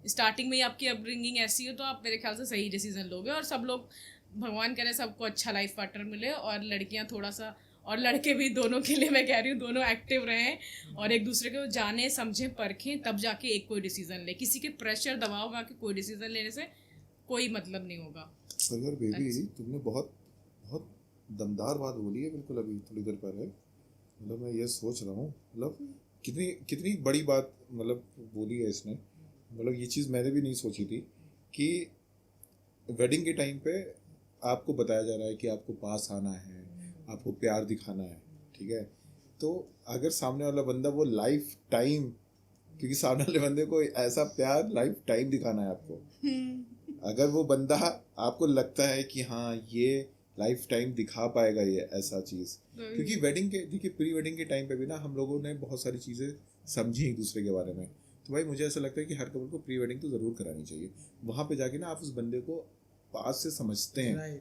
स्टार्टिंग में ही आपकी अपब्रिंगिंग ऐसी हो तो आप मेरे ख्याल से सही डिसीजन लोगे। और सब लोग भगवान करे सबको अच्छा लाइफ पार्टनर मिले, और लड़कियां थोड़ा सा और लड़के भी, दोनों के लिए मैं कह रही हूँ दोनों एक्टिव रहें और एक दूसरे को जाने समझें परखें, तब जाके एक कोई डिसीजन ले। किसी के प्रेशर दबाव में आके कोई डिसीजन लेने से कोई मतलब नहीं होगा। पर यार बेबी तुमने बहुत बहुत दमदार बात बोली है बिल्कुल अभी थोड़ी देर पहले। मतलब मैं ये सोच रहा हूँ मतलब कितनी बड़ी बात मतलब बोली है इसने। मतलब ये चीज़ मैंने भी नहीं सोची थी कि वेडिंग के टाइम पे आपको बताया जा रहा है कि आपको पास आना है, आपको प्यार दिखाना है, ठीक है। तो अगर सामने वाला बंदा वो लाइफ टाइम, क्योंकि सामने वाले बंदे को ऐसा प्यार लाइफ टाइम दिखाना है आपको, अगर वो बंदा आपको लगता है कि हाँ ये लाइफ टाइम दिखा पाएगा ये ऐसा चीज़, क्योंकि वेडिंग के देखिए प्री वेडिंग के टाइम पे भी ना हम लोगों ने बहुत सारी चीज़ें समझी एक दूसरे के बारे में। तो भाई मुझे ऐसा लगता है कि हर कपल को प्री वेडिंग तो ज़रूर करानी चाहिए। वहाँ पे जाके ना आप उस बंदे को पास से समझते हैं।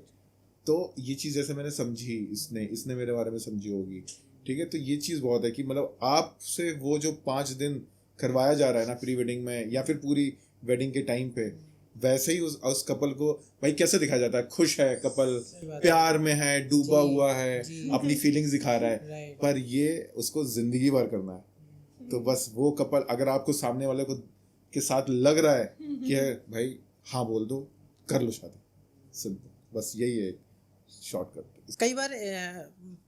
तो ये चीज़ जैसे मैंने समझी, इसने मेरे बारे में समझी होगी, ठीक है। तो ये चीज़ बहुत है कि मतलब आपसे वो जो 5 दिन करवाया जा रहा है ना प्री वेडिंग में या फिर पूरी वेडिंग के टाइम पे, वैसे ही उस कपल को भाई कैसे दिखाया जाता है, खुश है कपल, प्यार में है, डूबा हुआ है, अपनी फीलिंग्स दिखा रहा है, पर ये उसको जिंदगी भर करना है। तो बस वो कपल, अगर आपको सामने वाले को के साथ लग रहा है कि भाई हाँ बोल दो, कर लो शादी, सिंपल, बस यही है शॉर्टकट। कई बार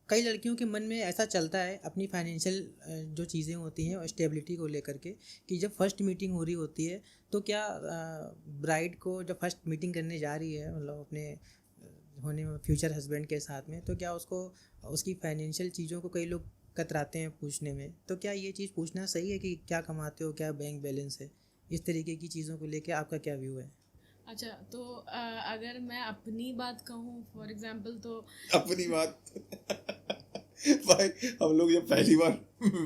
कई लड़कियों के मन में ऐसा चलता है अपनी फाइनेंशियल जो चीज़ें होती हैं और स्टेबिलिटी को लेकर के, कि जब फर्स्ट मीटिंग हो रही होती है तो क्या ब्राइड को जब फर्स्ट मीटिंग करने जा रही है मतलब अपने होने फ्यूचर हस्बैंड के साथ में, तो क्या उसको उसकी फाइनेंशियल चीज़ों को कई लोग कतराते हैं पूछने में, तो क्या ये चीज़ पूछना सही है कि क्या कमाते हो, क्या बैंक बैलेंस है, इस तरीके की चीज़ों को लेकर आपका क्या व्यू है? अच्छा, तो अगर मैं अपनी बात कहूँ फॉर एग्जांपल, तो अपनी बात भाई हम लोग जब पहली बार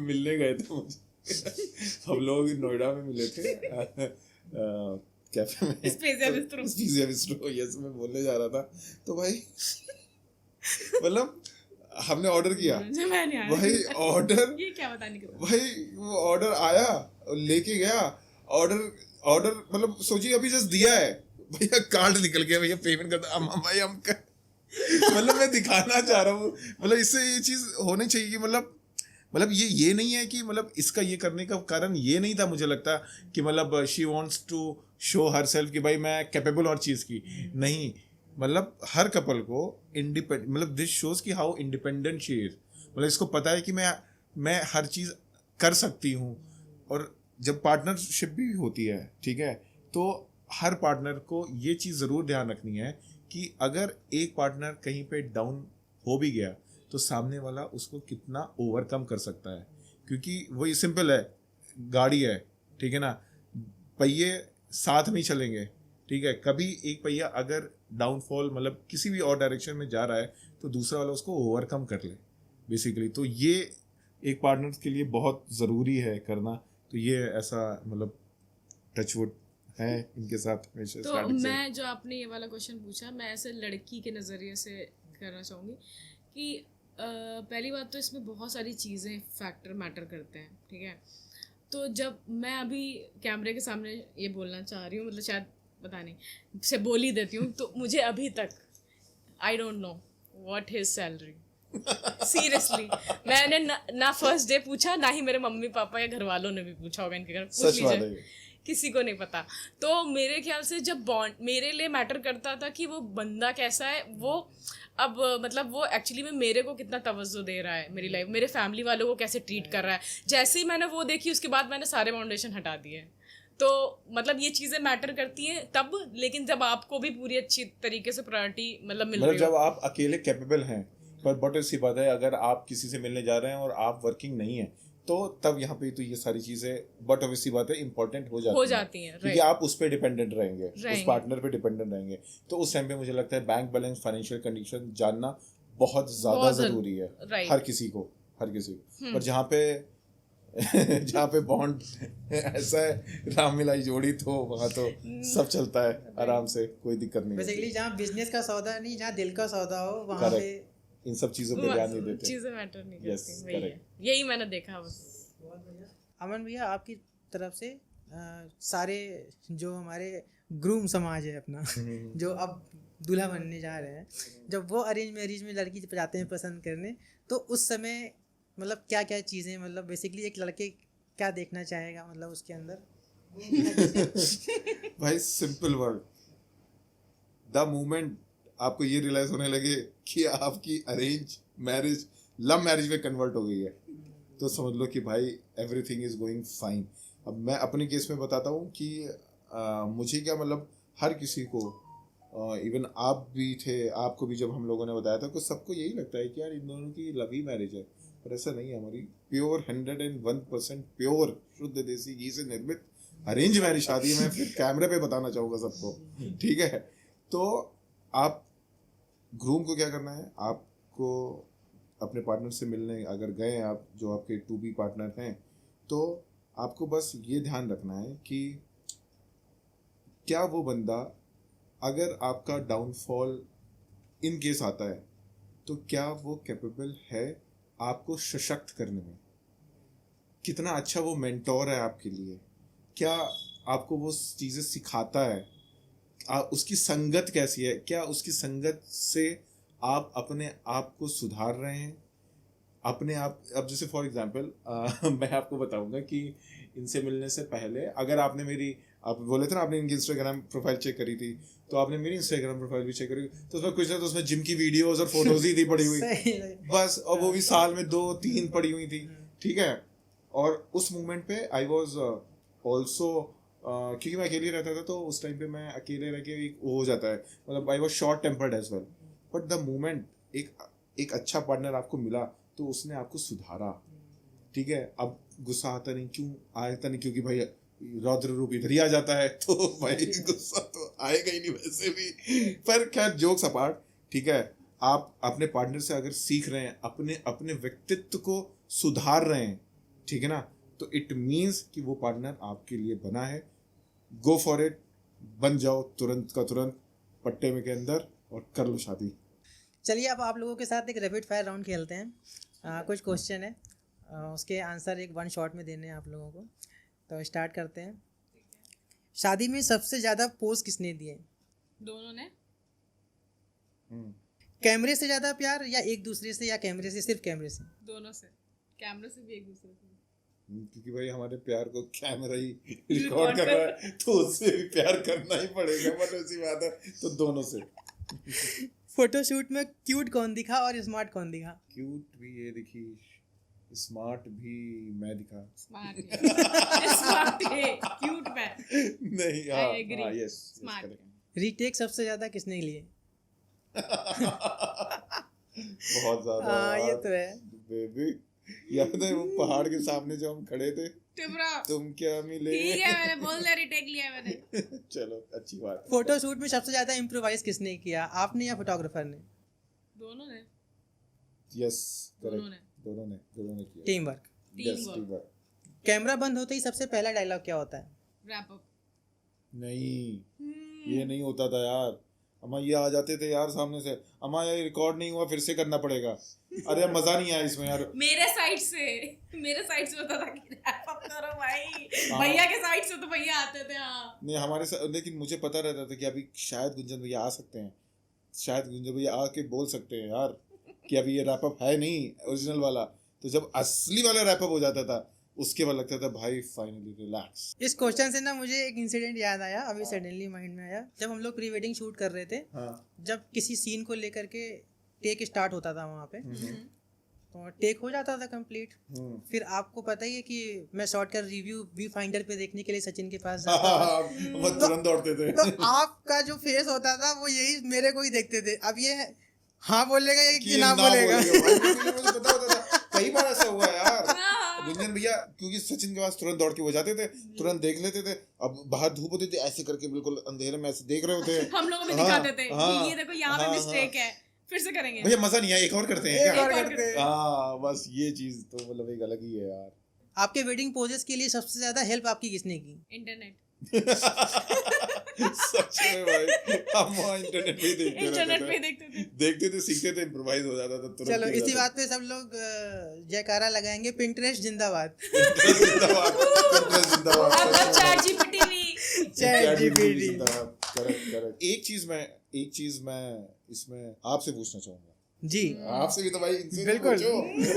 मिलने गए थे, मुझे हम लोग नोएडा में मिले थे कैफे में, स्पेसिया बिस्ट्रो, यस मैं बोलने जा रहा था। तो भाई मतलब हमने ऑर्डर किया, भाई ऑर्डर, ये क्या बताने के भाई वो ऑर्डर आया, लेके गया ऑर्डर मतलब सोचिए अभी जस्ट दिया है, भैया कार्ड निकल गया, भैया पेमेंट करता भाई हम मतलब मैं दिखाना चाह रहा हूँ, मतलब इससे ये चीज होनी चाहिए कि मतलब ये नहीं है कि मतलब इसका ये करने का कारण ये नहीं था, मुझे लगता कि मतलब she wants to show herself कि भाई मैं कैपेबल और चीज़ की नहीं, मतलब हर कपल को इंडिपेंडेंट, मतलब दिस शोज कि हाउ इंडिपेंडेंट शी इज, मतलब इसको पता है कि मैं हर चीज़ कर सकती हूँ। और जब पार्टनरशिप भी होती है, ठीक है, तो हर पार्टनर को ये चीज़ ज़रूर ध्यान रखनी है कि अगर एक पार्टनर कहीं पे डाउन हो भी गया तो सामने वाला उसको कितना ओवरकम कर सकता है, क्योंकि वही सिंपल है, गाड़ी है, ठीक है ना, पहिए साथ में ही चलेंगे, ठीक है, कभी एक पहिया अगर डाउनफॉल मतलब किसी भी और डायरेक्शन में जा रहा है तो दूसरा वाला उसको ओवरकम कर ले बेसिकली। तो ये एक पार्टनर के लिए बहुत ज़रूरी है करना। तो ये ऐसा मतलब टचवुड है इनके साथ हमेशा। तो मैं जो आपने ये वाला क्वेश्चन पूछा, मैं ऐसे लड़की के नज़रिए से करना चाहूँगी कि पहली बात तो इसमें बहुत सारी चीज़ें फैक्टर मैटर करते हैं, ठीक है। तो जब मैं अभी कैमरे के सामने ये बोलना चाह रही हूँ, मतलब शायद पता नहीं से बोल ही देती हूँ, तो मुझे अभी तक I don't know what his salary, seriously मैंने ना फर्स्ट डे पूछा, ना ही मेरे मम्मी पापा या घर वालों ने भी पूछा होगा, इनके घर पूछ लीजिए, किसी को नहीं पता। तो मेरे ख्याल से जब बॉन्ड मेरे लिए मैटर करता था कि वो बंदा कैसा है, वो अब मतलब वो एक्चुअली में मेरे को कितना तवज्जो दे रहा है मेरी लाइफ, मेरे फैमिली वालों को कैसे ट्रीट कर रहा है, जैसे ही मैंने वो देखी उसके बाद मैंने सारे फाउंडेशन हटा दिए। तो मतलब ये चीज़ें मैटर करती हैं तब, लेकिन जब आपको भी पूरी अच्छी तरीके से प्रायोरिटी मतलब मिल रही हो, जब आप अकेले कैपेबल हैं। पर बट ऐसी बात है, अगर आप किसी से मिलने जा रहे हैं और आप वर्किंग नहीं है तो तब यहाँ पे तो ये सारी चीजें बट ऑब्वियसली बात है इंपॉर्टेंट हो जाती हैं, क्योंकि आप उस पर डिपेंडेंट रहेंगे, उस पार्टनर पे डिपेंडेंट रहेंगे। तो उस टाइम पे मुझे लगता है बैंक बैलेंस, फाइनेंशियल कंडीशन जानना बहुत ज्यादा जरूरी है हर किसी को। पर जहाँ पे बॉन्ड ऐसा है राम मिलाई जोड़ी, तो वहाँ तो सब चलता है आराम से, कोई दिक्कत नहीं। बेसिकली जहाँ बिजनेस का सौदा नहीं, जहाँ दिल का सौदा हो वहाँ पे इन सब चीज़ों पे ध्यान नहीं देते, चीज़ें मैटर नहीं करती। यही मैंने देखा बस। अमन भैया, आपकी तरफ से सारे जो हमारे ग्रूम समाज है अपना जो अब दूल्हा बनने जा रहे हैं, जब वो अरेंज मैरिज में लड़की जाते हैं पसंद करने, तो उस समय मतलब क्या क्या चीज़ें, मतलब बेसिकली एक लड़के क्या देखना चाहेगा मतलब उसके अंदर? भाई सिंपल वर्ड, द मोमेंट आपको ये रियलाइज होने लगे कि आपकी अरेंज मैरिज लव मैरिज में कन्वर्ट हो गई है, तो समझ लो कि भाई एवरीथिंग इज गोइंग फाइन। अब मैं अपने केस में बताता हूँ कि मुझे क्या मतलब हर किसी को, इवन आप भी थे, आपको भी जब हम लोगों ने बताया था तो सबको यही लगता है कि यार इन दोनों की लव ही मैरिज है, पर ऐसा नहीं है। हमारी प्योर 101% प्योर शुद्ध देसी घी से निर्मित अरेंज मैरिज शादी मैं फिर कैमरे पे बताना चाहूँगा सबको, ठीक है। तो आप ग्रूम को क्या करना है, आपको अपने पार्टनर से मिलने अगर गए आप, जो आपके टू बी पार्टनर हैं, तो आपको बस ये ध्यान रखना है कि क्या वो बंदा, अगर आपका डाउनफॉल इन केस आता है तो क्या वो कैपेबल है आपको सशक्त करने में, कितना अच्छा वो मेंटोर है आपके लिए, क्या आपको वो चीज़ें सिखाता है, उसकी संगत कैसी है, क्या उसकी संगत से आप अपने आप को सुधार रहे हैं, अपने आप, अब जैसे फॉर एग्जांपल मैं आपको बताऊंगा कि इनसे मिलने से पहले अगर आपने मेरी, आप बोले थे ना आपने इनकी इंस्टाग्राम प्रोफाइल चेक करी थी, तो आपने मेरी इंस्टाग्राम प्रोफाइल भी चेक करी, तो उसमें कुछ ना, तो उसमें जिम की वीडियोस और फोटोज ही थी पड़ी हुई बस, और वो भी साल में 2-3 पड़ी हुई थी, ठीक है। और उस मोमेंट पे आई वॉज ऑल्सो, क्योंकि मैं अकेले रहता था, तो उस टाइम पे मैं अकेले रह के एक वो हो जाता है, मतलब I was short tempered as well, but the moment एक अच्छा पार्टनर आपको मिला तो उसने आपको सुधारा, ठीक है। अब गुस्सा आता नहीं, क्यों आता नहीं, क्योंकि भाई रौद्र रूप इधर ही आ जाता है, तो भाई गुस्सा तो आएगा ही नहीं वैसे भी। पर खैर जोक्स अपार्ट, ठीक है, आप अपने पार्टनर से अगर सीख रहे हैं, अपने अपने व्यक्तित्व को सुधार रहे हैं, ठीक है ना, तो इट मीन्स कि वो पार्टनर आपके लिए बना है। गो फॉर इट, बन जाओ तुरंत का तुरंत पट्टे में के अंदर और कर लो शादी। चलिए अब आप लोगों के साथ एक रैपिड फायर राउंड खेलते हैं। कुछ क्वेश्चन है, उसके आंसर एक 1 शॉट में देने हैं आप लोगों को। तो स्टार्ट करते हैं। शादी में सबसे ज़्यादा पोज किसने दिए? दोनों ने। कैमरे से ज़्यादा प्यार या एक दूसरे से, या कैमरे से, सिर्फ कैमरे से? दोनों से, कैमरे से भी एक दूसरे से। क्योंकि भाई हमारे प्यार को कैमरा ही रिकॉर्ड कर रहा है, तो उससे भी प्यार करना ही पड़ेगा, मतलब ऐसी बात है, तो दोनों से। फोटोशूट में क्यूट कौन दिखा और स्मार्ट कौन दिखा? क्यूट भी ये दिखी, स्मार्ट भी मैं दिखा। स्मार्ट स्मार्ट है, क्यूट मैं। नहीं, I agree. हाँ, यस, स्मार्ट। रीटेक सबसे ज़्यादा किसने लिए? बहुत ज्यादा। हाँ, ये तो है। बेबी, याद है वो पहाड़ के सामने जो हम खड़े थे, तुम क्या मिले? ठीक है, मैंने बोल दिया, रिटेक लिया मैंने। चलो अच्छी बात। फोटोशूट में सबसे ज़्यादा इम्प्रोवाइज किसने किया, आपने या फोटोग्राफर ने? दोनों ने। यस, दोनों ने। दोनों ने किया। Team work. Yes, team work. Camera बंद होते ही सबसे पहला डायलॉग क्या होता है? Wrap up. नहीं, ये नहीं होता था यार, अम्मा ये आ जाते थे यार सामने से, अम्मा ये रिकॉर्ड नहीं हुआ, फिर से करना पड़ेगा। अरे मजा नहीं आया इसमें यार। मेरे साइड से होता था कि रैप अप करो भाई। भैया के साइड से तो भैया आते थे। हाँ नहीं, हमारे साथ, लेकिन मुझे पता रहता था कि अभी शायद गुंजन भैया आ सकते हैं, शायद गुंजन भैया आके बोल सकते हैं यार कि अभी ये रैप अप है नहीं ओरिजिनल वाला। तो जब असली वाला रैप अप हो जाता था, उसके बाद लगता था भाई फाइनली रिलैक्स। इस क्वेश्चन से ना मुझे एक इंसिडेंट याद आया, अभी सडनली माइंड में आया। जब हम लोग प्री वेडिंग शूट कर रहे थे, जब किसी सीन को लेकर के टेक स्टार्ट होता था वहाँ पे, तो टेक हो जाता था कंप्लीट, फिर आपको पता ही है कि मैं शॉट का रिव्यू व्यू फाइंडर पे देखने के लिए सचिन के पास जाता था। वो तुरंत दौड़ते थे। तो आपका जो फेस होता था वो यही मेरे को ही देखते थे, अब ये हाँ बोलेगा या कि ना बोलेगा। मुझे पता होता था, कई बार ऐसा हुआ यार। गुंजन भैया क्योंकि सचिन के पास तुरंत दौड़ के हो जाते थे, तुरंत देख लेते थे। अब बाहर धूप होती थी, ऐसे करके बिल्कुल अंधेरे में ऐसे देख रहे होते हैं। हम लोगों को भी दिखाते थे कि ये देखो यहाँ पे मिस्टेक है, फिर से करेंगे भैया, मजा नहीं आया, एक और करते हैं एक क्या? और करते हैं। हाँ, बस ये चीज तो मतलब एक अलग ही है यार। आपके वेडिंग पोजेस के लिए सबसे ज्यादा हेल्प आपकी किसने की? इंटरनेट। सच में भाई, हम वहाँ इंटरनेट पे देखते थे, सीखते थे, इम्प्रोवाइज हो जाता था तुरंत। चलो इसी बात पे सब लोग जयकारा लगाएंगे, पिंटरेस्ट जिंदाबाद। करेक्ट। एक चीज मैं इसमें आपसे पूछना चाहूंगा जी। आपसे भी तो भाई, इनसे बिल्कुल पूछो,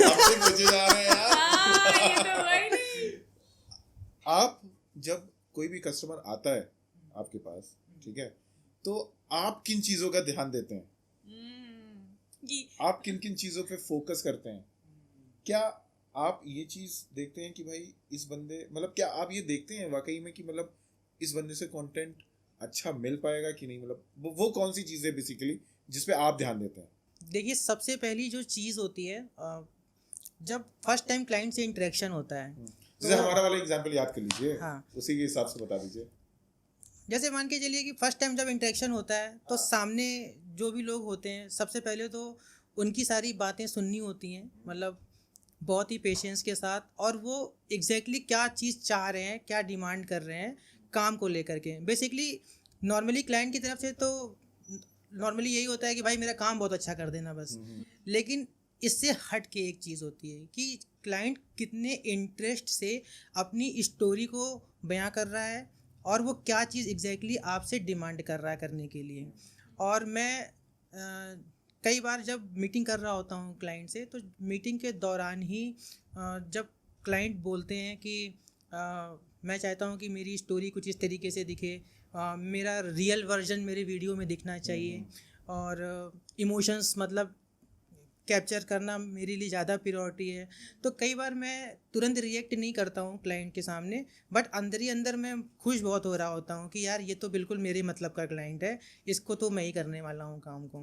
आपसे पूछे जा रहे हैं यार। आप जब कोई भी कस्टमर आता है आपके पास, ठीक है, तो आप किन चीजों का ध्यान देते हैं? आप किन किन चीजों पे फोकस करते हैं? क्या आप ये चीज देखते हैं कि भाई इस बंदे, मतलब क्या आप ये देखते हैं वाकई में कि मतलब इस बंदे से कंटेंट अच्छा मिल पाएगा कि नहीं? मतलब वो कौन सी चीज है बेसिकली जिस पे आप ध्यान देते हैं? देखिए, सबसे पहली जो चीज़ होती है, जब फर्स्ट टाइम क्लाइंट से इंटरेक्शन होता है, जैसे हमारा वाला एग्जांपल याद कर लीजिए। हाँ। उसी के हिसाब से बता दीजिए। जैसे मान के चलिए कि फर्स्ट टाइम जब इंटरेक्शन होता है, तो सामने जो भी लोग होते हैं, सबसे पहले तो उनकी सारी बातें सुननी होती हैं, मतलब बहुत ही पेशेंस के साथ, और वो एग्जैक्टली क्या चीज़ चाह रहे हैं, क्या डिमांड कर रहे हैं काम को लेकर के। बेसिकली नॉर्मली क्लाइंट की तरफ से तो नॉर्मली यही होता है कि भाई मेरा काम बहुत अच्छा कर देना बस। लेकिन इससे हट के एक चीज़ होती है कि क्लाइंट कितने इंटरेस्ट से अपनी स्टोरी को बयां कर रहा है, और वो क्या चीज़ एग्जैक्टली आपसे डिमांड कर रहा है करने के लिए। और मैं कई बार जब मीटिंग कर रहा होता हूँ क्लाइंट से, तो मीटिंग के दौरान ही जब क्लाइंट बोलते हैं कि मैं चाहता हूँ कि मेरी स्टोरी कुछ इस तरीके से दिखे, मेरा रियल वर्जन मेरे वीडियो में दिखना चाहिए, और इमोशंस मतलब कैप्चर करना मेरे लिए ज़्यादा प्रायोरिटी है। तो कई बार मैं तुरंत रिएक्ट नहीं करता हूँ क्लाइंट के सामने, बट अंदर ही अंदर मैं खुश बहुत हो रहा होता हूँ कि यार ये तो बिल्कुल मेरे मतलब का क्लाइंट है, इसको तो मैं ही करने वाला हूँ काम को।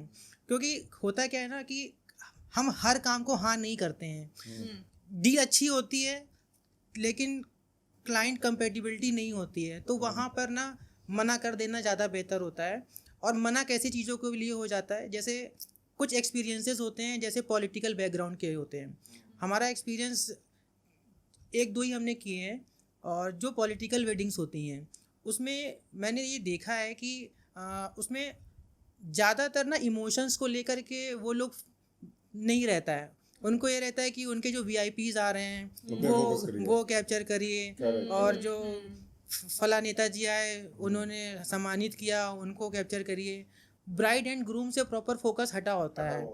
क्योंकि होता क्या है ना कि हम हर काम को हाँ नहीं करते हैं। डील अच्छी होती है लेकिन क्लाइंट कंपेटिबिलिटी नहीं होती है, तो वहाँ पर ना मना कर देना ज़्यादा बेहतर होता है। और मना कैसी चीज़ों के लिए हो जाता है, जैसे कुछ एक्सपीरियंसेस होते हैं जैसे पॉलिटिकल बैकग्राउंड के होते हैं। हमारा एक्सपीरियंस 1-2 ही हमने किए हैं, और जो पॉलिटिकल वेडिंग्स होती हैं उसमें मैंने ये देखा है कि उसमें ज़्यादातर ना इमोशंस को लेकर के वो लोग नहीं रहता है। उनको ये रहता है कि उनके जो VIPs आ रहे हैं वो कैप्चर करिए, और जो फला नेताजी आए उन्होंने सम्मानित किया उनको कैप्चर करिए। ब्राइड एंड ग्रूम से प्रॉपर फोकस हटा होता है।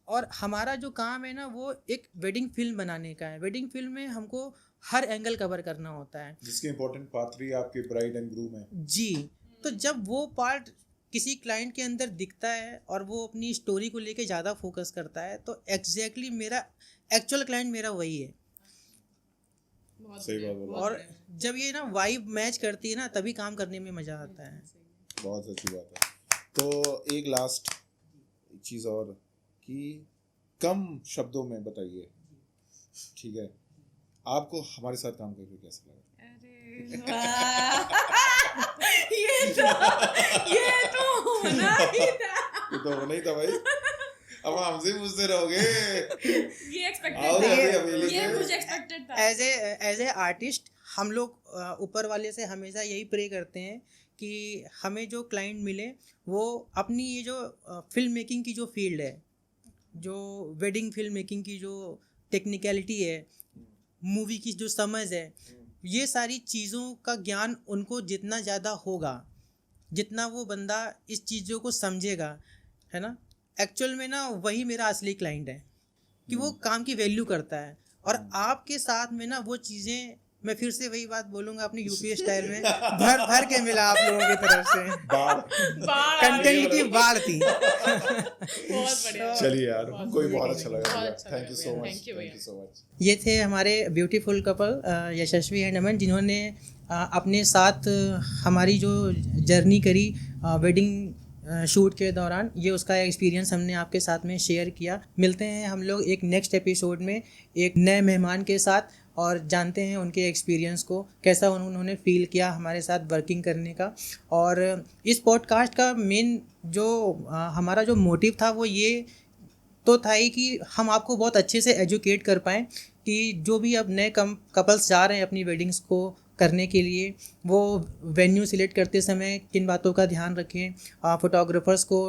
और हमारा जो काम है ना वो एक वेडिंग फिल्म बनाने का है। वेडिंग फिल्म में हमको हर एंगल कवर करना होता है, जिसके इम्पोर्टेंट पार्ट 3 आपके ब्राइड एंड ग्रूम है जी। तो जब वो पार्ट किसी क्लाइंट के अंदर दिखता है और वो अपनी स्टोरी को लेके ज़्यादा फोकस करता है, तो एग्जैक्टली मेरा एक्चुअल क्लाइंट मेरा वही है। सही बात बोला। और जब ये ना वाइब मैच करती है ना, तभी काम करने में मज़ा आता है। बहुत अच्छी बात है। तो एक लास्ट चीज़ और कि कम शब्दों में बताइए, ठीक है, आपको हमारे साथ काम करके कैसा लगा? अरे वाह ये तो होना ही था। ये तो होना ही था भाई। अब हमसे पूछते रहोगे। ये एक्सपेक्टेड और था, अभी ये कुछ एक्सपेक्टेड था। एज ए आर्टिस्ट हम लोग ऊपर वाले से हमेशा यही प्रे करते हैं कि हमें जो क्लाइंट मिले वो अपनी ये जो फिल्म मेकिंग की जो फील्ड है, जो वेडिंग फिल्म मेकिंग की जो टेक्निकलिटी है, मूवी की जो समझ है, ये सारी चीज़ों का ज्ञान उनको जितना ज़्यादा होगा, जितना वो बंदा इस चीज़ों को समझेगा, है ना, एक्चुअल में ना वही मेरा असली क्लाइंट है कि वो काम की वैल्यू करता है। और आपके साथ में ना वो चीज़ें, मैं फिर से वही बात बोलूँगा अपनी यूपी स्टाइल में, भर भर के मिला आप लोगों की तरफ से। कंटेंट की बाढ़ थी। बहुत बढ़िया। चलिए यार, कोई बहुत अच्छा लगा। बहुत अच्छा थैंक यू लगा सो भैया, मच, thank you थैंक भैया। You so much. ये थे हमारे ब्यूटीफुल कपल यशस्वी एंड अमन, जिन्होंने अपने साथ हमारी जो जर्नी करी वेडिंग शूट के दौरान, ये उसका एक्सपीरियंस हमने आपके साथ में शेयर किया। मिलते हैं हम लोग एक नेक्स्ट एपिसोड में एक नए मेहमान के साथ, और जानते हैं उनके एक्सपीरियंस को, कैसा उन्होंने फील किया हमारे साथ वर्किंग करने का। और इस पॉडकास्ट का मेन जो हमारा जो मोटिव था वो ये तो था ही कि हम आपको बहुत अच्छे से एजुकेट कर पाएँ कि जो भी अब नए कपल्स जा रहे हैं अपनी वेडिंग्स को करने के लिए, वो वेन्यू सिलेक्ट करते समय किन बातों का ध्यान रखें। फोटोग्राफर्स को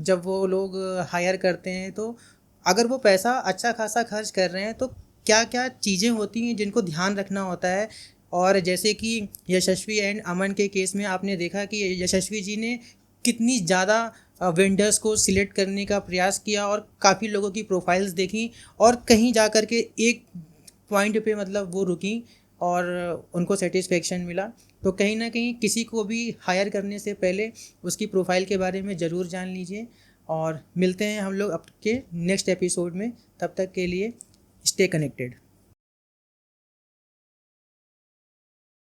जब वो लोग हायर करते हैं, तो अगर वो पैसा अच्छा खासा खर्च कर रहे हैं तो क्या क्या चीज़ें होती हैं जिनको ध्यान रखना होता है। और जैसे कि यशस्वी एंड अमन के केस में आपने देखा कि यशस्वी जी ने कितनी ज़्यादा वेंडर्स को सिलेक्ट करने का प्रयास किया और काफ़ी लोगों की प्रोफाइल्स देखी, और कहीं जा कर के एक पॉइंट पे मतलब वो रुकी और उनको सेटिस्फेक्शन मिला। तो कहीं ना कहीं किसी को भी हायर करने से पहले उसकी प्रोफाइल के बारे में ज़रूर जान लीजिए। और मिलते हैं हम लोग आपके नेक्स्ट एपिसोड में, तब तक के लिए स्टे कनेक्टेड।